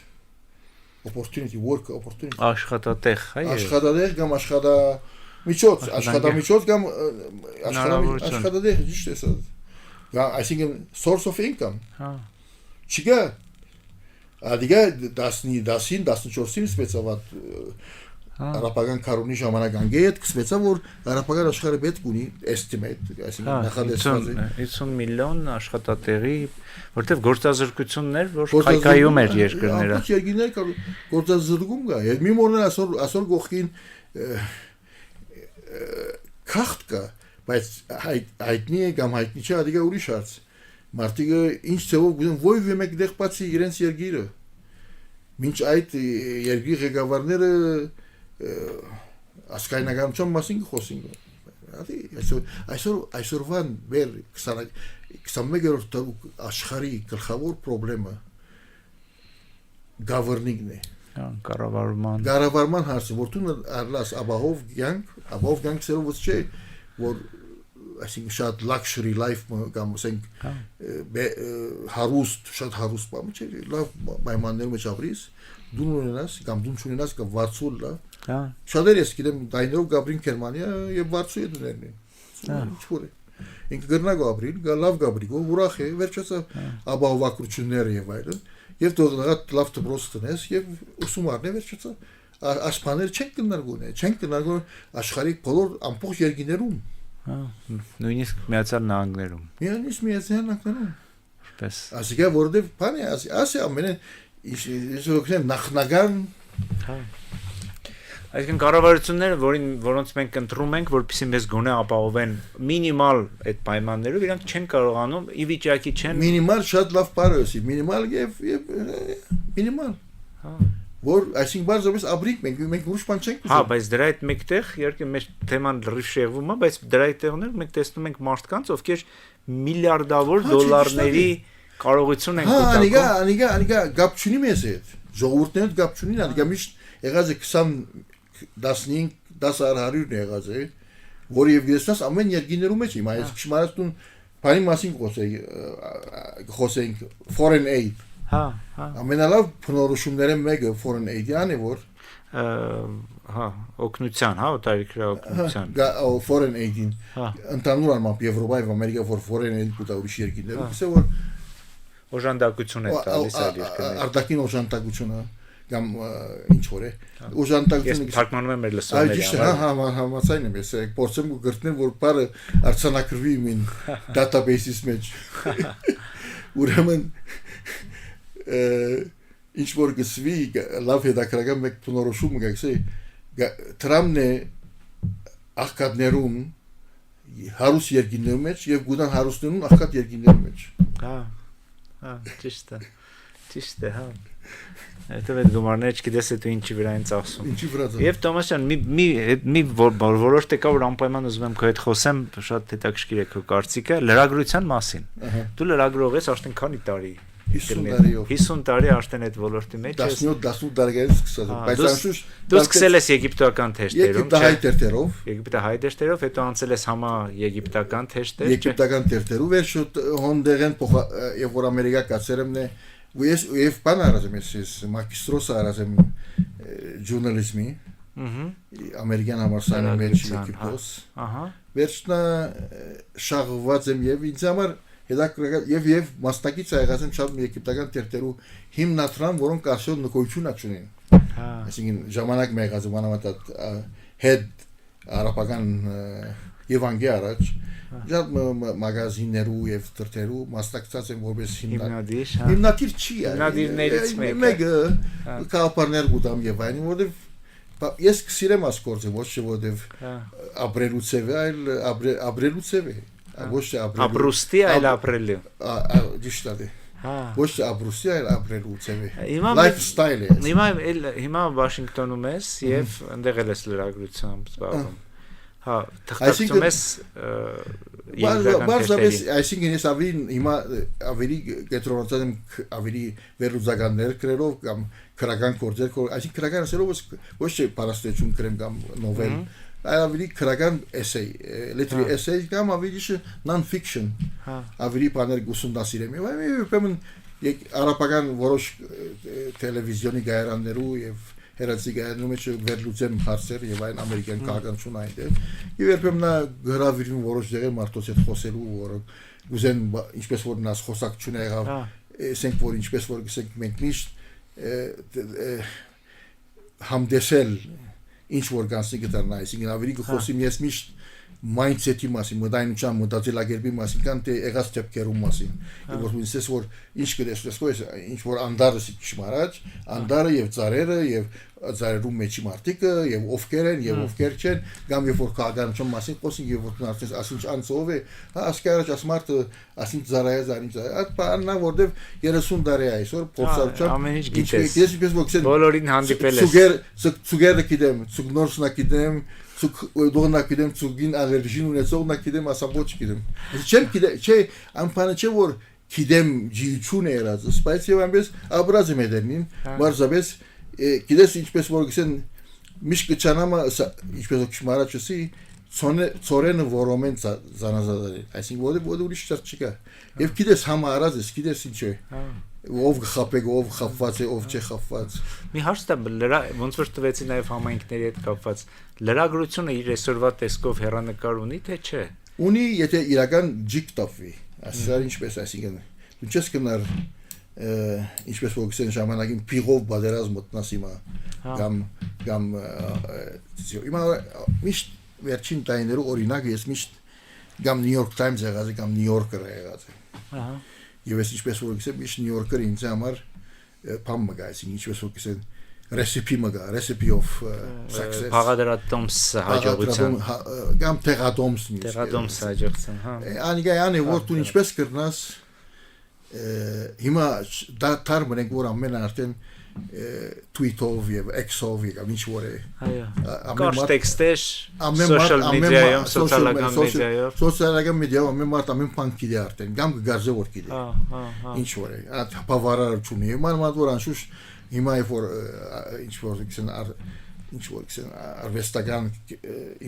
Speaker 2: opportunity work opportunity
Speaker 1: աշխատատեղ հայ
Speaker 2: աշխատատեղ կամ աշխատամիջոց կամ աշխատատեղ ճիշտ է սա այսինքն source of income
Speaker 1: հա
Speaker 2: չգա ադիգա 10-ին 14-ին սպեցավատ արաբական քարունի ժամանակ անգետ կսվեցավ որ արաբական աշխարհը պետք ունի estimate այսինքն նախադեсված
Speaker 1: 50 միլիոն աշխատատեղի որտեվ գործազրկություններ որ քայքայում էր երկրները
Speaker 2: ամբողջ երկիներ գործազրկում կա մի մորն այսօր գողքին քախտ կա բայց հայտնի է կամ հայտնի չէ, ադիգա ուրիշ հարց։ Մարդիկը ինչ ծավով գուզեն ոյ մեկ դեղ բացի իրենց երկիրը։ Մինչ այդ երկրի ղեկավարները ասկայնականության մասին խոսին։ Այսօրվան մեր 21-րդ աշխարհի գլխավոր խնդրը գավառնիկն է։ Կառավարման հարցը, որ դու առլաս ապահով կյանք սերովս չէ, որ այսինքն շատ luxury life կամ ասենք շատ հարուստ բան չէ, լավ պայմաններում մեջ ապրիս, դու ունենաս կամ դու չունենաս կամ վարձուլ լա։ Շատեր ես գիտեմ դայներով գաբրին Գերմանիա եւ վարձու է դներն։ Ինչ որ է։ Ինքը գրնակ ապրին, լավ գաբրի, ուրախ է, վերջացա ապահովակությունները եւ այլն։ Եվ դու լավ դպրոց տնես եւ ուսումարն է վերջացա։ Ասպաներ չեն կնարգուն աշխարհի բոլոր ամբողջ երկիներում։
Speaker 1: Նույնիսկ Միացյալ Նահանգներում։ Պես։
Speaker 2: Ասիկա որովհետեւ բան է, ասի ամենը ինչ նախնական
Speaker 1: Այսինքն կառավարությունները, որոնց մենք ընտրում ենք, որպեսզի մեզ գոնե ապահովեն մինիմալ այդ պայմաններով, իրանք չեն կարողանում ի վիճակի չեն
Speaker 2: մինիմալ շատ լավ բառ է, մինիմալ եւ մինիմալ։ Որ այսինքն բարձրապես ապրիկ մենք ուրիշ բան չենք
Speaker 1: ուզում։ Բայց դրա հետ մեկտեղ իհարկե մեր թեման լրիվ շեղվում է, բայց դրա հետ տեղներ մենք տեսնում ենք մարդկանց, ովքեր միլիարդավոր դոլարների կարողություն են կուտակում։
Speaker 2: Անիգա գապ չունի մեզ հետ։ Ժողովուրդներն գապ չունին, անիգա միշտ եղած է 10,000 եղած է, որ եւ գիտես ամեն երկիներում է, հիմա ես քշմարածուն բանի մասին խոսենք foreign aid։ Ամենալավ փնորոշումները մեկը foreign aid-յան է, որ
Speaker 1: օգնության, օտարերկրյա օգնության։
Speaker 2: Foreign aid-ին ընդհանուր առմամբ Եվրոպա եւ Ամերիկա որ foreign aid կուտա ուրիշ երկիներում, ասե որ
Speaker 1: օժանդակություն է տալիս այլ երկրներին։
Speaker 2: Արտաքին օժանդակությունը կամ ինչ որ է օժանդակությունը
Speaker 1: ես թարգմանում եմ մեր լսողների
Speaker 2: համաձայն եմ ես փորձեմ գտնել որ բառը արցանակրվի իմ դատաբեյսից մեջ ուրեմն ինչ որ գսվի լավ հետաքրական մեկ փնորոշում գացի Տրամպն է աղքատներում հարուստ երկիներում մեջ եւ գուտան հարուստներում աղքատ երկիներում մեջ
Speaker 1: ճիշտ է Հետո այդ գումարները չգիտես դու ինչի վրա են ծախսում։
Speaker 2: Ինչի վրա։
Speaker 1: Եվ Տոմասյան մի որոշ տեկա որ անպայման ուզում եմ քո հետ խոսեմ, շատ հետաքրքիր է քո կարծիքը լրագրության մասին։ Դու լրագրող ես արդեն քանի տարի։ 50 տարի արդեն այդ ոլորտի մեջ ես։
Speaker 2: 17 տարեկանից սկսած եմ, բայց անշուշտ
Speaker 1: դու սկսել ես եգիպտական թեժերում,
Speaker 2: Եգիպտահայ
Speaker 1: թեժերով, հետո անցել ես համա եգիպտական թեժեր։
Speaker 2: Եգիպտական թեժերով վերջո հոնդերեն եւ որ ամերիկա կացերեմն է Ես բան արածեմ ես մագիստրոս արածեմ ժուրնալիզմի ամերիկյան համալսարանի մեջ Եգիպտոս վերջնա շահված եմ եւ ինձ համար հետաքրքիր եւ մասնակից եղած եմ շատ եգիպտական թերթերու հիմնադրամ որոնք այսօր նկոյություն ունեն այսինքն ժամանակ մեղած մանավանդ հետ արաբական Եվանգի առաջ Շատ մագազիններու եւ թերթերու մասնակցած են որպես հիմնադիր չի
Speaker 1: հիմնադիրներից
Speaker 2: մեկը կապարներ գուտամ եւ այն որովհետեւ ես կսիրեմ ասկորձը ոչ թե որովհետեւ ապրելուց է այլ ապրելուց է ոչ թե
Speaker 1: ապրուստի այլ ապրելու
Speaker 2: ճիշտ է ոչ թե ապրուստի այլ ապրելուց է
Speaker 1: lifestyle է հիմա Վաշինգտոնում ես եւ այնտեղ ես լրագրությամբ զբաղվում թղթակցում ես
Speaker 2: այսինքն ես ավելի կետրոնացած եմ ավելի վերլուծականներ գրելով կամ քրական գործեր այսինքն քրական ասելով ոչ թե պարաստություն գրեմ կամ նովել այլ ավելի քրական essay literary essay կամ ավելի non-fiction ավելի բաներ ուսումնասիրեմ եւ ուրեմն արաբական որոշ տելևիզիոնի գայարաններու եւ Հերացիգայանում մեջ վերլուծեմ հարցեր եւ այն ամերիկյան քաղաքացուն այնտեղ եւ երբեմն նա գրավիրում որոշ դեղեր մարդոց հետ խոսելու որ ուզեն ինչպես որ նա խոսակցություն եղավ ասենք որ ինչպես որ գսենք մենք միշտ համդեսել ինչ որ գանցի գտարնա այսինքն ավելի կխոսիմ ես միշտ mindset-ի մասին, մտայնության, մտածելակերպի մասին, կամ թե եղած դեպքերում մասին։ Եվ որ ինձ որ ինչ կտեսնես, ինչ որ անդարը սիքշ մարած, անդարը եւ ծառերը եւ ծառերում մեջի մարտիկը եւ ովքեր են եւ ովքեր չեն, կամ երբ որ քաղաքականության մասին խոսենք եւ որ արդեն ասինչ անցով է, հա ասկարաջ ասմարտը ասինչ ծառայա զարին ծառայա, այդ բաննա որտեվ 30 տարի այսօր փորձառությամբ
Speaker 1: ամեն ինչ գիտես։
Speaker 2: Ես ինչպես որ քսեն
Speaker 1: բոլորին հանդիպել ես։
Speaker 2: Ցուգերը գիտեմ, ցուգնորսնա գիտեմ, դողնա գիտեմ, ցուգին ալերգին ունեցողնա գիտեմ, ասաբոչ գիտեմ։ Չեմ գիտեմ, չէ, անփանը չէ որ գիտեմ ջիություն է եղած, բայց եւ այնպես աբրազը մեդերնին, մարզաբես գիտես ինչպես որ գսեն միշտ կչանամա, ինչպես որ քշմարաչսի ծորենը որոմեն զանազադարի, այսինքն որ ուրիշ չար չկա։ Եվ գիտես համարած ես, գիտես ինչ է։ Ով խապեք, ով խապված է, ով չէ խապված։
Speaker 1: Մի հարց տա ոնց որ տվեցի նաև համայնքների հետ կապված լրագրությունը իր այսօրվա տեսքով հեռանկար ունի թե չէ։
Speaker 2: Ունի, եթե իրական ջիկ տապվի, ասա ինչպես, այսինքն դու չես կնար ինչպես որ գսեն ժամանակին փիղով բادرազմ մտնաս հիմա կամ հիմա միշտ վերջին տարիներու օրինակ ես միշտ կամ New York Times եղած կամ New Yorker եղած։ Ահա Եվ ես ինչպես որ գսեմ, միշտ New Yorker ինձ համար բան մգա, այսինքն ինչպես որ գսեն recipe of success։
Speaker 1: Բաղադրատոմս հաջողության
Speaker 2: կամ տեղատոմս
Speaker 1: հաջողության, հա։
Speaker 2: Անիգայանը որ դու ինչպես կրնաս հիմա դար մնենք որ ամեն արդեն tweet-ով եւ X-ով եւ ինչ որ է։
Speaker 1: Այո։ Կար տեքստեր, social media-ում, սոցիալական մեդիայում ամեն մարդ ամեն բան գիտի արդեն, կամ կգարձե որ գիտի։ Ինչ որ է, բավարարություն է։ Մանավանդ որ անշուշտ հիմա որ ինչ որ գսեն արվեստական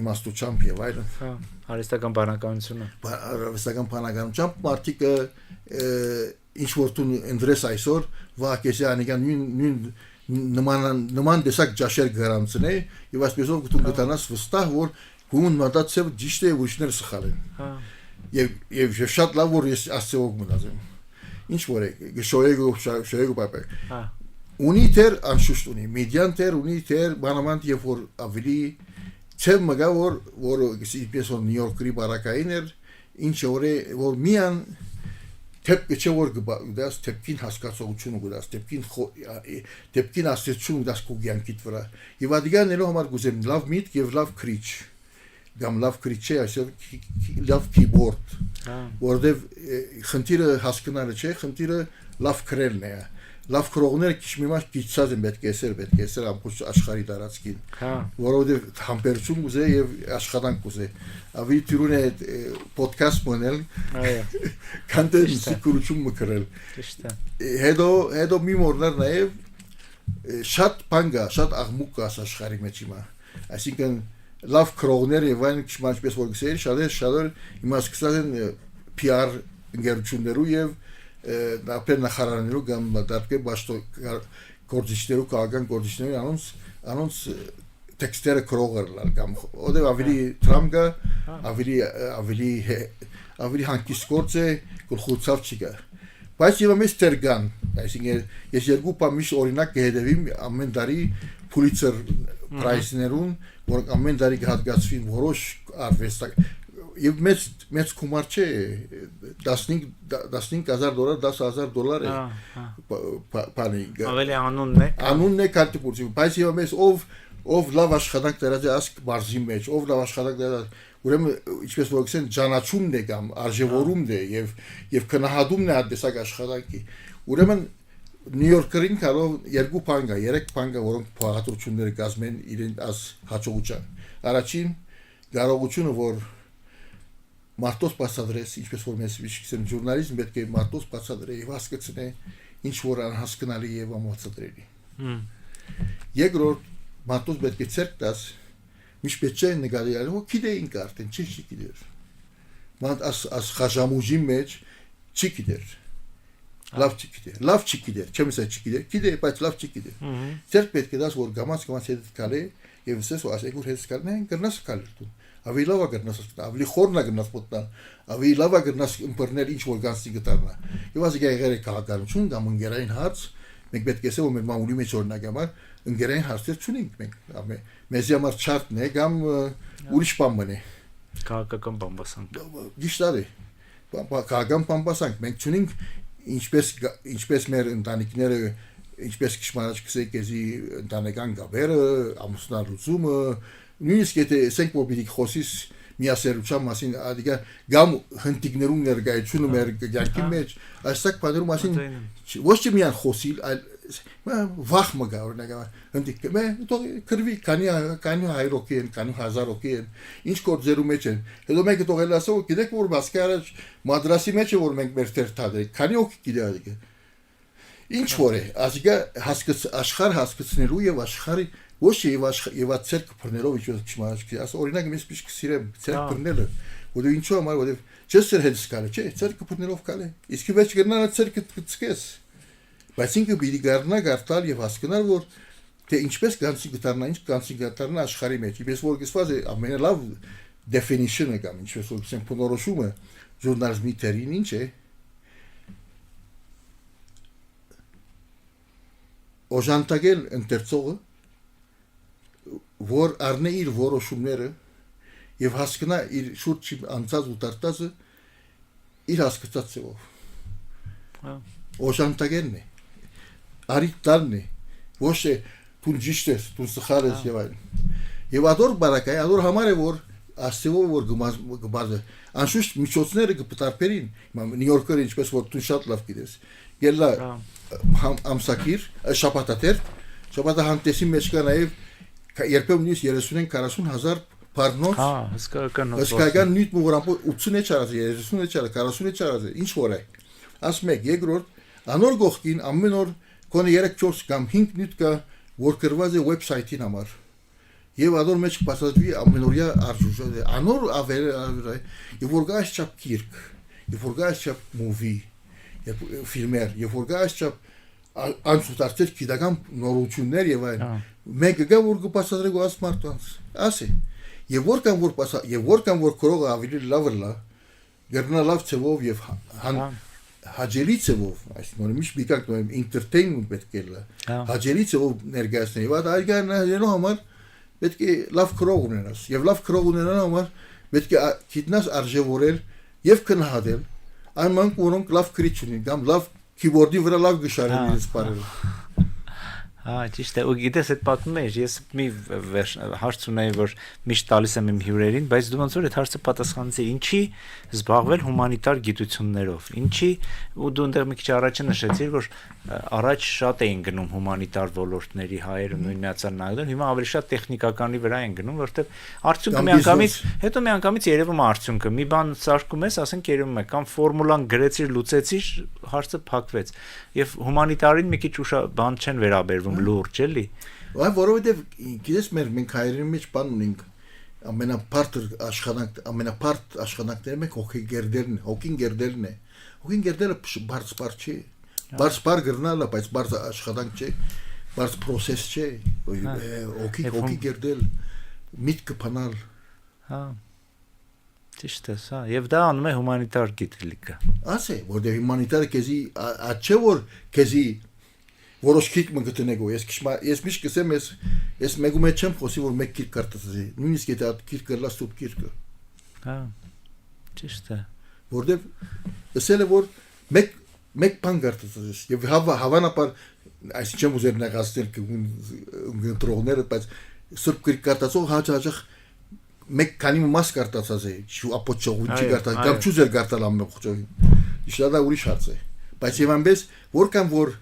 Speaker 1: իմաստությամբ եւ այլն։ Հա, արվեստական բանականությունը։
Speaker 2: Արվեստական բանականությամբ մարդիկը ինչ որ դու ընդրես այսօր վակեսի անիկան նման դեսակ ջաշեր գրանցնե եւ այսպեսով դու գտանաս վստահ որ գումն մտածել ճիշտ է ուրիշները սխալ են։ Հա։ Եվ շատ լավ որ ես ասցեով մնացեմ։ Ինչ որ է շոյեգո պապե։ Հա։ Ունի թեր անշուշտ ունի, մեդիան թեր ունի թեր բանամանտ եւ որ ավելի չեմ մգա որ ինչպես որ Նյու Յորքի բարակային էր ինչ որ միան Tepki ce vor gădas tepkin հասկացողություն գուդաս tepkin ասեցություն գուդաս կուգյանքիդ վրա եւ ադիգան նելով համար գուզեմ լավ միտք եւ լավ քրիչ կամ լավ քրիչ է այսօր լավ keyboard որովհետեւ խնդիրը հասկանալը չէ խնդիրը լավ քրելն է լավ քրողները քիչ մի մաս գիծած են պետք է սեր ամբողջ աշխարհի տարածքին որովհետեւ համբերություն ուզե եւ աշխատանք ուզե ավելի տիրուն է podcast մոնել այո կանտեն սիկուրություն մկրել ճիշտ է հետո մի մորներ նաեւ շատ բանգա շատ աղմուկ կա աշխարհի մեջ հիմա այսինքն լավ քրողները եւ այն քիչ մասպես որ գսեր շատ հիմա սկսած են PR ընկերություններու եւ ապեր նախարարներու կամ դեպի բաշտո կորձիչներու քաղաքական կորձիչներու անոնց տեքստերը քրողերլալ կամ օդե ավելի տրամգա ավելի հանկիստ գործ է գլխուցավ չկա բայց եւ ամես տերգան այսինքն ես երկու բամիշ օրինակ կհետևիմ ամեն տարի Pulitzer Prize-ներուն որ ամեն տարի կհատկացվին որոշ արվեստակ եւ մեծ գումար չէ $15,000 $10,000 է բանի
Speaker 1: ավելի անունն է կատեգորիա բայց եւ մեզ ով լավ աշխատանք դրած է ասկ բարձի մեջ ով լավ աշխատանք դրած ուրեմն ինչպես որ գսեն ճանաչումն է կամ արժևորումն է եւ քնահատումն է այդտեսակ աշխատանքի ուրեմն Նյու Յորքերին կարող երկու բան կա երեք բան կա որոնք փոխադրությունները կազմեն իրեն as հաջողության առաջին կարողությունը որ Մարտոս բացադրես, ինչպես որ մեզ վիշքսեն ժուրնալիզմ պետք է մարտոս բացադրե եւ հասկացնե ինչ որ անհասկանալի եւ ամոթադրելի։ Երկրորդ մարտոս պետք է ցերկ տաս, միշտ պետք է նկարել, ու գիտեին կարտեն, չի գիտեր։ Մանդ as խաժամուժի մեջ չի գիտեր։ Լավ չի գիտեր, չեմ ասա չի գիտեր, գիտե, բայց լավ չի գիտեր։ Ցերկ պետք է դաս որ գամած հետ կալե եւ ասես ու ասեգուր հետ կալնեն, կրնաս կալել դու։ Ավելի լավ կգնաս, ավելի խորն կգնաս մոտնա, ավելի լավ կգնաս ըմբռնել ինչ որ գանցի գտարնա։ Եվ ասիկա եղել է քաղաքականություն կամ ընկերային հարց, մենք պետք է ասել որ մեր մամուլի մեջ օրինակ համար ընկերային հարցեր չունենք մենք։ Մեզի համար չարտն է կամ ուրիշ բան մնե։ քաղաքական բամբասանք։
Speaker 2: Գիշտարի քաղաքական բամբասանք մենք ունենք ինչպես մեր ընտանիքները ինչպես կշմարած կեզի ընտանեկան գաբերը ամուսնալուծումը նույնիսկ եթե ասենք որ պիտի խոսիս միասերության մասին ադիգա գամ հնտիկներում ներկայությունը մեր կյանքի մեջ այստեղ բաներում մասին ոչ թե միան խոսիլ այլ վախ մգա օրինակ հնտիկ մե դու քրվի կանի հայրոքի են կանի հազարոքի են ինչ կորձերու մեջ են հետո մենք դողել ասող գիտեք որ մասկա առաջ մադրասի մեջ է որ մենք մեր թեր թադրենք քանի օքի գիտեք ինչ որ է ասիկա հասկաց աշխարհ հասկացնելու եւ աշխարհի ոչ եւ ացեր կփռնելով ինչ չմարաշքի աս օրինակ ես պիշ կսիրեմ ցեր կփռնելը ու դու ինչու համար որ ճեսեր հենց կալը չէ ցեր կփռնելով կալը իսկ վեճ գնա ցեր կծկես բայց ինքը պիտի գարնա գարտալ եւ հասկանալ որ թե ինչպես կանցի գտարնա ինչ կանցի գտարնա աշխարհի մեջ ես որ գսված է ամենալավ definition-ը կամ ինչպես որ ասենք փնորոշումը ժուրնալիզմի տերին ինչ է օժանդակել ընթերցողը որ առնե իր որոշումները եւ հասկանա իր շուրջի անցած ու տարտածը իր հասկացած ձևով օժանդակելն է արի տալն է ոչ թե դու ճիշտ ես դու սխալ ես եւ այլն եւ ադոր բարակայ ադոր համար է որ աստեվով որ գմազը անշուշտ միջոցները կպտարբերին Նյու Յորքերը ինչպես որ դու շատ լավ գիտես գելա ամսակիր շաբաթը հանդեսի մեջ կա նաեւ երբեմն նույնիսկ 30-40 հազար բառնոց հսկայական նույն մուրամպո 80 չարած 30 չարած 40 չարած ինչ որ է ասում եք երկրորդ անոր գողքին ամեն օր կոնե 3-4 կամ 5 նյութ կա որ գրված է վեբսայթին համար եւ ադոր մեջ կպասածվի ամենօրյա արժույթը անոր ավերը եւ որ գաս չափ կիրք եւ որ գաս չափ մուվի եւ ֆիլմեր եւ որ գաս չափ անցուտարցել գիտական նորություններ եւ այլն մեկը գա որ կպասածրի գոս մարտոնց ասի եւ որքան որ կորողը ավելի լավ լա գերնա լավ ծովով եւ հաջելի ծովով այսինքն միշտ բիկակ նույն ինտերտեյնմենտ պետք է լա հաջելի ծովով ներկայացնել եւ այդգանելու համար պետք է լավ կրող ունենաս եւ լավ կրող ունենալու համար պետք է գիտնաս արժևորել եւ քնահատել այն մանք որոնք լավ քրիչ ունեն կամ լավ keyboard-ի վրա լավ գշարել իրենց բարերը
Speaker 1: ճիշտ է ու գիտես այդ պատմում ես ես մի հարց ունեի որ միշտ տալիս եմ իմ հյուրերին բայց դու ոնց որ այդ հարցը պատասխանեցիր ինչի զբաղվել հումանիտար գիտություններով ինչի ու դու այնտեղ մի քիչ առաջ նշեցիր որ առաջ շատ էին գնում հումանիտար ոլորտների հայերը նույն միացան նայել հիմա ավելի շատ տեխնիկականի վրա են գնում որտեղ արդյունքը միանգամից հետո միանգամից երևում է արդյունքը մի բան սարքում ես ասենք երևում է կամ ֆորմուլան գրեցիր լուծեցիր հարցը փակվեց եւ հումանիտարին մի քիչ բան չեն վերաբերվում լուրջ էլի
Speaker 2: որովհետեւ գիտես մենք հայերեն մեջ բան ունենք ամենապարտ աշխատանքները մենք հոգին գերդելն է հոգին գերդելը բարձ չի բարձ գրնալը բայց բարձ աշխատանք չէ բարձ process չէ հոգի գերդել միտքը փանալ
Speaker 1: ճիշտ է սա եւ դա անում է հումանիտար գիտելիքը
Speaker 2: ասե որտեղ հումանիտարը քեզի աչե որ քեզի որոշ քիք մգտնեգո ես միշտ կսեմ ես մեկում եմ չեմ խոսի որ մեկ քիք կարտացի նույնիսկ եթե քիք կլա ստուփ քիրքը
Speaker 1: ճիշտ է
Speaker 2: որտեղ ասել է որ մեկ բան կարտացի եւ հավանաբար այսինքն ուզեր նեղացնել կընտրողները բայց սուրբ քիք կարտացող հաճախ մեկ քանի մաս կարտացած է չու ապոչողունչի կարտա կամ չուզեր կարտալ ամեն խոճողին իշտա ուրիշ հարց է բայց եւ ամենից որքան որ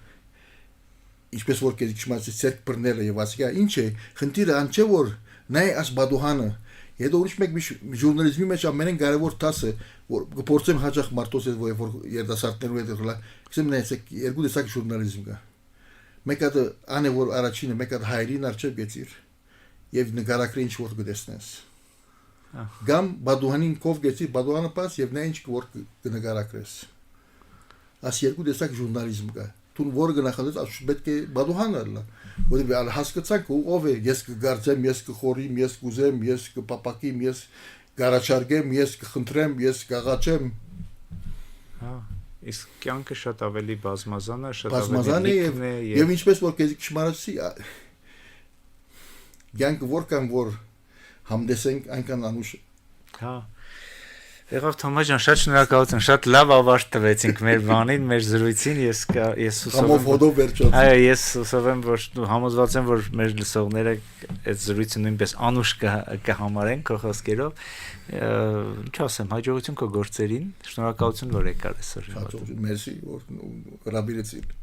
Speaker 2: ինչպես որ կեզիքշմացի ցերկ բռնելը եւ ասիկա ինչ է խնդիրը այն չէ որ նայ աս բադուհանը հետո ուրիշ մեկ ժուրնալիզմի մեջ ամենեն կարևոր տասը որ գործեմ հաջող մարտոս որ երդասարտներու հետ գլա ասեմ նայեցեք երկու տեսակ ժուրնալիզմ կա մեկը անը որ առաջինը մեկը հայրին արչեւ գեցիր եւ նկարագրի ինչ որ կտեսնես գամ բադուհանին կով գեցիր բադուհանը պաս եւ նա ինչ որ կնկարագրես աս երկու տեսակ ժուրնալիզմ կա տուն որ գնահատես ասում պետք է բադուհանը լա որովհետեւ հասկացանք ով է ես կգարձեմ ես կխորիմ ես կուզեմ ես կպապակիմ ես գարաչարգեմ ես կխնդրեմ ես կաղաչեմ
Speaker 1: իսկ կյանքը շատ ավելի բազմազան է շատ
Speaker 2: ավելի եւ ինչպես որ քեզ քշմարացի կյանքը որքան որ համդեսենք այնքան անուշ
Speaker 1: Հա։ Եղավ Թոմա ջան, շատ շնորհակալություն, շատ լավ ավարտ տվեցինք մեր բանին, մեր զրույցին, ես հուսով եմ, որ համոզված եմ, որ մեր լսողները այդ զրույցը նույնպես անուշ կհամարեն քո խոսքերով, ինչ ասեմ, հաջողություն քո գործերին, շնորհակալություն, որ եկար այսօր։
Speaker 2: Մերսի, որ հրավիրեցիք։